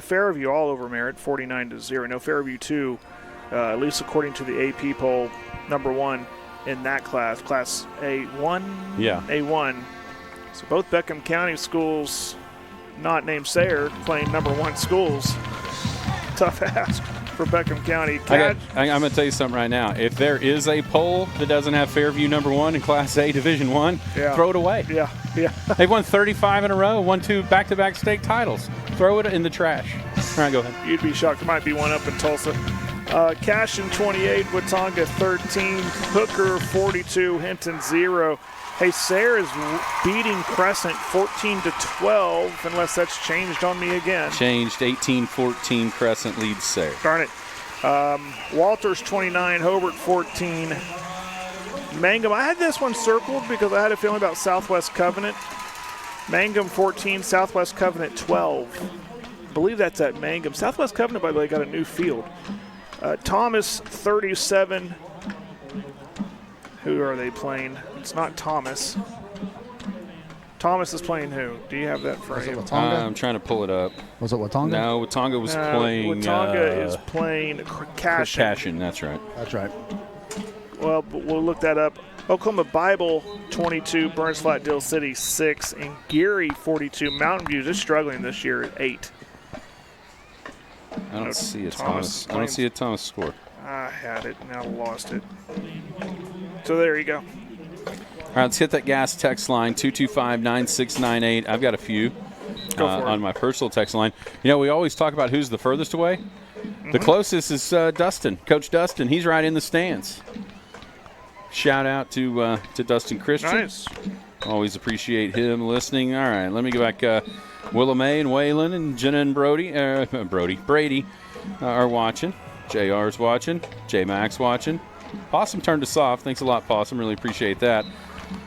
Fairview all over Merritt, 49-0. No, Fairview 2, at least according to the AP poll, #1 in that class A1. Yeah. A1. So both Beckham County schools, not named Sayre, playing #1 schools. Tough ask for Beckham County. I'm going to tell you something right now. If there is a poll that doesn't have Fairview #1 in Class A Division I, throw it away. Yeah. They've won 35 in a row, won 2 back-to-back state titles. Throw it in the trash. All right, go ahead. You'd be shocked. There might be one up in Tulsa. Cashin 28, Watonga 13, Hooker 42, Hinton 0. Hey, Sayre is beating Crescent 14-12, unless that's changed on me again. Changed 18-14, Crescent leads Sayre. Darn it. Walters 29, Hobart 14. Mangum, I had this one circled because I had a feeling about Southwest Covenant. Mangum 14, Southwest Covenant 12. I believe that's at Mangum. Southwest Covenant, by the way, got a new field. Thomas 37. Who are they playing? It's not Thomas. Thomas is playing who? Do you have that for him? I'm trying to pull it up. Was it Watonga? No, Watonga was playing. Watonga is playing Cashin. Cashin, that's right. That's right. Well, we'll look that up. Oklahoma Bible 22, Burns Flat Dill City 6, and Geary 42. Mountain View just struggling this year at 8. I don't see a Thomas. I don't see a Thomas score. I had it, now lost it. So there you go. All right, let's hit that gas text line, 225-9698. I've got a few on my personal text line. You know, we always talk about who's the furthest away. Mm-hmm. The closest is Dustin, Coach Dustin. He's right in the stands. Shout out to Dustin Christian. Nice. Always appreciate him listening. All right, let me go back. Willa Mae and Waylon and Jenna and Brady are watching. JR's watching. J-Max watching. Possum turned us off. Thanks a lot, Possum. Really appreciate that.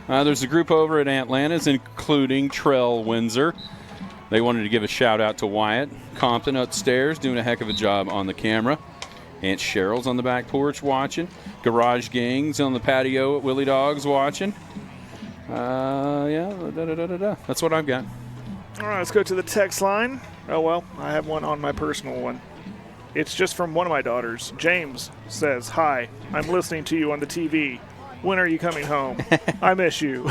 There's a group over at Atlanta's, including Trell Windsor. They wanted to give a shout-out to Wyatt Compton upstairs, doing a heck of a job on the camera. Aunt Cheryl's on the back porch watching. Garage Gangs on the patio at Willie Dog's watching. That's what I've got. All right, let's go to the text line. Oh, well, I have one on my personal one. It's just from one of my daughters. James says, "Hi, I'm listening to you on the TV. When are you coming home? I miss you."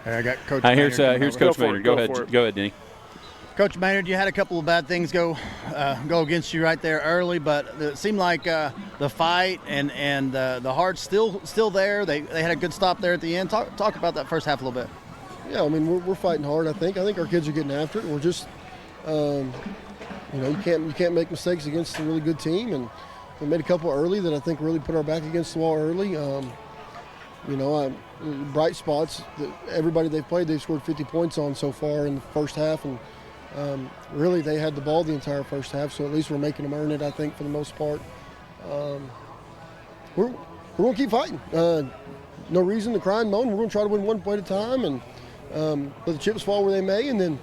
Hey, I got Coach Maynard. Here's Coach Maynard. Maynard. Go ahead, Denny. Coach Maynard, you had a couple of bad things go against you right there early, but it seemed like the fight and the heart's still there. They had a good stop there at the end. Talk about that first half a little bit. Yeah, I mean we're fighting hard. I think our kids are getting after it. We're just, you can't make mistakes against a really good team, and we made a couple early that I think really put our back against the wall early. Bright spots. Everybody they've played, they've scored 50 points on so far in the first half, and Really, they had the ball the entire first half, so at least we're making them earn it, I think, for the most part. We're going to keep fighting. No reason to cry and moan. We're going to try to win one play at a time and let the chips fall where they may, and then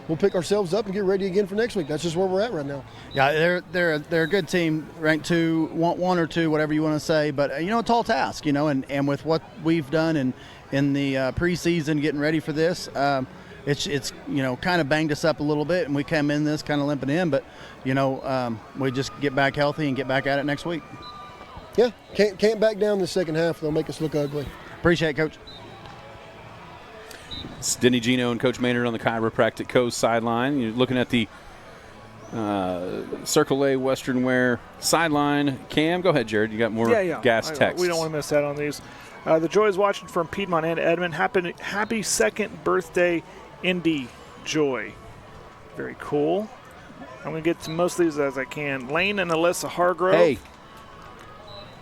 we'll pick ourselves up and get ready again for next week. That's just where we're at right now. Yeah, they're a good team, ranked 2, one or 2, whatever you want to say. But a tall task, and with what we've done in the preseason, getting ready for this, it's kind of banged us up a little bit, and we came in this kind of limping in. But we just get back healthy and get back at it next week. Yeah, can't back down the second half. They'll make us look ugly. Appreciate it, Coach. It's Denny Gino and Coach Maynard on the Chiropractic Co. sideline. You're looking at the Circle A Western Wear sideline. Cam, go ahead, Jared. You got more gas texts. We don't want to miss out on these. The Joy is watching from Piedmont and Edmond. Happy second birthday, Indy Joy. Very cool. I'm going to get to most of these as I can. Lane and Alyssa Hargrove. Hey.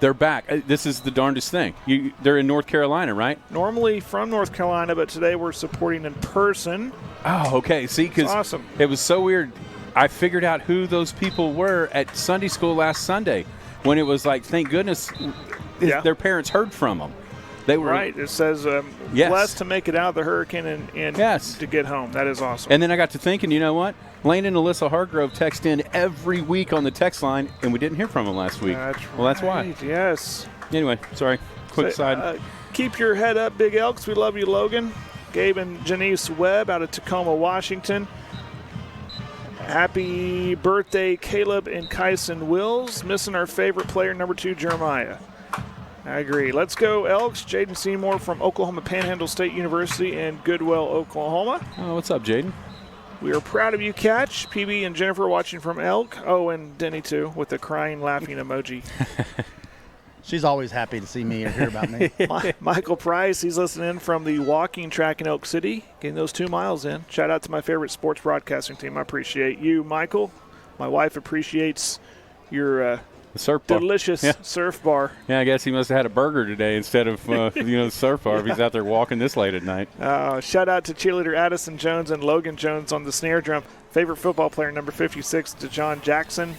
They're back. This is the darndest thing. They're in North Carolina, right? Normally from North Carolina, but today we're supporting in person. Oh, okay. See, because awesome. It was so weird. I figured out who those people were at Sunday school last Sunday when it was like, thank goodness their parents heard from them. They were right. It says blessed to make it out of the hurricane and to get home. That is awesome. And then I got to thinking, you know what? Lane and Alyssa Hargrove text in every week on the text line, and we didn't hear from them last week. That's why. Yes. Anyway, sorry. Quick side. Keep your head up, Big Elks. We love you, Logan. Gabe and Janice Webb out of Tacoma, Washington. Happy birthday, Caleb and Kyson Wills. Missing our favorite player, number 2, Jeremiah. I agree. Let's go, Elks. Jaden Seymour from Oklahoma Panhandle State University in Goodwell, Oklahoma. Oh, what's up, Jaden? We are proud of you, Catch. PB and Jennifer watching from Elk. Oh, and Denny, too, with the crying, laughing emoji. She's always happy to see me or hear about me. Michael Price, he's listening from the walking track in Elk City, getting those 2 miles in. Shout out to my favorite sports broadcasting team. I appreciate you, Michael. My wife appreciates your surf bar. Delicious surf bar. Yeah, I guess he must have had a burger today instead of the surf bar if he's out there walking this late at night. Shout out to cheerleader Addison Jones and Logan Jones on the snare drum. Favorite football player, number 56, DeJohn Jackson.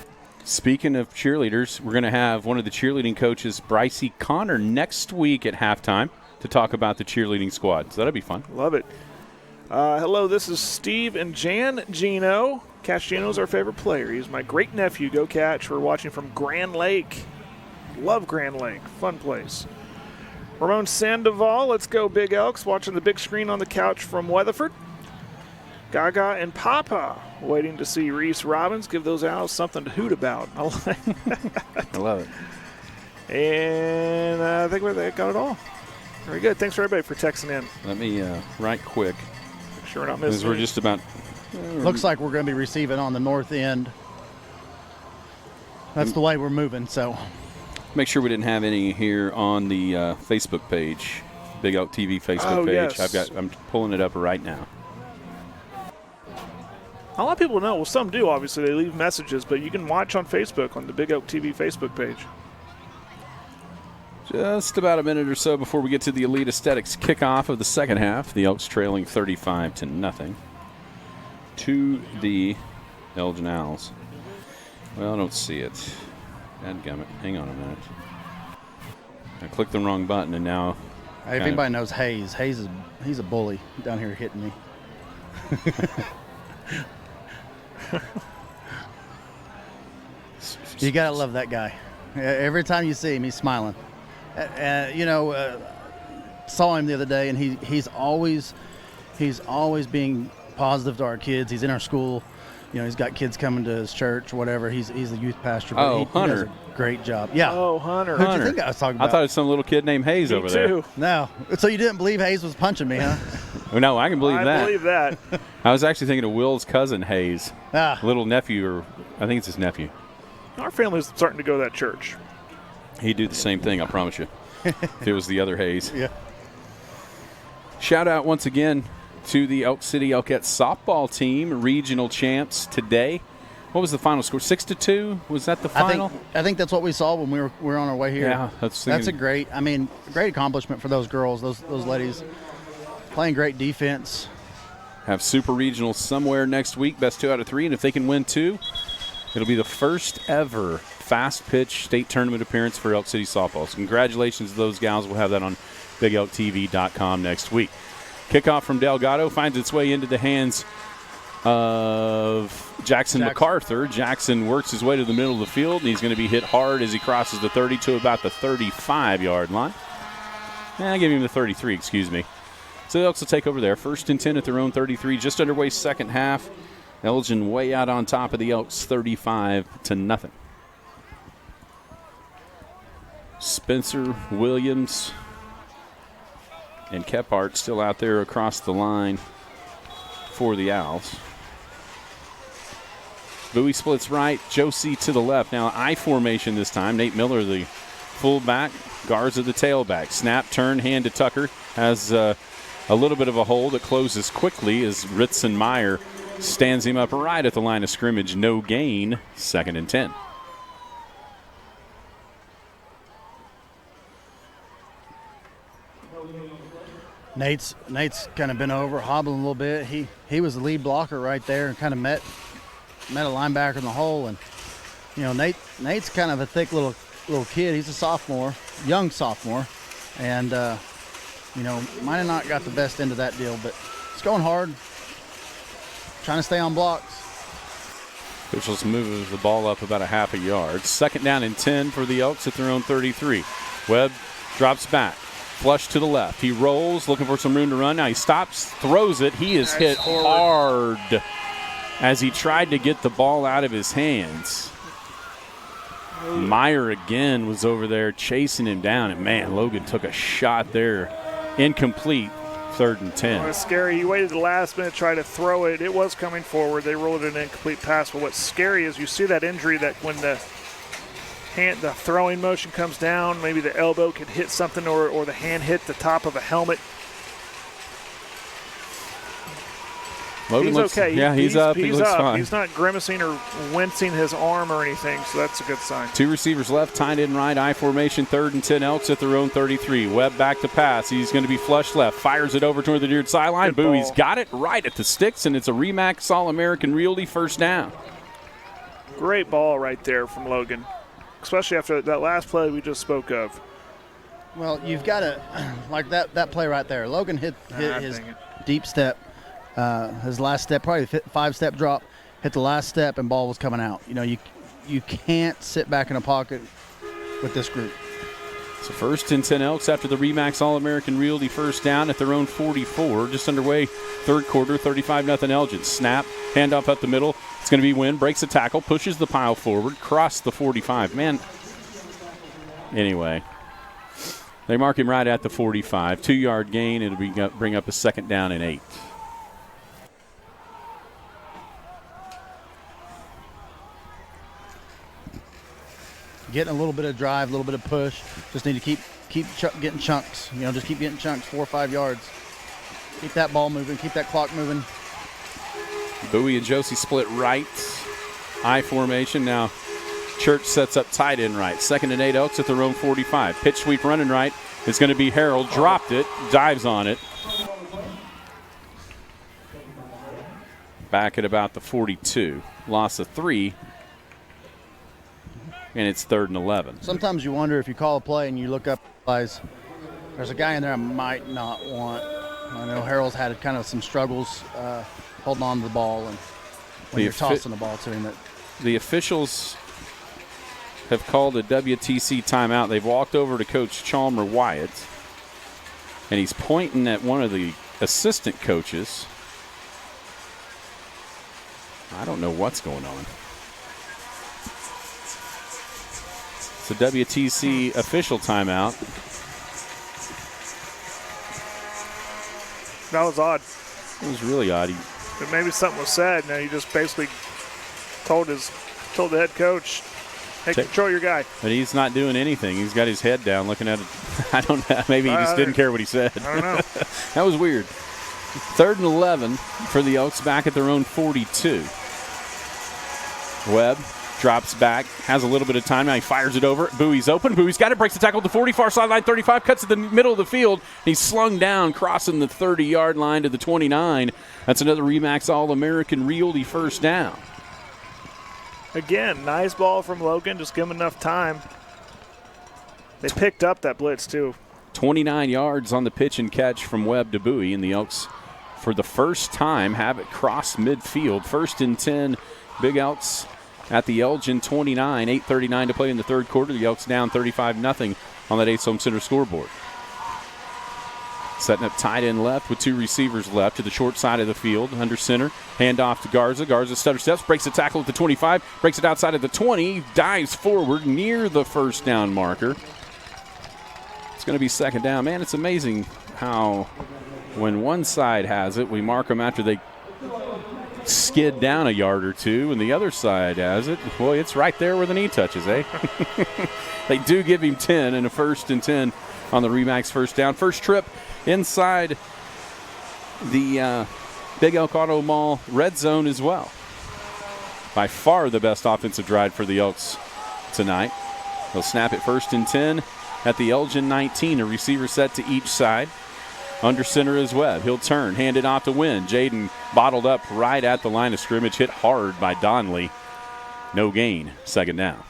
Speaking of cheerleaders, we're going to have one of the cheerleading coaches, Brycey Connor, next week at halftime to talk about the cheerleading squad. So that'll be fun. Love it. Hello, this is Steve and Jan Gino. Catch Gino's our favorite player. He's my great nephew. Go Catch. We're watching from Grand Lake. Love Grand Lake. Fun place. Ramon Sandoval. Let's go, Big Elks. Watching the big screen on the couch from Weatherford. Gaga and Papa. Waiting to see Reese Robbins. Give those Owls something to hoot about. I love it. And I think we got it all. Very good. Thanks for everybody for texting in. Let me right quick. Make sure we're not missing. We're just about. Looks like we're going to be receiving on the north end. That's the way we're moving. So, make sure we didn't have any here on the Facebook page, Big Elk TV Facebook page. Yes. I'm pulling it up right now. A lot of people know. Well, some do. Obviously, they leave messages, but you can watch on Facebook on the Big Elk TV Facebook page. Just about a minute or so before we get to the Elite Aesthetics kickoff of the second half. The Elks trailing 35-0 to the Elgin Owls. Well, I don't see it. Dadgummit. Hang on a minute. I clicked the wrong button, and now... Hey, if anybody knows Hayes, he's a bully down here hitting me. You got to love that guy. Every time you see him, he's smiling. Saw him the other day, and he's always being positive to our kids. He's in our school. He's got kids coming to his church, whatever. He's a youth pastor. But Hunter. He does a great job. Yeah. Oh, Hunter. Who do you think I was talking about? I thought it was some little kid named Hayes over there. No. So you didn't believe Hayes was punching me, huh? No, I can believe that. I believe that. I was actually thinking of Will's cousin, Hayes. Little nephew, or I think it's his nephew. Our family's starting to go to that church. He'd do the same thing, I promise you, if it was the other Hayes. Yeah. Shout out once again to the Elk City Elkettes softball team, regional champs today. What was the final score? 6-2? Was that the final? I think that's what we saw when we were on our way here. Yeah, that's a great accomplishment for those girls, those ladies, playing great defense. have super regionals somewhere next week, best 2 out of 3, and if they can win 2, it'll be the first ever fast pitch state tournament appearance for Elk City softball. So congratulations to those gals. We'll have that on BigElkTV.com next week. Kickoff from Delgado finds its way into the hands of Jackson MacArthur. Jackson works his way to the middle of the field, and he's going to be hit hard as he crosses the 30 to about the 35-yard line. I give him the 33, excuse me. So the Elks will take over there. 1st and 10 at their own 33, just underway second half. Elgin way out on top of the Elks, 35-0. Spencer, Williams, and Kephart still out there across the line for the Owls. Bowie splits right, Josie to the left. Now I formation this time. Nate Miller, the fullback, Garza the tailback. Snap, turn, hand to Tucker. Has a little bit of a hole that closes quickly as Ritson Meyer stands him up right at the line of scrimmage. No gain, 2nd and 10. Nate's kind of been over, hobbling a little bit. He was the lead blocker right there and kind of met a linebacker in the hole. And you know, Nate's kind of a thick little kid. He's a sophomore, young sophomore, and you know, might have not got the best end of that deal, but it's going hard, trying to stay on blocks. Officials move the ball up about a half a yard. 2nd down and 10 for the Elks at their own 33. Webb drops back. Flush to the left. He rolls, looking for some room to run. Now he stops, throws it. He is hit hard as he tried to get the ball out of his hands. Meyer again was over there chasing him down, and man, Logan took a shot there. Incomplete, 3rd and 10. It was scary. He waited the last minute to try to throw it. It was coming forward. They rolled an incomplete pass. But what's scary is you see that injury that when the throwing motion comes down, maybe the elbow could hit something or the hand hit the top of a helmet. Logan he's okay. Yeah, he's up. He looks fine. He's not grimacing or wincing his arm or anything, so that's a good sign. 2 receivers left, tight end right, I formation, 3rd and 10, Elks at their own 33. Webb back to pass. He's going to be flush left, fires it over toward the near sideline. Bowie's got it right at the sticks, and it's a Remax All-American Realty first down. Great ball right there from Logan, especially after that last play we just spoke of. Well, you've got to, like that play right there. Logan hit his deep step. His last step, probably 5-step drop, hit the last step, and ball was coming out. You know, you can't sit back in a pocket with this group. So 1st and 10 Elks after the Remax All-American Realty first down at their own 44. Just underway, 3rd quarter, 35-0 Elgin. Snap, handoff up the middle. It's going to be Wynn, breaks a tackle, pushes the pile forward, cross the 45. Man, anyway, they mark him right at the 45. 2-yard gain. It'll bring up a 2nd down and 8. Getting a little bit of drive, a little bit of push. Just need to keep getting chunks. You know, just keep getting chunks, 4 or 5 yards. Keep that ball moving. Keep that clock moving. Bowie and Josie split right. I formation. Now Church sets up tight end right. 2nd and 8 Elks at their own 45. Pitch sweep running right. It's going to be Harold. Dropped it. Dives on it. Back at about the 42. Loss of 3. And it's 3rd and 11. Sometimes you wonder if you call a play and you look up, there's a guy in there I might not want. I know Harold's had kind of some struggles holding on to the ball and when you're tossing the ball to him. The officials have called a WTC timeout. They've walked over to Coach Chalmer Wyatt, and he's pointing at one of the assistant coaches. I don't know what's going on. It's a WTC official timeout. That was odd. It was really odd. But maybe something was said, and he just basically told the head coach, hey, control your guy. But he's not doing anything. He's got his head down looking at it. I don't know. Maybe he just didn't care what he said. I don't know. That was weird. 3rd and 11 for the Elks back at their own 42. Webb Drops back, has a little bit of time. Now he fires it over. Bowie's open. Bowie's got it. Breaks the tackle at the 40, far sideline 35. Cuts to the middle of the field. He's slung down, crossing the 30-yard line to the 29. That's another RE/MAX All-American Realty first down. Again, nice ball from Logan. Just give him enough time. They picked up that blitz, too. 29 yards on the pitch and catch from Webb to Bowie. And the Elks, for the first time, have it cross midfield. 1st and 10, Big Elks at the Elgin 29, 8:39 to play in the third quarter. The Elks down 35-0 on that Ace Home Center scoreboard. Setting up tight end left with 2 receivers left to the short side of the field. Under center, handoff to Garza. Garza stutter steps, breaks the tackle at the 25, breaks it outside of the 20, dives forward near the first down marker. It's going to be second down. Man, it's amazing how when one side has it, we mark them after they skid down a yard or two, and the other side has it. Boy, it's right there where the knee touches, eh? They do give him 10 and a 1st and 10 on the RE/MAX first down. First trip inside the Big Elk Auto Mall red zone as well. By far the best offensive drive for the Elks tonight. They'll snap it 1st and 10 at the Elgin 19. A receiver set to each side. Under center is Webb. He'll turn, hand it off to Wynn. Jaden bottled up right at the line of scrimmage, hit hard by Donnelly. No gain, second down.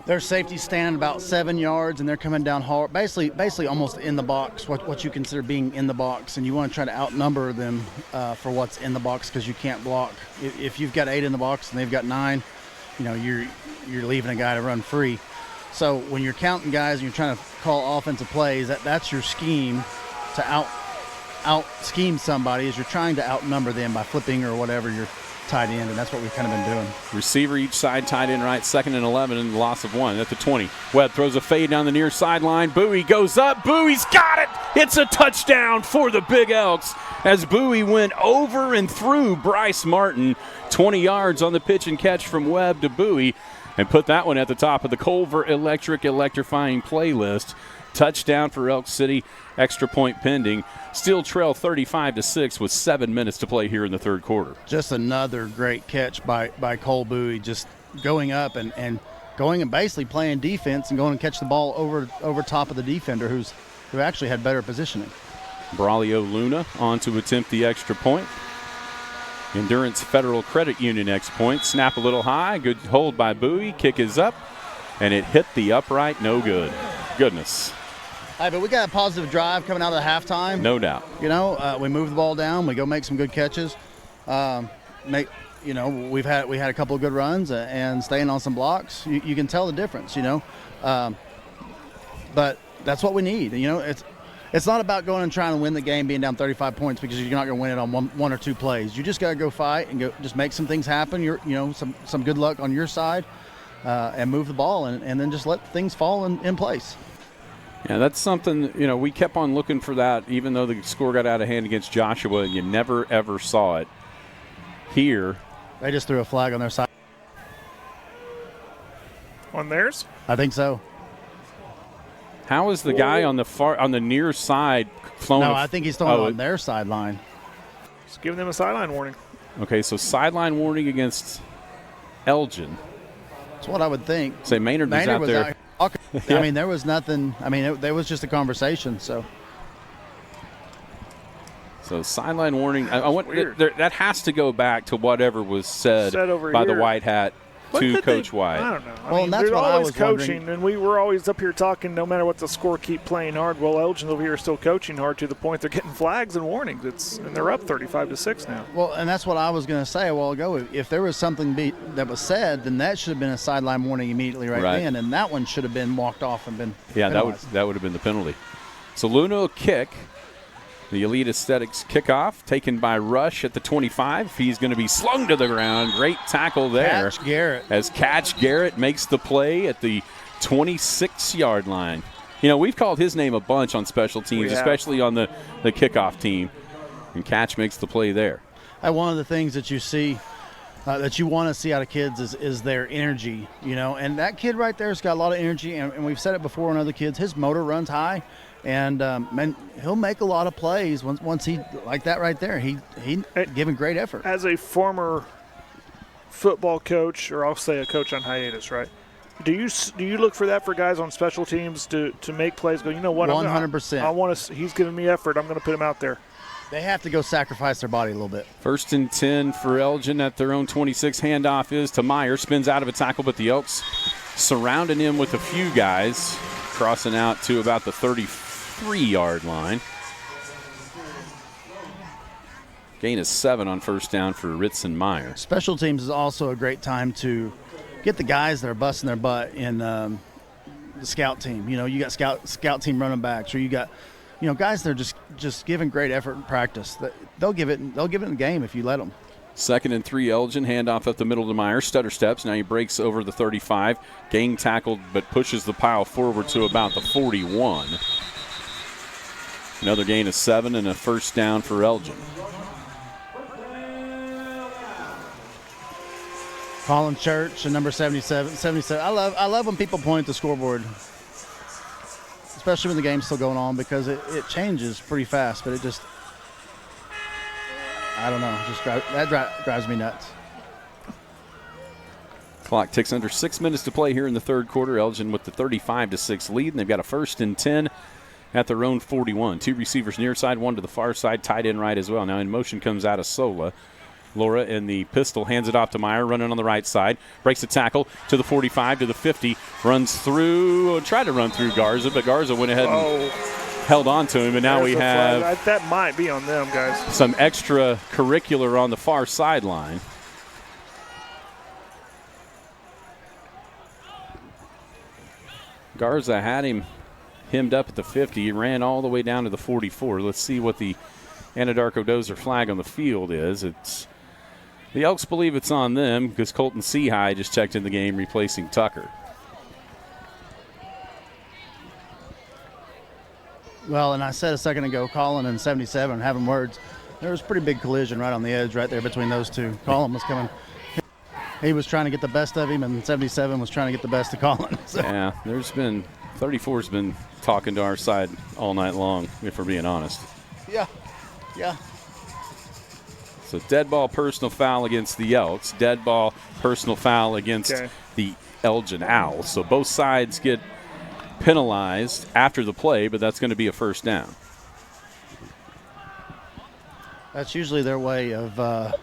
Their safety standing about 7 yards, and they're coming down hard, basically almost in the box, what you consider being in the box, and you want to try to outnumber them for what's in the box because you can't block. If you've got 8 in the box and they've got 9, you're leaving a guy to run free. So when you're counting guys and you're trying to call offensive plays, that's your scheme to out scheme somebody, is you're trying to outnumber them by flipping or whatever your tight end, and that's what we've kind of been doing. Receiver each side, tight end right, 2nd and 11, and the loss of 1 at the 20. Webb throws a fade down the near sideline. Bowie goes up. Bowie's got it. It's a touchdown for the Big Elks as Bowie went over and through Bryce Martin. 20 yards on the pitch and catch from Webb to Bowie. And put that one at the top of the Culver electrifying playlist. Touchdown for Elk City, extra point pending. Still trail 35-6 with 7 minutes to play here in the third quarter. Just another great catch by Cole Bowie, just going up and going and basically playing defense and going and catch the ball over top of the defender who actually had better positioning. Braulio Luna on to attempt the extra point. Endurance Federal Credit Union X point. Snap a little high. Good hold by Bowie. Kick is up. And it hit the upright. No good. Goodness. Hey, but we got a positive drive coming out of the halftime. No doubt. We move the ball down. We go make some good catches. We had a couple of good runs and staying on some blocks. You can tell the difference, But that's what we need. It's not about going and trying to win the game being down 35 points because you're not going to win it on one or two plays. You just got to go fight and go just make some things happen. Some good luck on your side and move the ball and then just let things fall in place. Yeah, that's something, we kept on looking for that even though the score got out of hand against Joshua and you never, ever saw it. Here. They just threw a flag on their side. On theirs? I think so. How is the guy on the near side flown? No, I think he's throwing on their sideline. Just giving them a sideline warning. Okay, so sideline warning against Elgin. That's what I would think. Say Maynard was out there. Yeah. I mean, there was nothing. I mean, there was just a conversation. So sideline warning. That has to go back to whatever was said by the white hat to Coach White. I don't know. That's what I was coaching, wondering. and we were always up here talking. No matter what the score, keep playing hard. Well, Elgin's over here still coaching hard to the point they're getting flags and warnings. And they're up 35-6 now. Well, and that's what I was going to say a while ago. If there was something that was said, then that should have been a sideline warning immediately right then, and that one should have been walked off and been penalized. that would have been the penalty. So Luna will kick. The Elite Aesthetics kickoff taken by Rush at the 25. He's going to be slung to the ground. Great tackle there. Catch Garrett. As Catch Garrett makes the play at the 26-yard line. We've called his name a bunch on special teams, especially on the kickoff team. And Catch makes the play there. One of the things that you see that you want to see out of kids is their energy, And that kid right there has got a lot of energy, and we've said it before on other kids. His motor runs high. And he'll make a lot of plays once he like that right there. He giving great effort. As a former football coach, or I'll say a coach on hiatus, right? Do you look for that for guys on special teams to make plays? Go, you know what? 100%. I want to. He's giving me effort. I'm going to put him out there. They have to go sacrifice their body a little bit. 1st and 10 for Elgin at their own 26. Handoff is to Meyer. Spins out of a tackle, but the Elks surrounding him with a few guys, crossing out to about the 33-yard line. Gain is 7 on first down for Ritz and Meyer. Special teams is also a great time to get the guys that are busting their butt in the scout team. You know, you got scout team running backs, or you got, you know, guys that are just giving great effort in practice. They'll give it in the game if you let them. 2nd and 3, Elgin. Handoff up the middle to Meyer. Stutter steps. Now he breaks over the 35. Gang tackled, but pushes the pile forward to about the 41. Another gain of 7 and a first down for Elgin. Colin Church and number 77. I love when people point at the scoreboard, especially when the game's still going on, because it changes pretty fast. But it just, I don't know, that drives me nuts. Clock ticks under 6 minutes to play here in the third quarter. Elgin with the 35-6 lead, and they've got a 1st and 10 at their own 41. 2 receivers near side, 1 to the far side, tight end right as well. Now in motion comes out of Sola. Laura in the pistol hands it off to Meyer, running on the right side. Breaks the tackle to the 45, to the 50. Runs through, tried to run through Garza, but Garza went ahead and held on to him. And now we have that might be on them, guys. Some extracurricular on the far sideline. Garza had him hemmed up at the 50. He ran all the way down to the 44. Let's see what the Anadarko Dozer flag on the field is. It's the Elks believe it's on them because Colton Seahigh just checked in the game, replacing Tucker. Well, and I said a second ago, Colin and 77 having words. There was a pretty big collision right on the edge right there between those two. Colin was coming. He was trying to get the best of him, and 77 was trying to get the best of Colin. So. Yeah, 34's been talking to our side all night long, if we're being honest. Yeah. So dead ball, personal foul against the Elks. Dead ball, personal foul against the Elgin Owls. So both sides get penalized after the play, but that's going to be a first down. That's usually their way of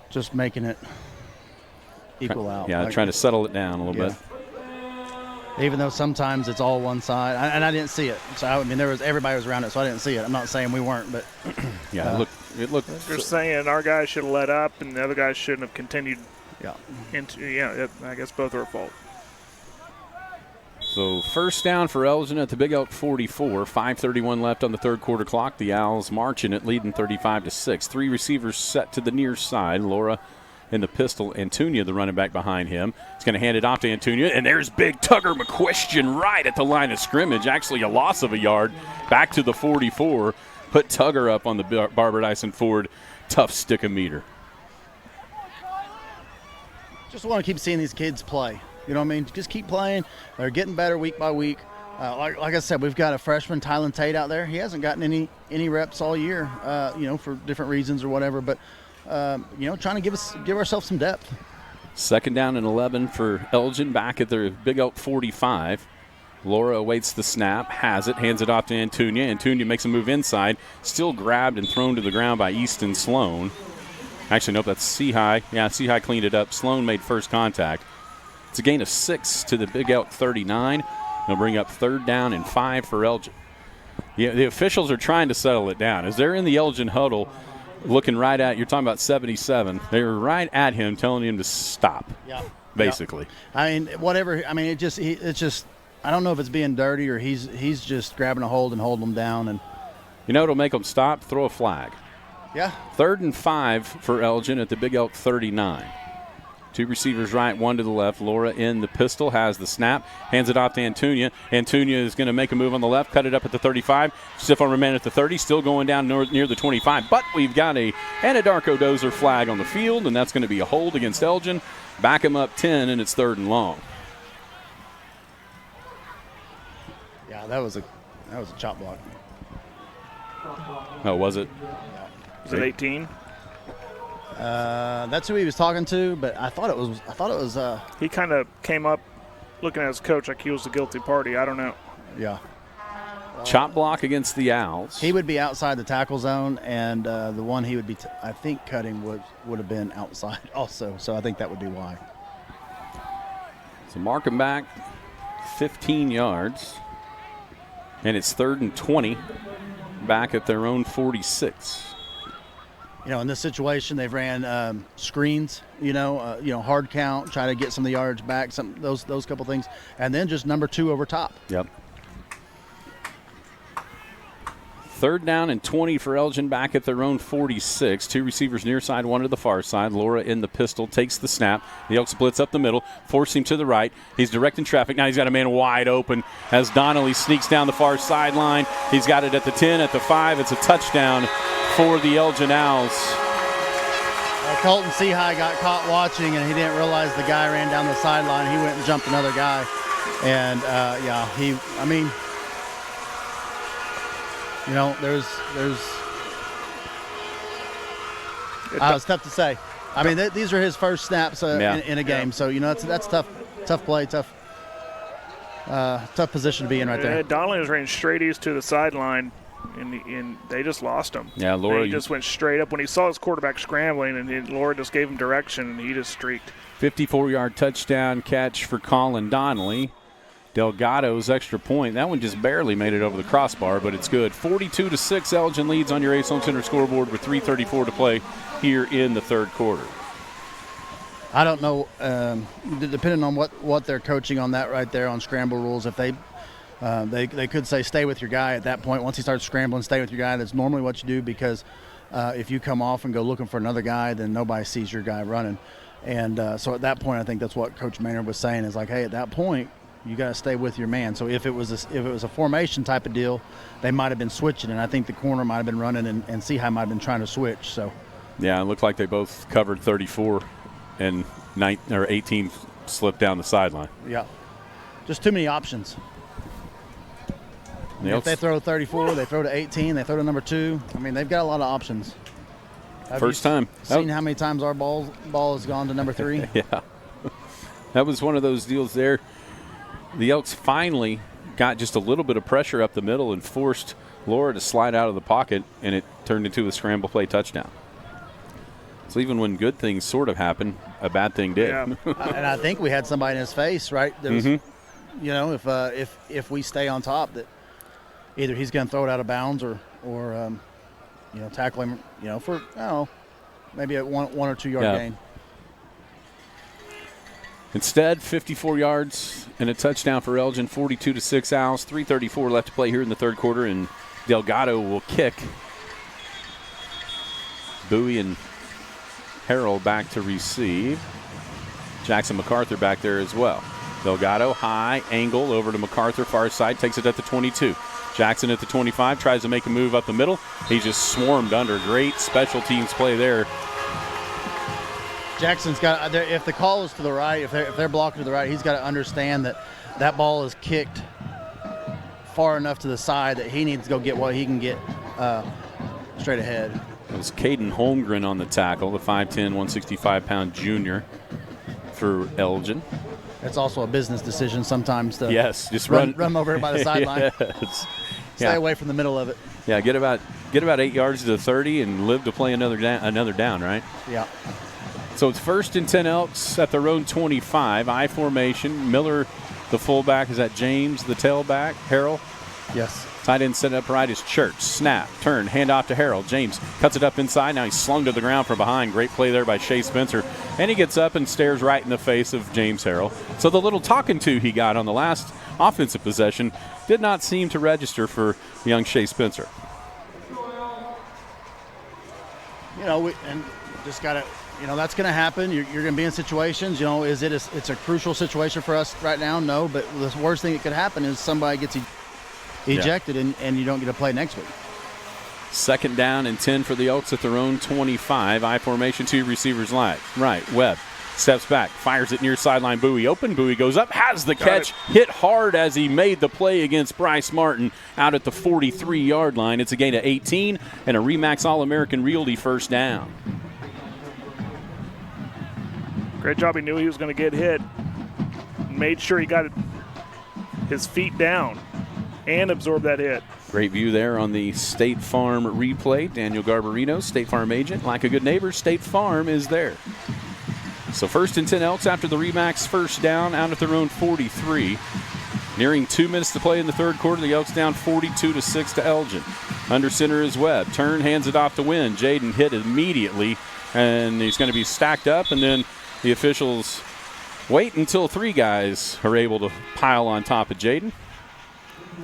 just making it equal out. Yeah, trying to settle it down a little bit. Even though sometimes it's all one side, and I didn't see it. So I mean, everybody was around it, so I didn't see it. I'm not saying we weren't, but yeah, it looked. You're saying our guys should have let up, and the other guys shouldn't have continued. Yeah. I guess both are at fault. So first down for Elgin at the Big Elk 44. 5:31 left on the third quarter clock. The Owls marching it, leading 35-6. 3 receivers set to the near side. Laura in the pistol. Antunia, the running back behind him. He's going to hand it off to Antunia, and there's big Tugger McQuestion right at the line of scrimmage. Actually a loss of a yard back to the 44. Put Tugger up on the Barbara Dyson Ford tough stick-o-meter. Just want to keep seeing these kids play. You know what I mean? Just keep playing. They're getting better week by week. Like I said, we've got a freshman, Tylen Tate, out there. He hasn't gotten any reps all year, for different reasons or whatever. But trying to give ourselves some depth. 2nd down and 11 for Elgin back at their Big Elk 45. Laura awaits the snap, has it, hands it off to Antunia. Antunia makes a move inside, still grabbed and thrown to the ground by Easton Sloan. Actually, nope, that's Seahigh. Yeah, Seahigh cleaned it up. Sloan made first contact. It's a gain of 6 to the Big Elk 39. They'll bring up 3rd down and 5 for Elgin. Yeah, the officials are trying to settle it down. As they're in the Elgin huddle, looking right at, you're talking about 77. They were right at him, telling him to stop. Yeah. Basically. Yeah. I mean, whatever. I mean, it's just. I don't know if it's being dirty or he's just grabbing a hold and holding them down. And it'll make them stop. Throw a flag. Yeah. 3rd and 5 for Elgin at the Big Elk 39. 2 receivers right, 1 to the left. Laura in the pistol, has the snap, hands it off to Antunia. Antunia is going to make a move on the left, cut it up at the 35. Stiff arm man at the 30, still going down near the 25. But we've got a Anadarko Dozer flag on the field, and that's going to be a hold against Elgin. Back him up 10, and it's 3rd and long. Yeah, that was a chop block. Oh, was it? Is it 18? That's who he was talking to, but I thought it was. He kind of came up looking at his coach like he was the guilty party. I don't know. Yeah. Chop block against the Owls. He would be outside the tackle zone, and the one he would be, I think, cutting would have been outside also. So I think that would be why. So mark him back 15 yards. And it's 3rd and 20 back at their own 46. In this situation, they've ran screens, hard count, try to get some of the yards back, those couple things, and then just number 2 over top. Yep. 3rd down and 20 for Elgin back at their own 46. 2 receivers near side, 1 to the far side. Laura in the pistol, takes the snap. The Elks blitz up the middle, force him to the right. He's directing traffic. Now he's got a man wide open as Donnelly sneaks down the far sideline. He's got it at the 10, at the 5. It's a touchdown for the Elgin Owls. Colton Seahigh got caught watching, and he didn't realize the guy ran down the sideline. He went and jumped another guy. And, it's tough to say. I mean, these are his first snaps in a game, so that's tough play, tough position to be in right there. Donnelly was running straight east to the sideline, and they just lost him. Yeah, Laura. He just went straight up when he saw his quarterback scrambling, and Laura just gave him direction, and he just streaked. 54-yard touchdown catch for Colin Donnelly. Delgado's extra point. That one just barely made it over the crossbar, but it's good. 42-6, Elgin leads on your Ace Home Center scoreboard with 3:34 to play here in the 3rd quarter. I don't know, depending on what they're coaching on that right there on scramble rules, if they could say stay with your guy at that point. Once he starts scrambling, stay with your guy. That's normally what you do, because if you come off and go looking for another guy, then nobody sees your guy running. And so at that point, I think that's what Coach Maynard was saying is like, hey, at that point, you got to stay with your man. So if it was a formation type of deal, they might have been switching, and I think the corner might have been running, and Seahigh might have been trying to switch. So yeah, it looked like they both covered 34, and 18 slipped down the sideline. Yeah, just too many options. If they throw 34, they throw to 18, they throw to number 2. I mean, they've got a lot of options. First time. Seen how many times our ball has gone to number 3? Yeah, that was one of those deals there. The Elks finally got just a little bit of pressure up the middle and forced Laura to slide out of the pocket, and it turned into a scramble play touchdown. So even when good things sort of happen, a bad thing did. Yeah. And I think we had somebody in his face, right? That was, if we stay on top, that either he's going to throw it out of bounds or tackle him, for, I don't know, maybe a 1 or 2 yard gain. Instead, 54 yards and a touchdown for Elgin, 42-6 Owls. 3:34 left to play here in the 3rd quarter, and Delgado will kick. Bowie and Harrell back to receive. Jackson MacArthur back there as well. Delgado, high angle over to MacArthur, far side, takes it at the 22. Jackson at the 25, tries to make a move up the middle. He just swarmed under. Great special teams play there. Jackson's got, if the call is to the right, if they're blocking to the right, he's got to understand that ball is kicked far enough to the side that he needs to go get what he can get straight ahead. It was Caden Holmgren on the tackle, the 5'10", 165-pound junior for Elgin. It's also a business decision sometimes to just run over by the sideline. Yes. Stay away from the middle of it. Yeah, get about 8 yards to the 30 and live to play another down, right? Yeah. So it's 1st and 10 Elks at their own 25. I formation. Miller, the fullback, is that James, the tailback. Harrell. Yes. Tight end set up right is Church. Snap, turn, hand off to Harrell. James cuts it up inside. Now he's slung to the ground from behind. Great play there by Shea Spencer. And he gets up and stares right in the face of James Harrell. So the little talking to he got on the last offensive possession did not seem to register for young Shea Spencer. And just got to, that's going to happen. You're going to be in situations, it's a crucial situation for us right now? No, but the worst thing that could happen is somebody gets ejected and you don't get to play next week. 2nd down and 10 for the Elks at their own 25. I formation, 2 receivers right. Webb steps back, fires it near sideline. Bowie open. Bowie goes up, has the catch, hit hard as he made the play against Bryce Martin out at the 43-yard line. It's a gain of 18 and a RE/MAX All-American Realty first down. Great job. He knew he was going to get hit. Made sure he got his feet down and absorbed that hit. Great view there on the State Farm replay. Daniel Garbarino, State Farm agent. Like a good neighbor, State Farm is there. So 1st and 10 Elks after the Remax first down out at their own 43. Nearing 2 minutes to play in the third quarter. The Elks down 42-6 to Elgin. Under center is Webb. Turn, hands it off to Wynn. Jaden hit immediately, and he's going to be stacked up, and then the officials wait until 3 guys are able to pile on top of Jaden.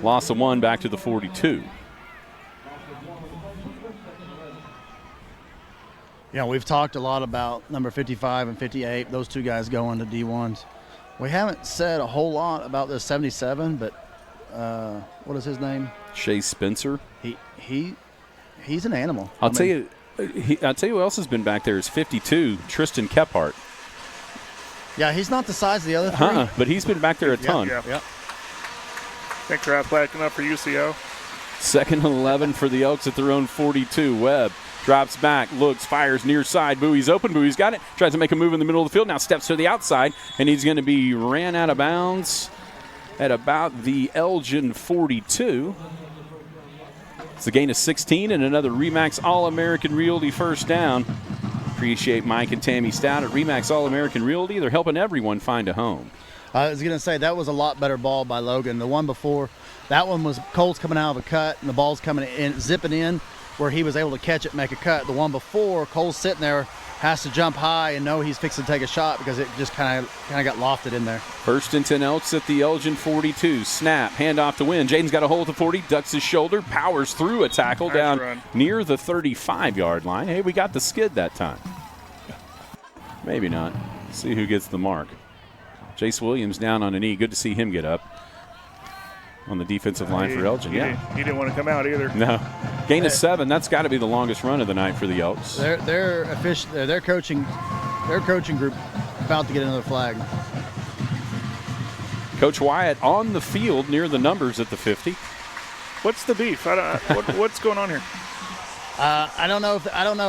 Loss of 1 back to the 42. Yeah, we've talked a lot about number 55 and 58, those 2 guys going to D1s. We haven't said a whole lot about this 77, but what is his name? Shea Spencer. He's an animal. I'll tell you who else has been back there is 52, Tristan Kephart. Yeah, he's not the size of the other 3. But he's been back there a ton. Yeah. I think they're athletic enough for UCO. 2nd and 11 for the Elks at their own 42. Webb drops back, looks, fires near side. Bowie's open. Bowie's got it. Tries to make a move in the middle of the field. Now steps to the outside, and he's going to be ran out of bounds at about the Elgin 42. It's a gain of 16 and another Remax All-American Realty first down. Appreciate Mike and Tammy Stout at Remax All-American Realty. They're helping everyone find a home. I was going to say, that was a lot better ball by Logan. The one before, that one was Cole's coming out of a cut, and the ball's coming in, zipping in, where he was able to catch it, make a cut. The one before, Cole's sitting there, has to jump high and know he's fixing to take a shot because it just kind of got lofted in there. 1st and 10 Elks at the Elgin 42. Snap, handoff to Wynn. Jaden's got a hold of the 40, ducks his shoulder, powers through a tackle down near the 35-yard line. Hey, we got the skid that time. Maybe not. See who gets the mark. Jace Williams down on a knee. Good to see him get up on the defensive line for Elgin. He didn't want to come out either. No. Gain of 7. That's got to be the longest run of the night for the Elks. Their coaching group about to get another flag. Coach Wyatt on the field near the numbers at the 50. What's the beef? What's going on here? I don't know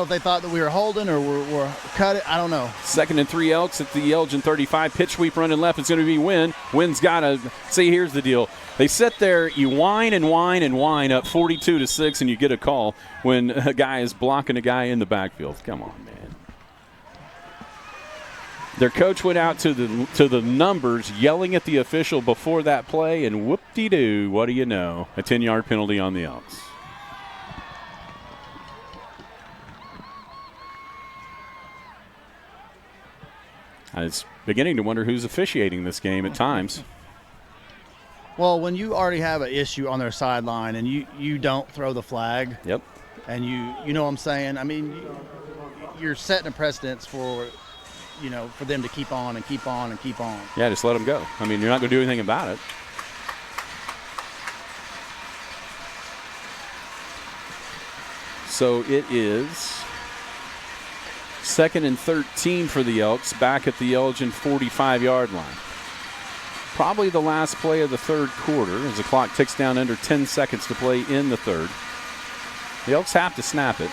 if they thought that we were holding or were cut it. I don't know. 2nd and 3 Elks at the Elgin 35. Pitch sweep running left. It's going to be Wynn. Wynn's got to see. Here's the deal. They sit there. You whine and whine and whine up 42-6, and you get a call when a guy is blocking a guy in the backfield. Come on, man. Their coach went out to the numbers, yelling at the official before that play, and whoop-de-doo, what do you know? A 10-yard penalty on the Elks. I was beginning to wonder who's officiating this game at times. Well, when you already have an issue on their sideline and you don't throw the flag. Yep. And you know what I'm saying? I mean, you're setting a precedence for them to keep on and keep on and keep on. Yeah, just let them go. I mean, you're not going to do anything about it. So it is 2nd and 13 for the Elks, back at the Elgin 45-yard line. Probably the last play of the third quarter as the clock ticks down under 10 seconds to play in the third. The Elks have to snap it.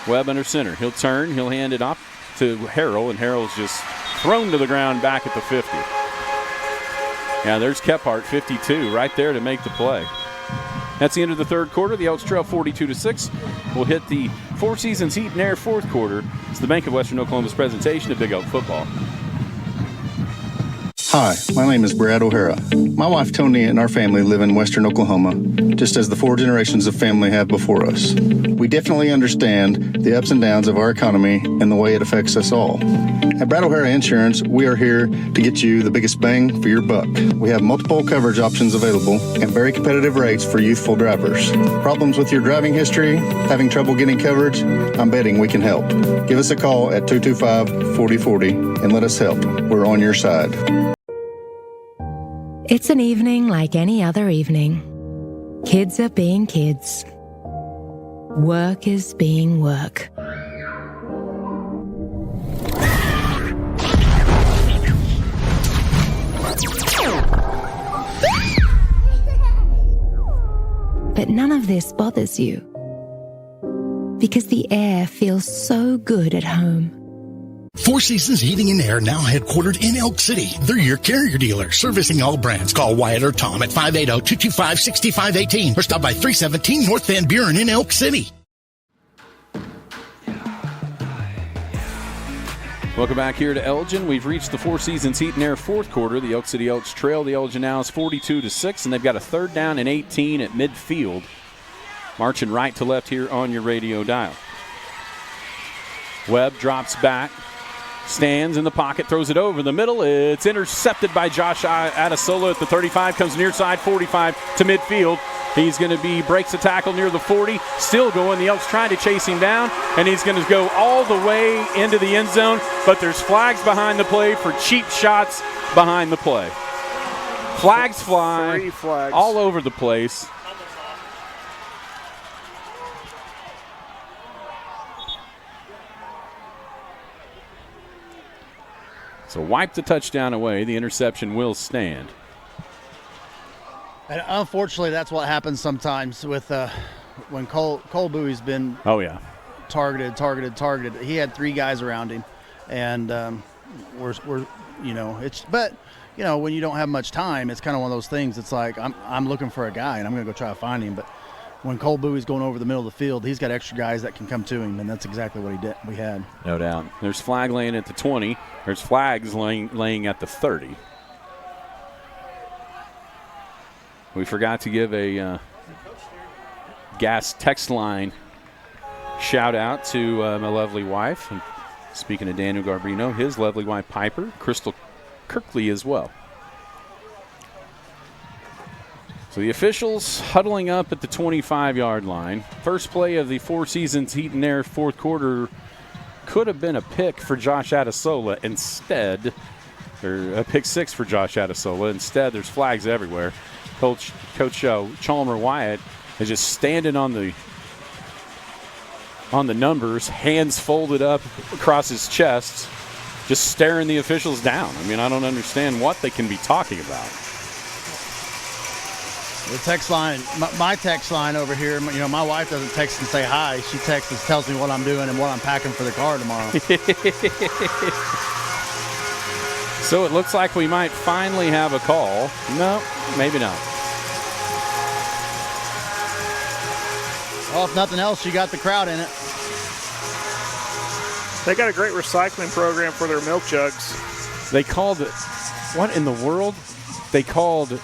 Webb under center. He'll turn. He'll hand it off to Harrell, and Harrell's just thrown to the ground back at the 50. Yeah, there's Kephart, 52, right there to make the play. That's the end of the third quarter. The Elks trail 42-6. We'll hit the Four Seasons Heat and Air fourth quarter. It's the Bank of Western Oklahoma's presentation of Big Elk football. Hi, my name is Brad O'Hara. My wife Tony and our family live in Western Oklahoma, just as the 4 generations of family have before us. We definitely understand the ups and downs of our economy and the way it affects us all. At Brad O'Hara Insurance, we are here to get you the biggest bang for your buck. We have multiple coverage options available and very competitive rates for youthful drivers. Problems with your driving history, having trouble getting coverage? I'm betting we can help. Give us a call at 225-4040 and let us help. We're on your side. It's an evening like any other evening. Kids are being kids. Work is being work. But none of this bothers you, because the air feels so good at home. Four Seasons Heating and Air, now headquartered in Elk City. They're your carrier dealer, servicing all brands. Call Wyatt or Tom at 580-225-6518 or stop by 317 North Van Buren in Elk City. Welcome back here to Elgin. We've reached the Four Seasons Heat and Air fourth quarter. The Elk City Elks trail the Elgin Owls 42-6, and they've got a third down and 18 at midfield. Marching right to left here on your radio dial. Webb drops back, stands in the pocket, throws it over the middle. It's intercepted by Josh Adesola at the 35, comes near side 45 to midfield. He's going to breaks a tackle near the 40, still going. The Elks trying to chase him down, and he's going to go all the way into the end zone, but there's flags behind the play for cheap shots behind the play. Flags fly 3 flags all over the place. So wipe the touchdown away. The interception will stand. And unfortunately, that's what happens sometimes with when Cole Bowie's been targeted. He had 3 guys around him, and we're but when you don't have much time, it's kind of one of those things. It's like I'm looking for a guy, and I'm going to go try to find him. But when Cole Bowie's going over the middle of the field, he's got extra guys that can come to him, and that's exactly what we had. No doubt. There's flag laying at the 20. There's flags laying at the 30. We forgot to give a gas text line shout out to my lovely wife. And speaking of Daniel Garbrino, his lovely wife Piper, Crystal Kirkley as well. So the officials huddling up at the 25-yard line. First play of the Four Seasons Heat and Air fourth quarter could have been a pick for Josh Adesola. Instead, or a pick 6 for Josh Adesola. Instead, there's flags everywhere. Coach Chalmer Wyatt is just standing on the numbers, hands folded up across his chest, just staring the officials down. I mean, I don't understand what they can be talking about. The text line, my text line over here, my wife doesn't text and say hi. She texts and tells me what I'm doing and what I'm packing for the car tomorrow. So it looks like we might finally have a call. No, maybe not. Well, if nothing else, you got the crowd in it. They got a great recycling program for their milk jugs. They called it, what in the world? They called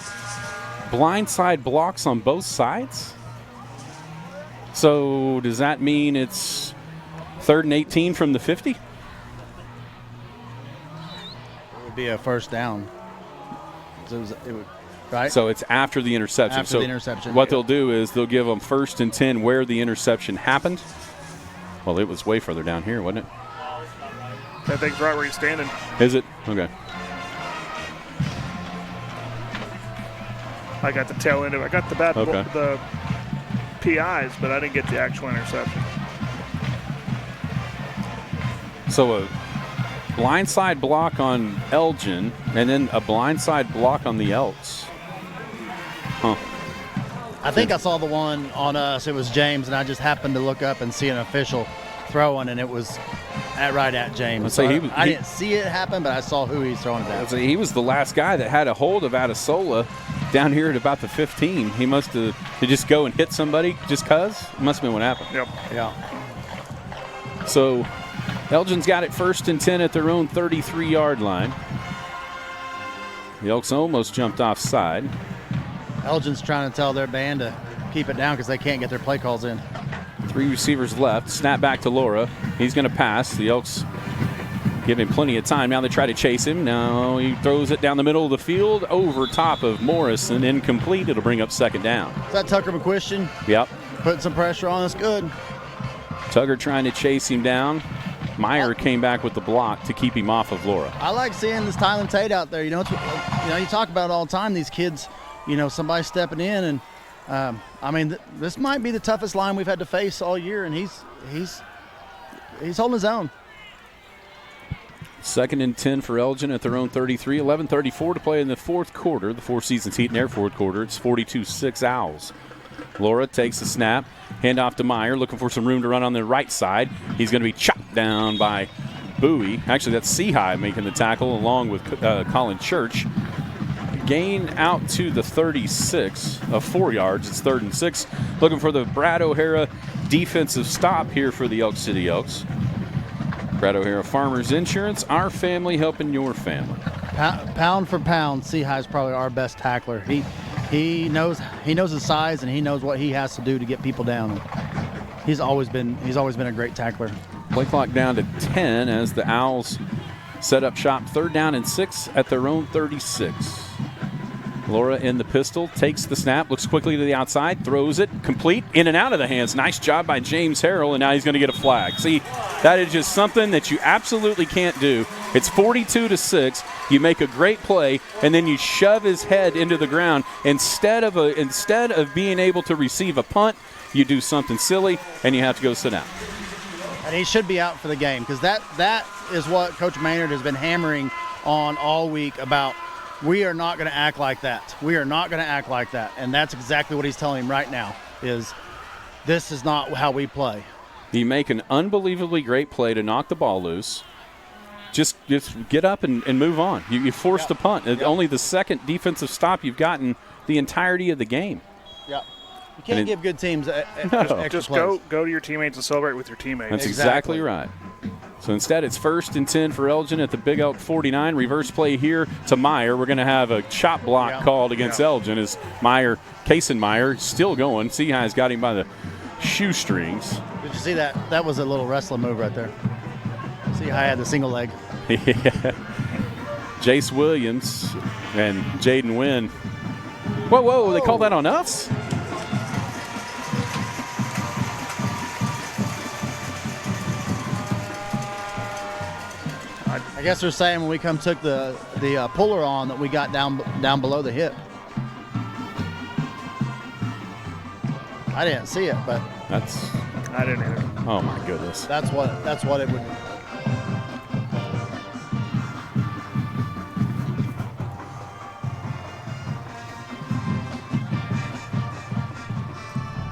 blindside blocks on both sides? So does that mean it's 3rd and 18 from the 50? It would be a first down. Right? So it's after the interception. After the interception. What they'll do is they'll give them 1st and 10 where the interception happened. Well, it was way further down here, wasn't it? I think right where he's standing. Is it? Okay. I got the tail end of it. I got the the PIs, but I didn't get the actual interception. So a blindside block on Elgin and then a blindside block on the Elks. Huh. I think I saw the one on us. It was James, and I just happened to look up and see an official throwing, and it was right at James. I didn't see it happen, but I saw who he's throwing it at. He was the last guy that had a hold of Adesola down here at about the 15. He must have just go and hit somebody just because. It must have been what happened. Yep. Yeah. So Elgin's got it 1st and 10 at their own 33-yard line. The Elks almost jumped offside. Elgin's trying to tell their band to keep it down because they can't get their play calls in. 3 receivers left. Snap back to Laura. He's going to pass. The Elks give him plenty of time. Now they try to chase him. Now he throws it down the middle of the field over top of Morrison. Incomplete. It'll bring up 2nd down. Is that Tucker McQuistion? Yep. Putting some pressure on us. Good. Tugger trying to chase him down. Meyer came back with the block to keep him off of Laura. I like seeing this Tylen Tate out there. You talk about it all the time. These kids, somebody stepping in, and this might be the toughest line we've had to face all year, and he's holding his own. 2nd and 10 for Elgin at their own 33. 11:34 to play in the fourth quarter. The Four Seasons Heat and Air fourth quarter. It's 42-6 Owls. Laura takes the snap. Hand off to Meyer, looking for some room to run on the right side. He's going to be chopped down by Bowie. Actually, that's Seahigh making the tackle along with Colin Church. Gain out to the 36 of 4 yards. It's 3rd and 6. Looking for the Brad O'Hara defensive stop here for the Elk City Elks. Brad O'Hara Farmers Insurance, our family helping your family. Pound for pound, Seahigh is probably our best tackler. He knows his size, and he knows what he has to do to get people down. He's always been a great tackler. Play clock down to 10 as the Owls set up shop. 3rd down and 6 at their own 36. Laura in the pistol, takes the snap, looks quickly to the outside, throws it, complete, in and out of the hands. Nice job by James Harrell, and now he's going to get a flag. See, that is just something that you absolutely can't do. It's 42-6. You make a great play, and then you shove his head into the ground. Instead of being able to receive a punt, you do something silly, and you have to go sit down. And he should be out for the game, because that is what Coach Maynard has been hammering on all week about. We are not going to act like that. We are not going to act like that. And that's exactly what he's telling him right now, is this is not how we play. You make an unbelievably great play to knock the ball loose. Just get up and move on. You forced a punt. Only the second defensive stop you've gotten the entirety of the game. Yeah. You can't give good teams extra just plays. go to your teammates and celebrate with your teammates. That's exactly right. So instead, it's 1st and 10 for Elgin at the Big Elk 49. Reverse play here to Meyer. We're going to have a chop block called against Elgin as Kaysen-Meyer still going. Seahigh's got him by the shoestrings. Did you see that? That was a little wrestling move right there. Seahigh had the single leg. Yeah. Jace Williams and Jaden Wynn. Whoa, they called that on us? I guess they're saying when we took the puller on that we got down below the hip. I didn't see it, but I didn't either. Oh my goodness. That's what it would.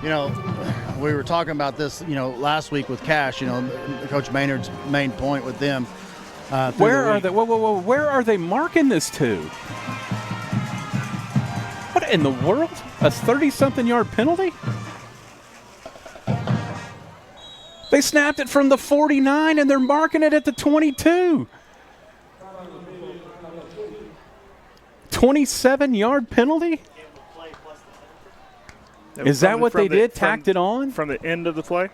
You know, we were talking about this, last week with Cash, Coach Maynard's main point with them. Where are they? Whoa. Where are they marking this to? What in the world? A 30-something yard penalty? They snapped it from the 49, and they're marking it at the 22. 27-yard penalty? Is that what they did? Tacked it on? From the end of the play?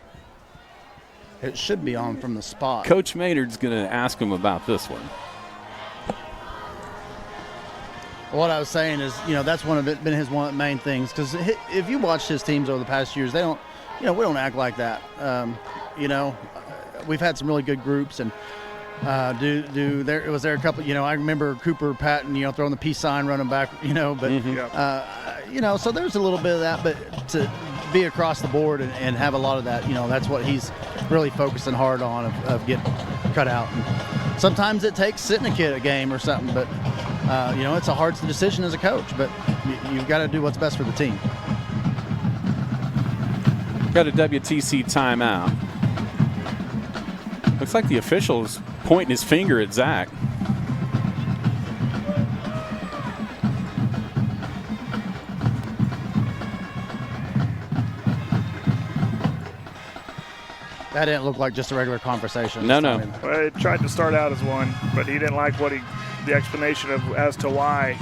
It should be on from the spot. Coach Maynard's going to ask him about this one. What I was saying is, that's been his one of the main things. Because if you watch his teams over the past years, they don't, we don't act like that. We've had some really good groups, and was there a couple. I remember Cooper Patton, throwing the peace sign, running back. So there's a little bit of that, but to be across the board and have a lot of that, that's what he's really focusing hard on of getting cut out. And sometimes it takes sitting a kid a game or something, but it's a hard decision as a coach, but you've got to do what's best for the team. Got a WTC timeout. Looks like the official is pointing his finger at Zach. That didn't look like just a regular conversation. No. Well, it tried to start out as one, but he didn't like the explanation as to why.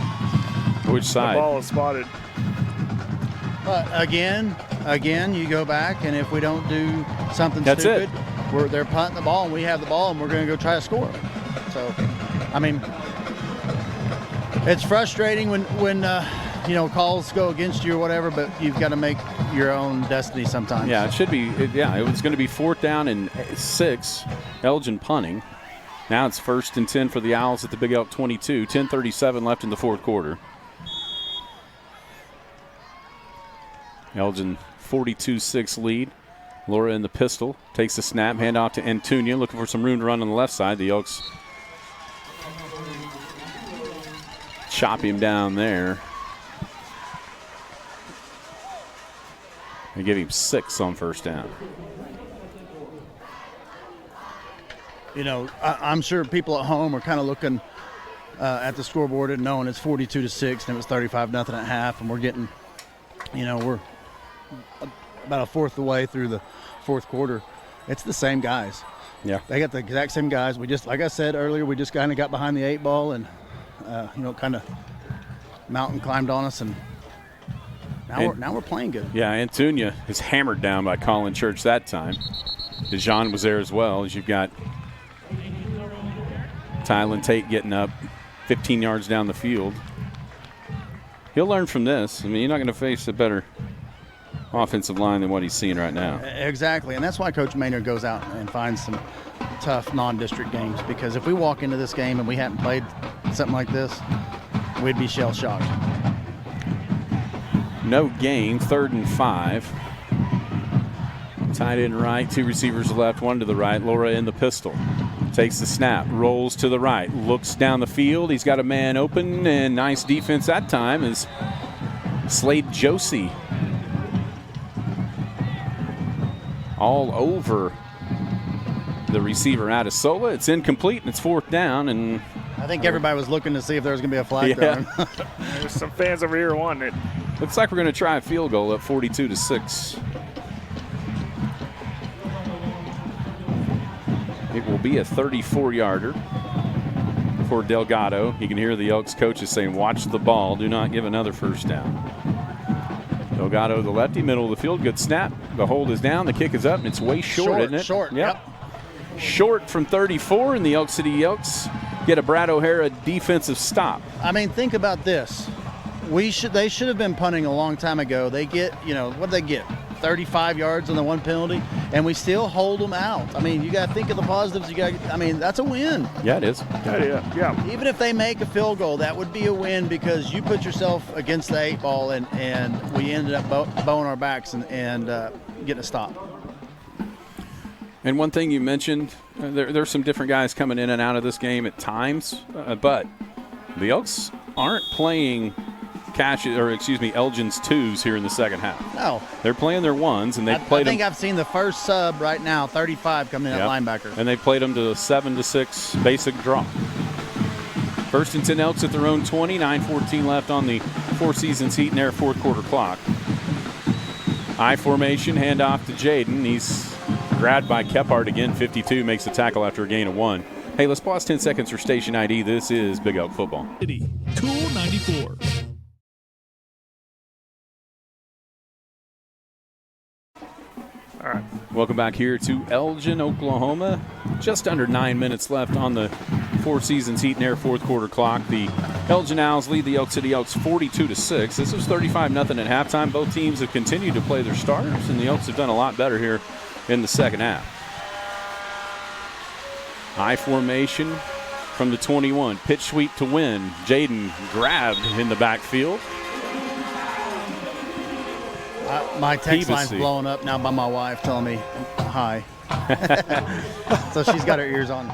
Which side? The ball is spotted. But again, you go back, and if we don't do something That's stupid, they're punting the ball, and we have the ball, and we're going to go try to score. So, it's frustrating when calls go against you or whatever, but you've got to make your own destiny sometimes. Yeah, it should be. It was going to be 4th down and 6. Elgin punting. Now it's 1st and 10 for the Owls at the Big Elk 22. 10:37 left in the fourth quarter. Elgin 42-6 lead. Laura in the pistol takes the snap, hand off to Antunia, looking for some room to run on the left side. The Elks chop him down there. They give him 6 on 1st down. I'm sure people at home are kind of looking at the scoreboard and knowing it's 42-6 and it was 35-0 at half, and we're getting, we're about a fourth of the way through the fourth quarter. It's the same guys. Yeah. They got the exact same guys. We just, like I said earlier, we just kind of got behind the 8 ball and, kind of mountain climbed on us, and now we're playing good. Yeah, Antunia is hammered down by Colin Church that time. DeJean was there as well, as you've got Tylen Tate getting up 15 yards down the field. He'll learn from this. I mean, you're not going to face a better offensive line than what he's seeing right now. Exactly, and that's why Coach Maynard goes out and finds some tough non-district games, because if we walk into this game and we hadn't played something like this, we'd be shell-shocked. No gain, 3rd and 5. Tight end right, 2 receivers left, 1 to the right. Laura in the pistol. Takes the snap, rolls to the right, looks down the field. He's got a man open, and nice defense that time is Slade Josie. All over the receiver Adesola. It's incomplete, and it's 4th down. And I think everybody was looking to see if there was going to be a flag thrown. There's some fans over here wanting it. Looks like we're going to try a field goal at 42-6. It will be a 34-yarder for Delgado. You can hear the Elks coaches saying, watch the ball. Do not give another first down. Delgado, the lefty, middle of the field. Good snap. The hold is down. The kick is up, and it's way short, isn't it? Short, yep. Short from 34, and the Elk City Elks get a Brad O'Hara defensive stop. I mean, think about this. They should have been punting a long time ago. They get, what did they get? 35 yards on the 1 penalty, and we still hold them out. I mean, you got to think of the positives. That's a win. Yeah, it is. Yeah. Even if they make a field goal, that would be a win, because you put yourself against the 8 ball, and we ended up bowing our backs and getting a stop. And one thing you mentioned, there's some different guys coming in and out of this game at times, but the Elks aren't playing Elgin's 2s here in the second half. No. They're playing their 1s, and they've played them. I think I've seen the first sub right now, 35, coming in at linebacker. And they played them to a 7-6 basic draw. 1st and 10 Elks at their own 20, 9:14 left on the Four Seasons Heat and Air fourth quarter clock. I formation, handoff to Jaden. He's grabbed by Kephart again, 52, makes the tackle after a gain of 1. Hey, let's pause 10 seconds for station ID. This is Big Elk Football. Cool 94. All right. Welcome back here to Elgin, Oklahoma. Just under 9 minutes left on the Four Seasons Heat and Air fourth quarter clock. The Elgin Owls lead the Elk City Elks 42-6. This was 35-0 at halftime. Both teams have continued to play their starters, and the Elks have done a lot better here in the second half. I formation from the 21. Pitch sweep to win. Jaden grabbed in the backfield. My text line's blowing up now by my wife telling me hi. So she's got her ears on.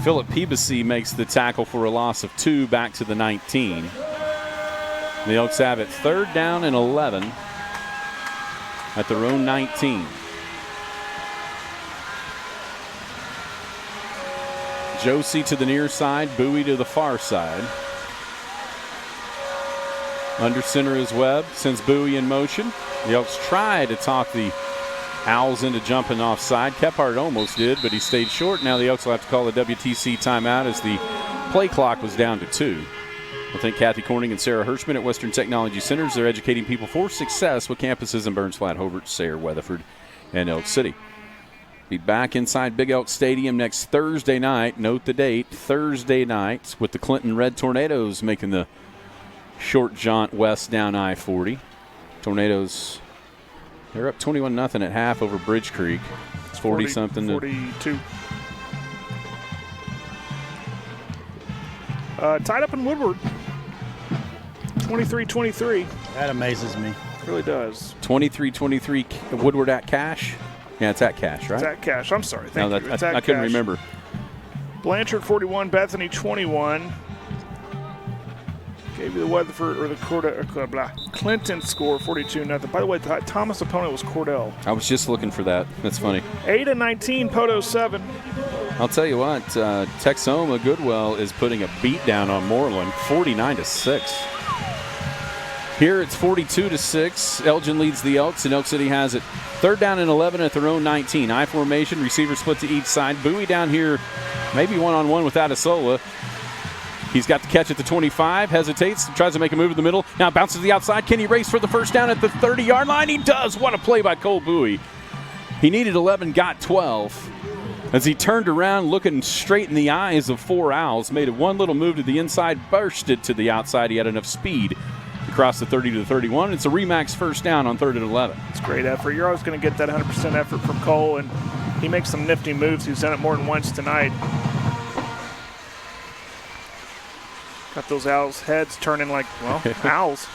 Philip Peabody makes the tackle for a loss of 2 back to the 19. The Elks have it 3rd down and 11 at their own 19. Josie to the near side, Bowie to the far side. Under center is Webb, sends Bowie in motion. The Elks try to talk the Owls into jumping offside. Kephart almost did, but he stayed short. Now the Elks will have to call a WTC timeout as the play clock was down to 2. I thank Kathy Corning and Sarah Hirschman at Western Technology Centers. They're educating people for success with campuses in Burns Flat, Hobart, Sayre, Weatherford, and Elk City. Be back inside Big Elk Stadium next Thursday night. Note the date, Thursday night, with the Clinton Red Tornadoes making the short jaunt west down I-40. Tornadoes, they're up 21-0 at half over Bridge Creek. It's 40-something. 42. Tied up in Woodward. 23-23. That amazes me. It really does. 23-23 Woodward at Cash. Yeah, it's at Cash, right? It's at Cash. I'm sorry. Thank you. It's I couldn't remember. Blanchard 41, Bethany 21. Gave you the Weatherford or the Clinton score 42-0. By the way, Thomas' opponent was Cordell. I was just looking for that. That's funny. 8-19, Poto 7. I'll tell you what, Texoma Goodwell is putting a beat down on Moreland, 49-6. Here it's 42-6. Elgin leads the Elks, and Elk City has it. 3rd down and 11 at their own 19. I formation, receivers split to each side. Bowie down here, maybe one-on-one with Adesola. He's got the catch at the 25, hesitates, tries to make a move in the middle. Now bounces to the outside. Can he race for the first down at the 30-yard line? He does. What a play by Cole Bowie. He needed 11, got 12. As he turned around, looking straight in the eyes of 4 Owls, made one little move to the inside, bursted to the outside. He had enough speed across the 30 to the 31. It's a Remax first down on 3rd and 11. It's great effort. You're always going to get that 100% effort from Cole, and he makes some nifty moves. He's done it more than once tonight. Got those Owls' heads turning like, well, owls.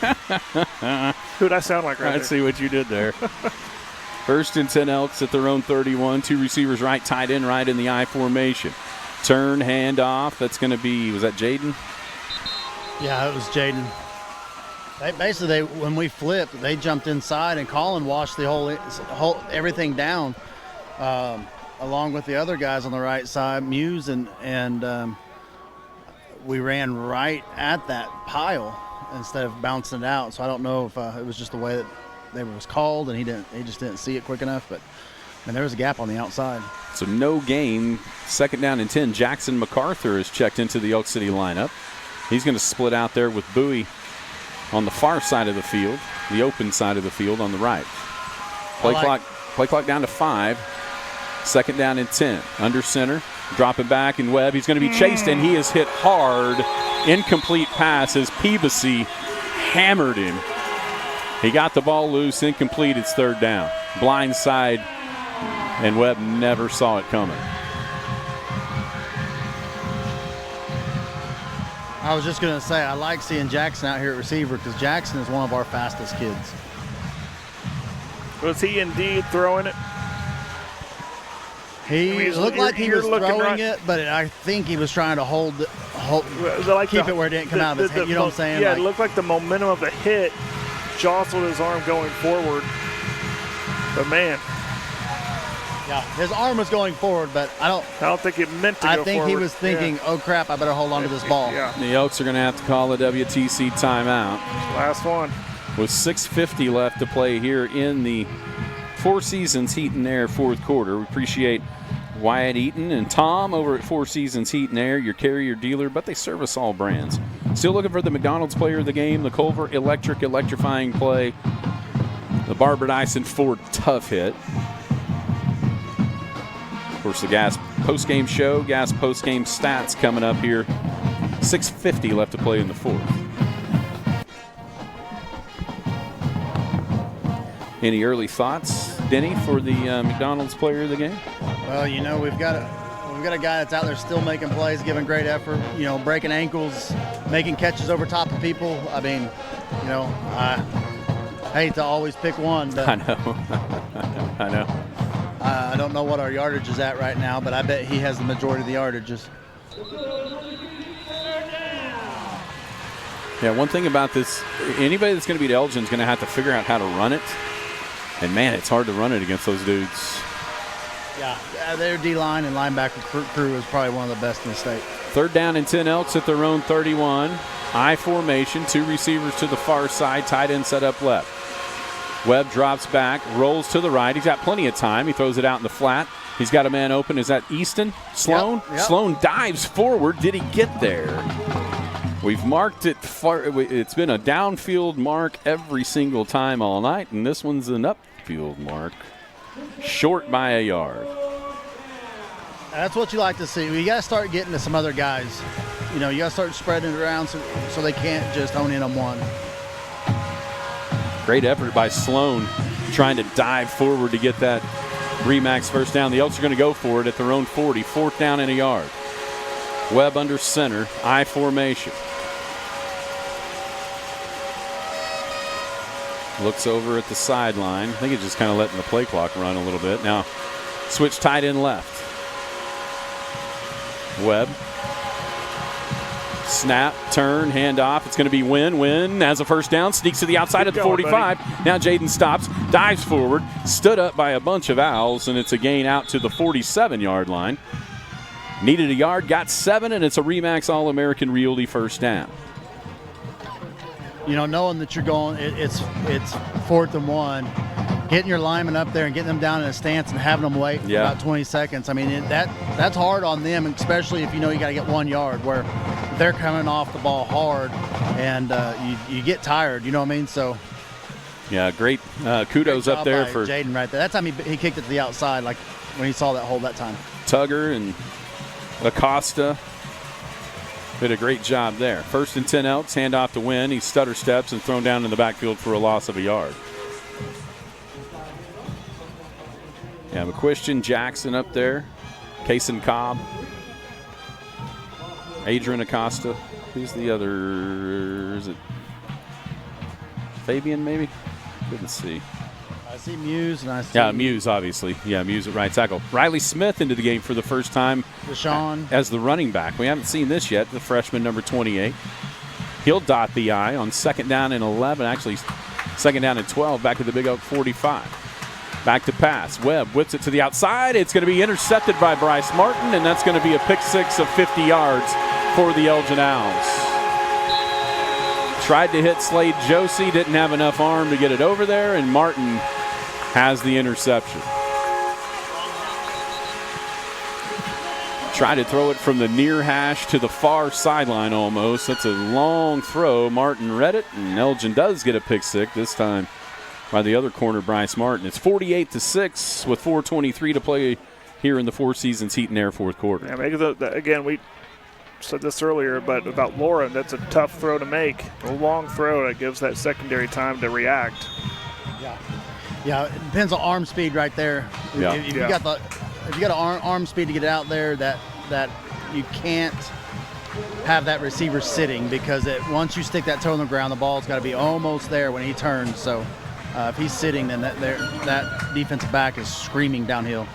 Who'd I sound like right there? I see what you did there. 1st and 10 Elks at their own 31. 2 receivers right, tight end right in the I formation. Turn, hand off. That's going to be, was that Jaden? Yeah, it was Jaden. Basically, when we flipped, they jumped inside, and Colin washed the whole everything down, along with the other guys on the right side, Muse, and we ran right at that pile instead of bouncing it out. So I don't know if it was just the way that they was called, and he just didn't see it quick enough. But there was a gap on the outside. So no gain. 2nd down and 10. Jackson MacArthur is checked into the Elk City lineup. He's going to split out there with Bowie on the far side of the field, the open side of the field on the right. Play clock down to 5. 2nd down and 10. Under center, dropping back, and Webb. He's going to be chased, and he is hit hard. Incomplete pass as Peabody hammered him. He got the ball loose, incomplete. It's 3rd down. Blind side, and Webb never saw it coming. I was just going to say, I like seeing Jackson out here at receiver because Jackson is one of our fastest kids. Was he indeed throwing it? He looked like he was throwing it, but I think he was trying to keep it where it didn't come out of his head. You know what I'm saying? Yeah, it looked like the momentum of the hit jostled his arm going forward. But man. Yeah, his arm was going forward, but I don't think it meant to go forward. I think he was thinking, oh crap, I better hold on to this ball. Yeah. The Elks are going to have to call a WTC timeout. Last one. With 6:50 left to play here in the Four Seasons Heat and Air 4th quarter. We appreciate Wyatt Eaton and Tom over at Four Seasons Heat and Air, your carrier dealer, but they service all brands. Still looking for the McDonald's player of the game, the Culver electrifying play, the Barbara Dyson Ford tough hit. Of course, the Gas postgame show, Gas postgame stats coming up here. 6:50 left to play in the 4th. Any early thoughts, Denny, for the McDonald's player of the game? Well, we've got a guy that's out there still making plays, giving great effort, breaking ankles, making catches over top of people. I mean, I hate to always pick one, but I know. I know. I don't know what our yardage is at right now, but I bet he has the majority of the yardages. Yeah, one thing about this, anybody that's going to beat Elgin is going to have to figure out how to run it. And, man, it's hard to run it against those dudes. Yeah, their D-line and linebacker crew is probably one of the best in the state. 3rd down and 10 Elks at their own 31. I formation, 2 receivers to the far side, tight end set up left. Webb drops back, rolls to the right. He's got plenty of time. He throws it out in the flat. He's got a man open. Is that Easton? Sloan? Yep. Sloan dives forward. Did he get there? We've marked it far. It's been a downfield mark every single time all night, and this one's an upfield mark. Short by a yard. That's what you like to see. You got to start getting to some other guys. You got to start spreading it around so they can't just hone in on one. Great effort by Sloan trying to dive forward to get that Remax first down. The Elks are going to go for it at their own 40. 4th down and a yard. Webb under center. I formation. Looks over at the sideline. I think he's just kind of letting the play clock run a little bit. Now, switch tight end left. Webb. Snap, turn, hand off. It's going to be Wynn. Wynn has a first down, sneaks to the outside of the 45. Now Jaden stops, dives forward, stood up by a bunch of Owls, and it's a gain out to the 47-yard line. Needed a yard, got 7, and it's a Remax All-American Realty first down. You know, knowing that you're going, it's 4th and 1, getting your linemen up there and getting them down in a stance and having them wait for about 20 seconds. I mean, that's hard on them, especially if you know you got to get 1 yard, where they're coming off the ball hard and you get tired. You know what I mean? So. Yeah, great kudos up there for Jaden right there. That time he kicked it to the outside, like when he saw that hole that time. Tugger and Acosta did a great job there. 1st and 10 Elks, handoff to Wynn. He stutter steps and thrown down in the backfield for a loss of a yard. Yeah, McQuistion, Jackson up there. Kaysen Cobb. Adrian Acosta. Who's the other? Is it Fabian maybe? Couldn't see. I see Muse and I see. Yeah, Muse, obviously. Yeah, Muse at right tackle. Riley Smith into the game for the first time Deshaun as the running back. We haven't seen this yet, the freshman number 28. He'll dot the I on 2nd down and 11, actually 2nd down and 12, back to the Big Oak 45. Back to pass. Webb whips it to the outside. It's going to be intercepted by Bryce Martin, and that's going to be a pick 6 of 50 yards for the Elgin Owls. Tried to hit Slade Josie, didn't have enough arm to get it over there, and Martin has the interception. Tried to throw it from the near hash to the far sideline almost. That's a long throw. Martin read it, and Elgin does get a pick 6, this time by the other corner, Bryce Martin. It's 48-6 with 4:23 to play here in the Four Seasons Heat and Air fourth quarter. Yeah, again, we said this earlier, but about Lauren, that's a tough throw to make. A long throw that gives that secondary time to react. Yeah, it depends on arm speed right there. Yeah. If you got arm speed to get it out there, that you can't have that receiver sitting, because once you stick that toe on the ground, the ball's got to be almost there when he turns. So if he's sitting, then that defensive back is screaming downhill.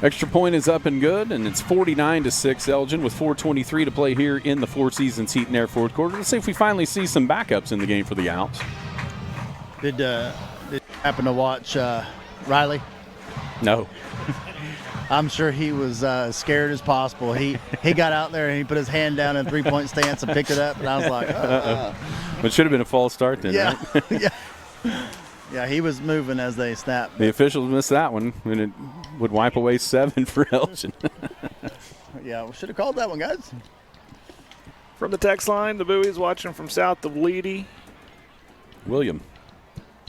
Extra point is up and good, and it's 49-6 Elgin with 4:23 to play here in the Four Seasons Heat and Air fourth quarter. Let's see if we finally see some backups in the game for the Owls. Did you happen to watch Riley? No. I'm sure he was as scared as possible. He got out there and he put his hand down in a three-point stance and picked it up, and I was like, It should have been a false start then, right? Yeah, he was moving as they snapped. The officials missed that one, and it would wipe away 7 for Elgin. Yeah, we should have called that one, guys. From the text line, the Bowies watching from south of Leedy. William.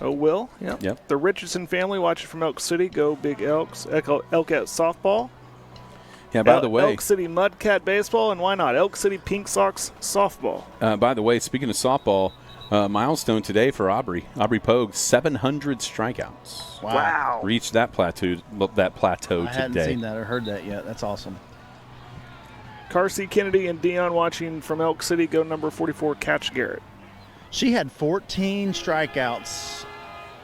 Oh, Will? Yep. The Richardson family watching from Elk City. Go Big Elks. Elkette softball. Yeah, by the way. Elk City Mudcat baseball, and why not? Elk City Pink Sox softball. By the way, speaking of softball, milestone today for Aubrey. Aubrey Pogue, 700 strikeouts. Wow. Reached that plateau today. I hadn't seen that or heard that yet. That's awesome. Carsey Kennedy and Dion watching from Elk City. Go number 44, Catch Garrett. She had 14 strikeouts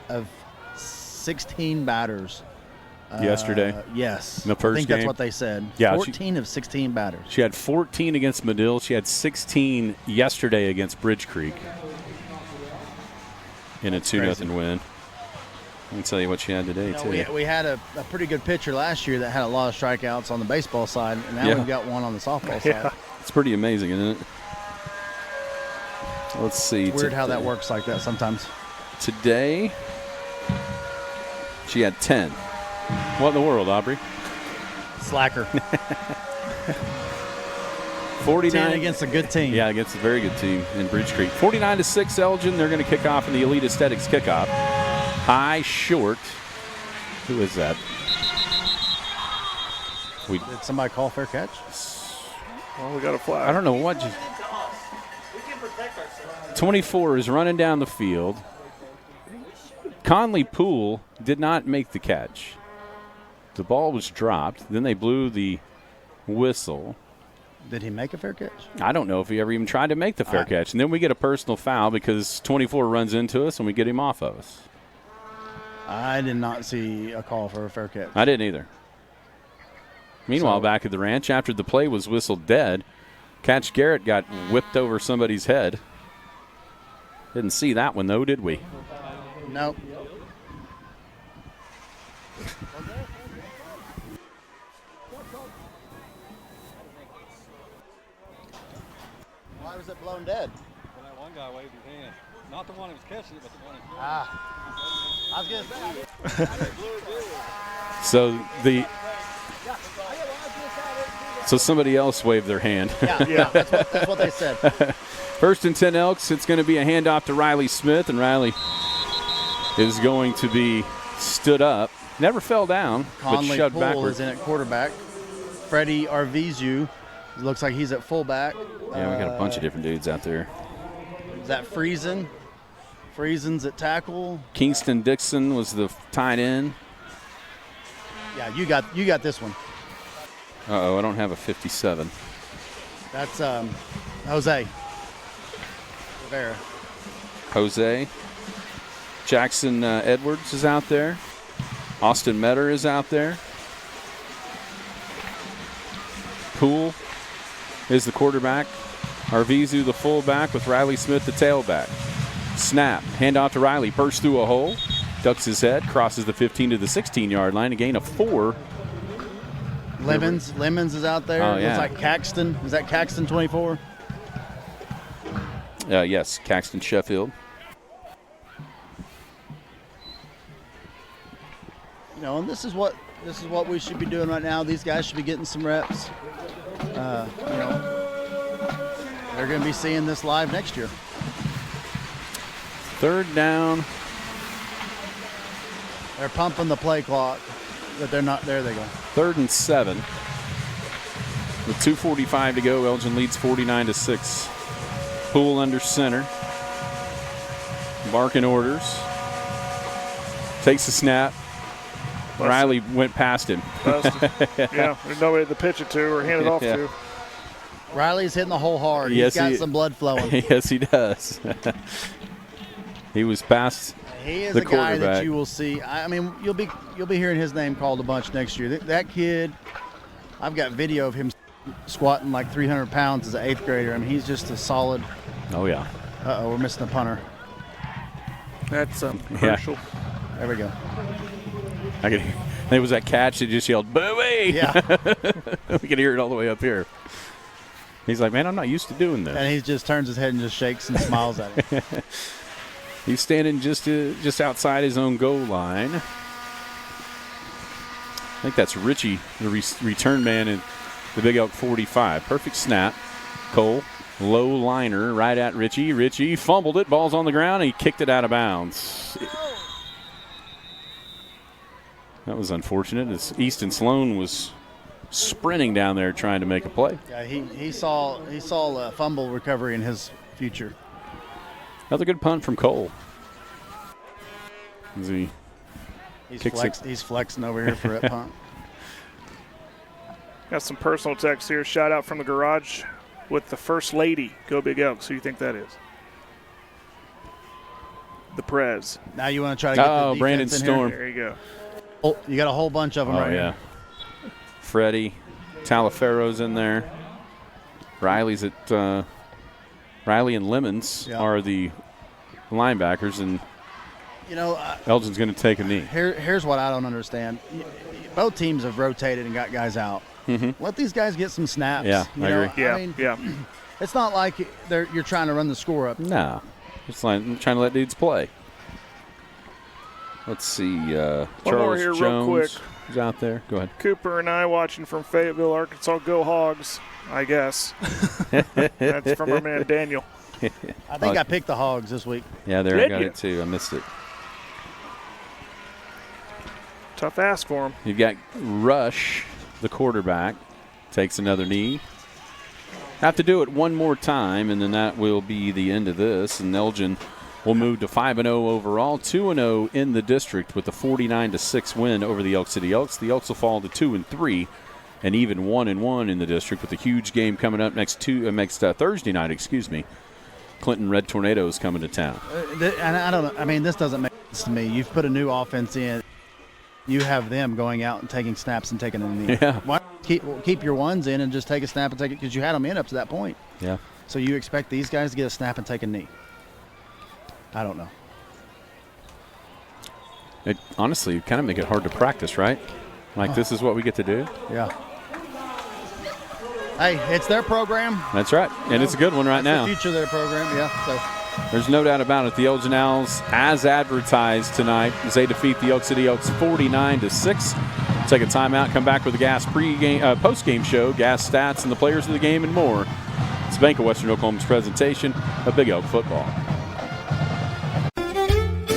of 16 batters. Yesterday? Yes. In the first I think game? That's what they said. Yeah, 14 of 16 batters. She had 14 against Medill. She had 16 yesterday against Bridge Creek in a 2-0 win. Let me tell you what she had today, too. We had a pretty good pitcher last year that had a lot of strikeouts on the baseball side, and now we've got one on the softball side. It's pretty amazing, isn't it? Let's see. It's weird how that works like that sometimes. Today, she had 10. What in the world, Aubrey? Slacker. 49 10 against a good team. Yeah, against a very good team in Bridge Creek. 49-6 Elgin. They're going to kick off in the Elite Aesthetics kickoff. High, short. Who is that? Did somebody call fair catch? Well, we got a flag. I don't know what. 24 is running down the field. Conley Poole did not make the catch. The ball was dropped. Then they blew the whistle. Did he make a fair catch? I don't know if he ever even tried to make the fair catch. And then we get a personal foul because 24 runs into us and we get him off of us. I did not see a call for a fair catch. I didn't either. Meanwhile, back at the ranch, after the play was whistled dead, Catch Garrett got whipped over somebody's head. Didn't see that one, though, did we? Nope. is it blown dead? Well, that one guy waved his hand. Not the one who was catching it, but the one who's throwing I was going to say. So somebody else waved their hand. Yeah, that's what they said. First and 10 Elks. It's going to be a handoff to Riley Smith, and Riley is going to be stood up. Never fell down, Conley but shoved Poole backwards. is in at quarterback. Freddie Arvizu looks like he's at fullback. Yeah, we got a bunch of different dudes out there. Is that Friesen? Friesen's at tackle. Kingston Dixon was the tight end. Yeah, you got this one. Uh-oh, I don't have a 57. That's Jose Rivera. Jose. Jackson Edwards is out there. Austin Metter is out there. Poole is the quarterback. Arvizu the fullback with Riley Smith the tailback. Snap. Handoff to Riley. Bursts through a hole. Ducks his head. Crosses the 15 to the 16-yard line. A gain of 4. Lemons is out there. Oh, yeah. Looks like Caxton. Is that Caxton 24? Yes, Caxton Sheffield. You know, and this is what we should be doing right now. These guys should be getting some reps. You know, they're going to be seeing this live next year. Third down. They're pumping the play clock, but they're not. There they go. 3rd and 7. With 2:45 to go, Elgin leads 49-6. Poole under center. Barking orders. Takes the snap. Riley went past him. Yeah, there's nobody to pitch it to or hand it off to. Riley's hitting the hole hard. Yes, He's got some blood flowing. Yes, he does. He was past He is the a guy quarterback. that you will see. I mean, you'll be hearing his name called a bunch next year. That kid, I've got video of him squatting like 300 pounds as an 8th grader. I mean, he's just a solid. Oh, yeah. Uh-oh, we're missing a punter. That's crucial. There we go. It was that catch that just yelled, "Booey!" Yeah. We could hear it all the way up here. He's like, man, I'm not used to doing this. And he just turns his head and just shakes and smiles at him. He's standing just outside his own goal line. I think that's Richie, the return man in the Big Elk 45. Perfect snap. Cole, low liner right at Richie. Richie fumbled it. Ball's on the ground. And he kicked it out of bounds. That was unfortunate as Easton Sloan was sprinting down there trying to make a play. Yeah, he saw a fumble recovery in his future. Another good punt from Cole. He's flexing over here for that punt. Got some personal text here. Shout out from the garage with the First Lady. Go Big Elks. Who do you think that is? The Prez. Now you want to try to get the defense Brandon in Storm. Here? There you go. Oh, you got a whole bunch of them right yeah. here. Freddie, Talaferro's in there. Riley's at Riley and Lemons are the linebackers, and Elgin's going to take a knee. Here's what I don't understand. Both teams have rotated and got guys out. Mm-hmm. Let these guys get some snaps. Yeah, I agree. Yeah, I mean, yeah. It's not like you're trying to run the score up. No, it's like I'm trying to let dudes play. Let's see. One Charles more here Jones real quick. is out there. Go ahead. Cooper and I watching from Fayetteville, Arkansas. Go Hogs, I guess. That's from our man Daniel. I think I picked the Hogs this week. Yeah, there I got it too. I missed it. Tough ask for him. You've got Rush, the quarterback, takes another knee. Have to do it one more time, and then that will be the end of this. And Elgin will move to 5-0 overall, 2-0 in the district with the 49-6 win over the Elk City Elks. The Elks will fall to 2-3 and even 1-1 in the district with a huge game coming up next Thursday night. Clinton Red Tornadoes coming to town. And I don't know. I mean, this doesn't make sense to me. You've put a new offense in. You have them going out and taking snaps and taking a knee. Yeah. Why not keep your ones in and just take a snap and take it, because you had them in up to that point. Yeah. So you expect these guys to get a snap and take a knee. I don't know. It honestly kind of make it hard to practice, right? Like this is what we get to do. Yeah. hey, it's their program. That's right, and it's a good one right now. The future of their program, yeah. So there's no doubt about it. The Elgin Owls, as advertised tonight, as they defeat the Elk City Elks 49-6. Take a timeout, come back with the Gas post-game show, Gas stats, and the players of the game and more. It's Bank of Western Oklahoma's presentation of Big Elk football.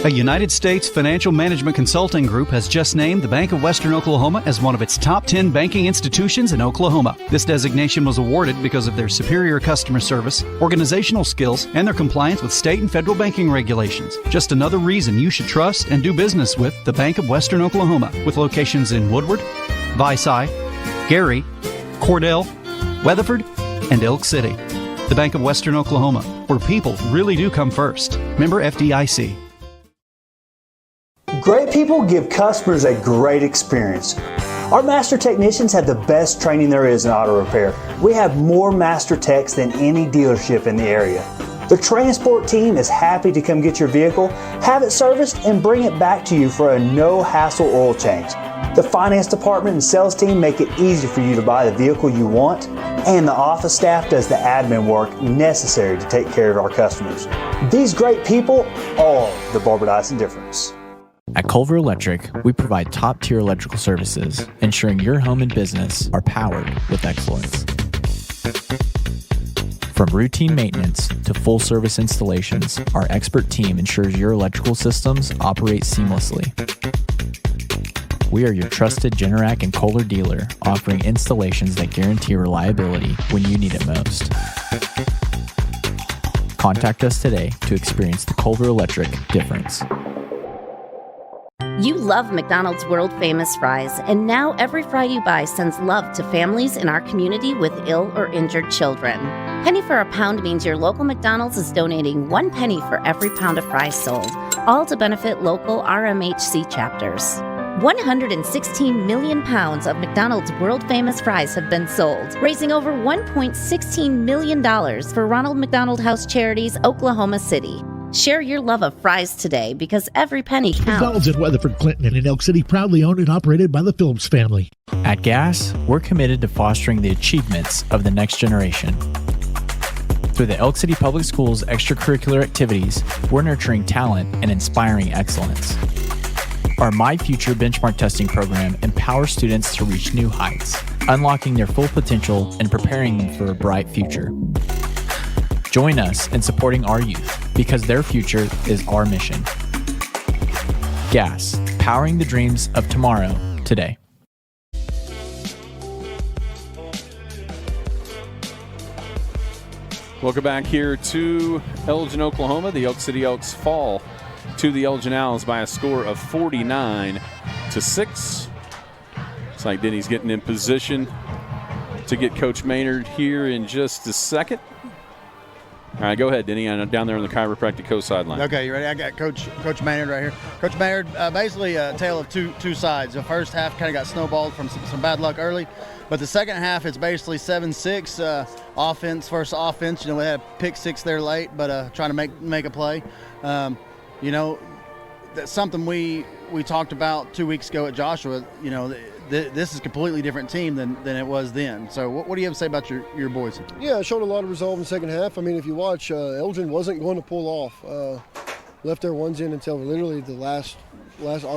A United States financial management consulting group has just named the Bank of Western Oklahoma as one of its top 10 banking institutions in Oklahoma. This designation was awarded because of their superior customer service, organizational skills, and their compliance with state and federal banking regulations. Just another reason you should trust and do business with the Bank of Western Oklahoma, with locations in Woodward, Visay, Gary, Cordell, Weatherford, and Elk City. The Bank of Western Oklahoma, where people really do come first. Member FDIC. Great people give customers a great experience. Our master technicians have the best training there is in auto repair. We have more master techs than any dealership in the area. The transport team is happy to come get your vehicle, have it serviced, and bring it back to you for a no-hassle oil change. The finance department and sales team make it easy for you to buy the vehicle you want, and the office staff does the admin work necessary to take care of our customers. These great people are the Barbara Dyson difference. At Culver Electric, we provide top-tier electrical services, ensuring your home and business are powered with excellence. From routine maintenance to full-service installations, our expert team ensures your electrical systems operate seamlessly. We are your trusted Generac and Kohler dealer, offering installations that guarantee reliability when you need it most. Contact us today to experience the Culver Electric difference. You love McDonald's world-famous fries, and now every fry you buy sends love to families in our community with ill or injured children. Penny for a Pound means your local McDonald's is donating 1 penny for every pound of fries sold, all to benefit local RMHC chapters. 116 million pounds of McDonald's world-famous fries have been sold, raising over $1.16 million for Ronald McDonald House Charities, Oklahoma City. Share your love of fries today, because every penny counts. McDonald's in Weatherford, Clinton, and in Elk City, proudly owned and operated by the Phillips family. At Gas, we're committed to fostering the achievements of the next generation. Through the Elk City Public Schools extracurricular activities, we're nurturing talent and inspiring excellence. Our My Future benchmark testing program empowers students to reach new heights, unlocking their full potential and preparing them for a bright future. Join us in supporting our youth, because their future is our mission. Gas, powering the dreams of tomorrow, today. Welcome back here to Elgin, Oklahoma. The Elk City Elks fall to the Elgin Owls by a score of 49-6. Looks like Denny's getting in position to get Coach Maynard here in just a second. All right, go ahead, Denny. I'm down there on the chiropractic coach sideline. Okay, you ready? I got Coach Maynard right here. Coach Maynard, basically a tale of two sides. The first half kind of got snowballed from some bad luck early, but the second half it's basically 7-6 offense versus offense. You know, we had a pick six there late, but trying to make a play. You know, that's something we talked about 2 weeks ago at Joshua. You know, this is a completely different team than it was then. So what do you have to say about your boys? Yeah, it showed a lot of resolve in the second half. I mean, if you watch, Elgin wasn't going to pull off. Left their ones in until literally the our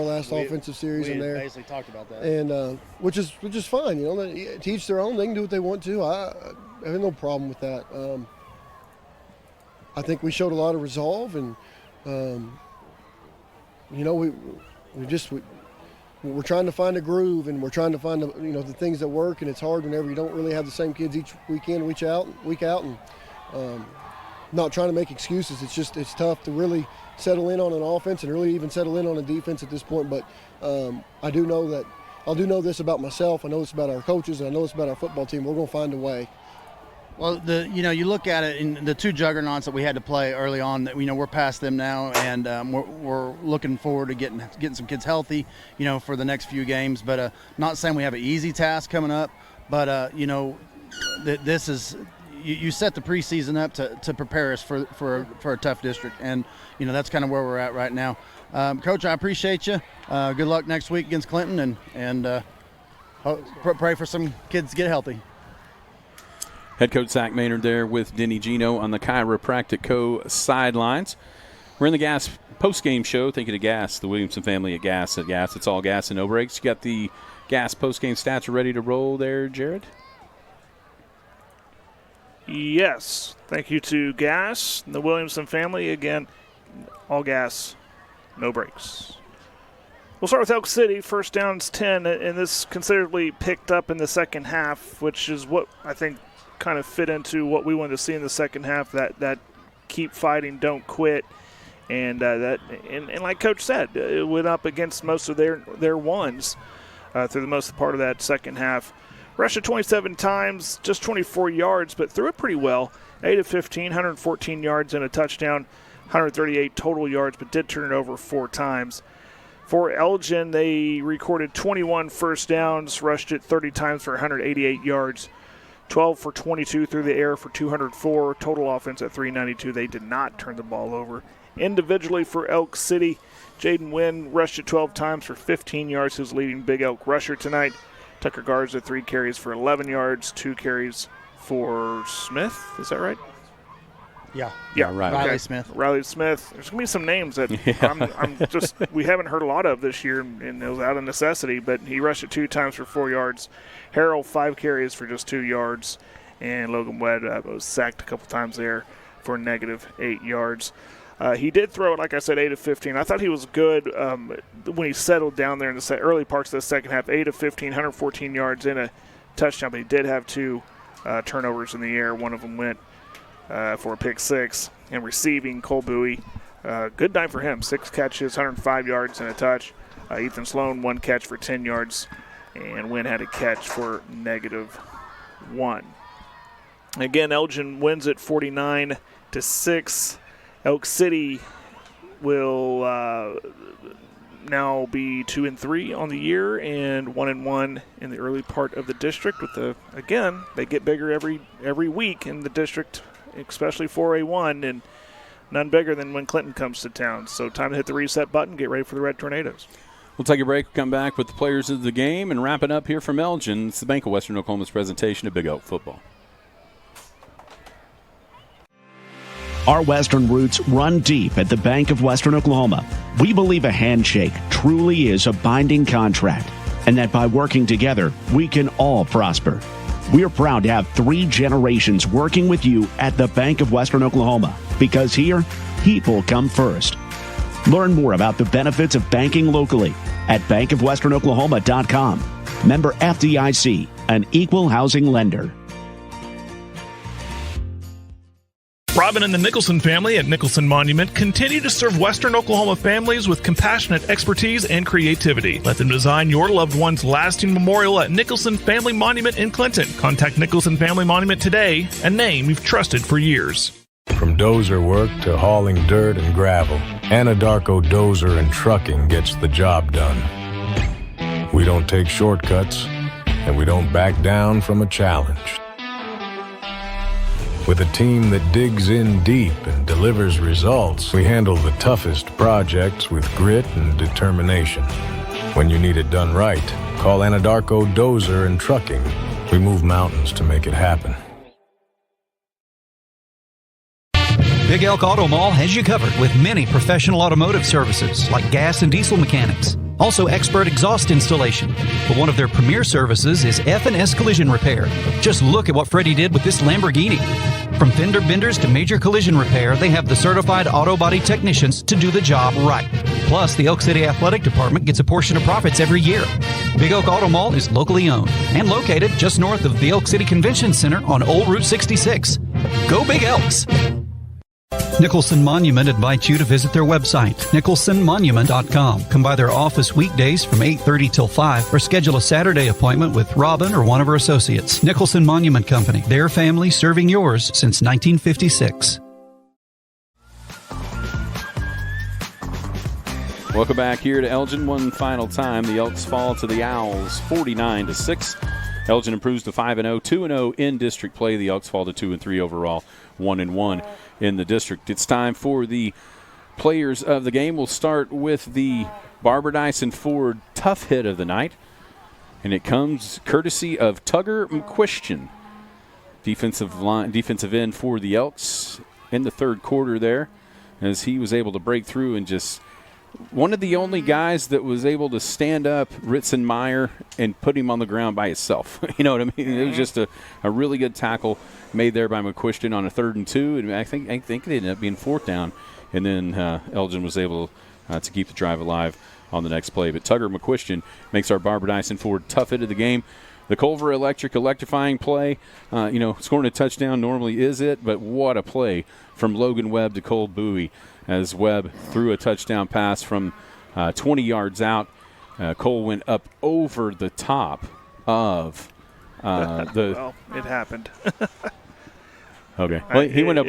last offensive series in there. We basically talked about that. And which is fine. You know, to each their own. They can do what they want to. I have no problem with that. I think we showed a lot of resolve, and you know, we're trying to find a groove, and we're trying to find the things that work, and it's hard whenever you don't really have the same kids each week in, week out, and not trying to make excuses. It's tough to really settle in on an offense and really even settle in on a defense at this point. But I do know this about myself. I know this about our coaches, and I know this about our football team. We're going to find a way. Well, you look at it in the two juggernauts that we had to play early on. That we're past them now, and we're looking forward to getting some kids healthy, for the next few games. But not saying we have an easy task coming up, but this is you set the preseason up to prepare us for a tough district, and that's kind of where we're at right now. Coach, I appreciate you. Good luck next week against Clinton, and pray for some kids to get healthy. Head coach Zach Maynard there with Denny Gino on the Chiropractic Co. sidelines. We're in the Gas post-game show. Thank you to Gas, the Williamson family at Gas. At Gas, it's all gas and no breaks. You got the Gas post-game stats ready to roll there, Jared? Yes. Thank you to Gas, the Williamson family. Again, all gas, no breaks. We'll start with Elk City. First downs 10, and this considerably picked up in the second half, which is what I think kind of fit into what we wanted to see in the second half, that keep fighting, don't quit. And and like Coach said, it went up against most of their ones through the most part of that second half. Rushed it 27 times, just 24 yards, but threw it pretty well. 8 of 15, 114 yards and a touchdown, 138 total yards, but did turn it over 4 times. For Elgin, they recorded 21 first downs, rushed it 30 times for 188 yards, 12 for 22 through the air for 204, total offense at 392. They did not turn the ball over. Individually for Elk City, Jaden Wynn rushed it 12 times for 15 yards, his leading Big Elk rusher tonight. Tucker Garza, 3 carries for 11 yards, 2 carries for Smith. Is that right? Yeah. Right. Riley Okay. Smith. Riley Smith. There's going to be some names that I'm just we haven't heard a lot of this year, and it was out of necessity, but he rushed it 2 times for 4 yards. Harrell, 5 carries for just 2 yards, and Logan Webb was sacked a couple times there for -8 yards. He did throw it, like I said, 8 of 15. I thought he was good when he settled down there in the early parts of the second half. 8 of 15, 114 yards and a touchdown, but he did have 2 turnovers in the air. One of them went for a pick 6. And receiving, Cole Bowie, good night for him. 6 catches, 105 yards and a touch. Ethan Sloan, 1 catch for 10 yards, and Wynn had a catch for -1. Again, Elgin wins it 49-6. Elk City will now be 2-3 on the year and 1-1 in the early part of the district. Again, they get bigger every week in the district, especially 4A1, and none bigger than when Clinton comes to town. So time to hit the reset button, get ready for the Red Tornadoes. We'll take a break, come back with the players of the game, and wrap it up here from Elgin. It's the Bank of Western Oklahoma's presentation of Big Elk football. Our Western roots run deep at the Bank of Western Oklahoma. We believe a handshake truly is a binding contract, and that by working together, we can all prosper. We are proud to have 3 generations working with you at the Bank of Western Oklahoma, because here, people come first. Learn more about the benefits of banking locally at bankofwesternoklahoma.com. Member FDIC, an equal housing lender. Robin and the Nicholson family at Nicholson Monument continue to serve Western Oklahoma families with compassionate expertise and creativity. Let them design your loved one's lasting memorial at Nicholson Family Monument in Clinton. Contact Nicholson Family Monument today, a name you've trusted for years. From dozer work to hauling dirt and gravel, Anadarko Dozer and Trucking gets the job done. We don't take shortcuts, and we don't back down from a challenge. With a team that digs in deep and delivers results, we handle the toughest projects with grit and determination. When you need it done right, call Anadarko Dozer and Trucking. We move mountains to make it happen. Big Elk Auto Mall has you covered with many professional automotive services like gas and diesel mechanics. Also expert exhaust installation. But one of their premier services is F&S Collision Repair. Just look at what Freddie did with this Lamborghini. From fender benders to major collision repair, they have the certified auto body technicians to do the job right. Plus, the Elk City Athletic Department gets a portion of profits every year. Big Elk Auto Mall is locally owned and located just north of the Elk City Convention Center on Old Route 66. Go Big Elks! Nicholson Monument invites you to visit their website, nicholsonmonument.com. Come by their office weekdays from 8:30 till 5 or schedule a Saturday appointment with Robin or one of her associates. Nicholson Monument Company, their family serving yours since 1956. Welcome back here to Elgin. One final time, the Elks fall to the Owls 49-6. Elgin improves to 5-0, 2-0 in district play. The Elks fall to 2-3 overall, 1-1 in the district. It's time for the players of the game. We'll start with the Barber Dyson Ford tough hit of the night, and it comes courtesy of Tugger McQuestion. defensive end for the Elks in the third quarter there, as he was able to break through and just one of the only guys that was able to stand up Ritzenmeyer and put him on the ground by himself. You know what I mean? It was just a really good tackle made there by McQuiston on a 3rd and 2, and I think it ended up being 4th down, and then Elgin was able to keep the drive alive on the next play. But Tugger McQuiston makes our Barbara Dyson Ford tough hit of the game. The Culver electrifying play, scoring a touchdown normally is it, but what a play from Logan Webb to Cole Bowie as Webb threw a touchdown pass from 20 yards out. Cole went up over the top of the. Well, it happened. Okay. Well, he went up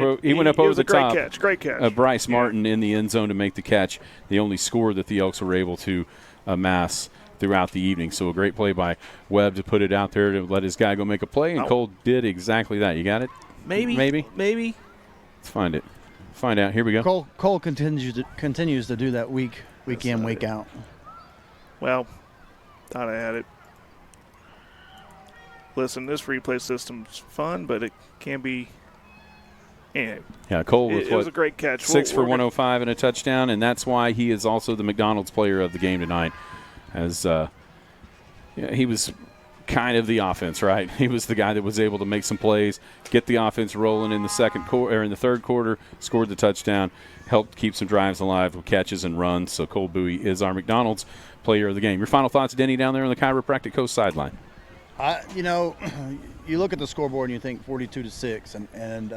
over the top. Great catch. Bryce Martin in the end zone to make the catch. The only score that the Elks were able to amass throughout the evening. So a great play by Webb to put it out there to let his guy go make a play, and Cole did exactly that. You got it? Maybe. Let's find it. Find out. Here we go. Cole continues to do that week in, week out. Well, thought I had it. Listen, this replay system's fun, but it can be. Anyway, yeah, Cole with it was a great catch. 6 for 105 and a touchdown, and that's why he is also the McDonald's player of the game tonight. As he was kind of the offense, right? He was the guy that was able to make some plays, get the offense rolling in the third quarter, scored the touchdown, helped keep some drives alive with catches and runs. So Cole Bowie is our McDonald's player of the game. Your final thoughts, Denny, down there on the Chiropractic Coast sideline? You look at the scoreboard and you think 42-6, and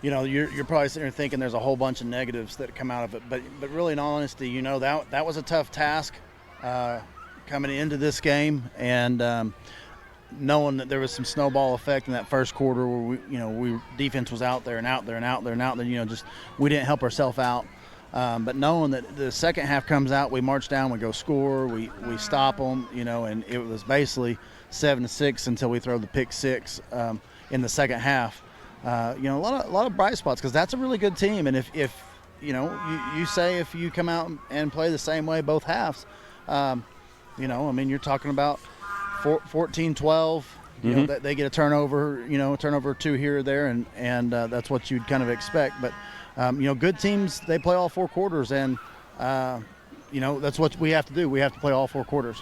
you're probably sitting there thinking there's a whole bunch of negatives that come out of it. But really, in all honesty, that was a tough task coming into this game, and knowing that there was some snowball effect in that first quarter where we defense was out there and out there and out there and out there. Just we didn't help ourselves out. But knowing that the second half comes out, we march down, we go score, we stop them, and it was basically 7-6 until we throw the pick six in the second half. A lot of bright spots, because that's a really good team. And if you say if you come out and play the same way both halves, you're talking about 14-12. They get a turnover, turnover 2 here or there, and that's what you'd kind of expect. But good teams, they play all 4 quarters, and that's what we have to do. We have to play all 4 quarters.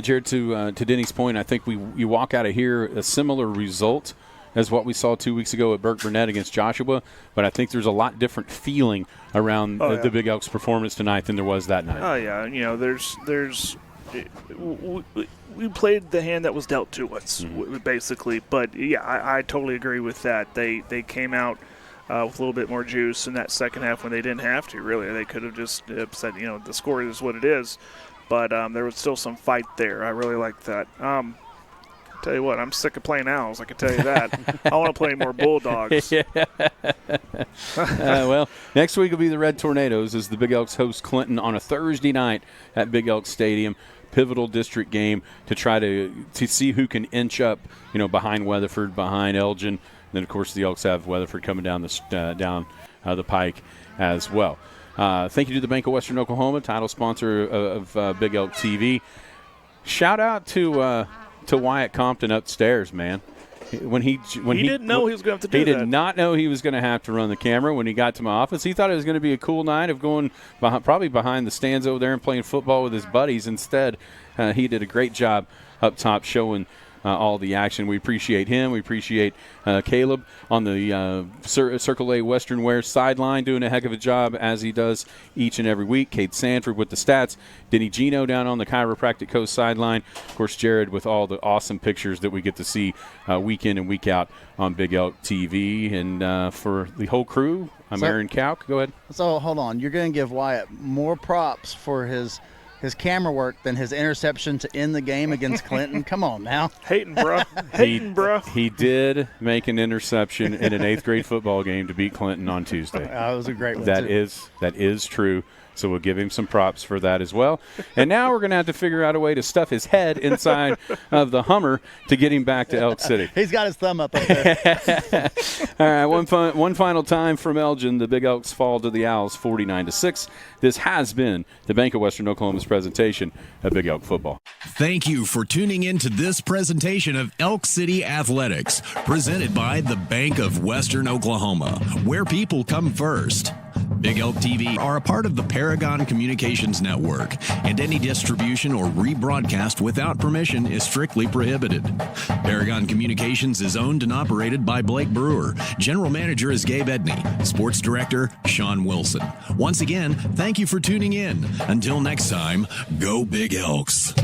Jared, to Denny's point, I think you walk out of here a similar result as what we saw 2 weeks ago at Burke Burnett against Joshua, but I think there's a lot different feeling around the Big Elks performance tonight than there was that night. Oh yeah, we played the hand that was dealt to us, basically. But yeah, I totally agree with that. They came out with a little bit more juice in that second half when they didn't have to. Really, they could have just said, the score is what it is. But there was still some fight there. I really liked that. Tell you what, I'm sick of playing Owls. I can tell you that. I want to play more Bulldogs. Well, next week will be the Red Tornadoes as the Big Elks host Clinton on a Thursday night at Big Elk Stadium. Pivotal district game to try to see who can inch up, behind Weatherford, behind Elgin. And then, of course, the Elks have Weatherford coming down the pike as well. Thank you to the Bank of Western Oklahoma, title sponsor of Big Elk TV. Shout out to Wyatt Compton upstairs, man. When he didn't know he was going to have to do that. He did not know he was going to have to run the camera when he got to my office. He thought it was going to be a cool night of going probably behind the stands over there and playing football with his buddies. Instead, he did a great job up top showing all the action. We appreciate him. We appreciate Caleb on the Circle A Western Wear sideline doing a heck of a job as he does each and every week. Kate Sanford with the stats. Denny Gino down on the Chiropractic Coast sideline. Of course, Jared with all the awesome pictures that we get to see week in and week out on Big Elk TV. And for the whole crew, I'm Aaron Kauk. Go ahead. So, hold on. You're going to give Wyatt more props for his camera work than his interception to end the game against Clinton. Come on now. Hating, bro. He did make an interception in an 8th grade football game to beat Clinton on Tuesday. That was a great one, That is true. So we'll give him some props for that as well. And now we're going to have to figure out a way to stuff his head inside of the Hummer to get him back to Elk City. He's got his thumb up there. All right, one final time from Elgin. The Big Elks fall to the Owls 49-6. This has been the Bank of Western Oklahoma's presentation of Big Elk football. Thank you for tuning in to this presentation of Elk City Athletics, presented by the Bank of Western Oklahoma, where people come first. Big Elk TV are a part of the Paragon Communications Network, and any distribution or rebroadcast without permission is strictly prohibited. Paragon Communications is owned and operated by Blake Brewer. General Manager is Gabe Edney. Sports Director, Sean Wilson. Once again, thank you for tuning in. Until next time, go Big Elks.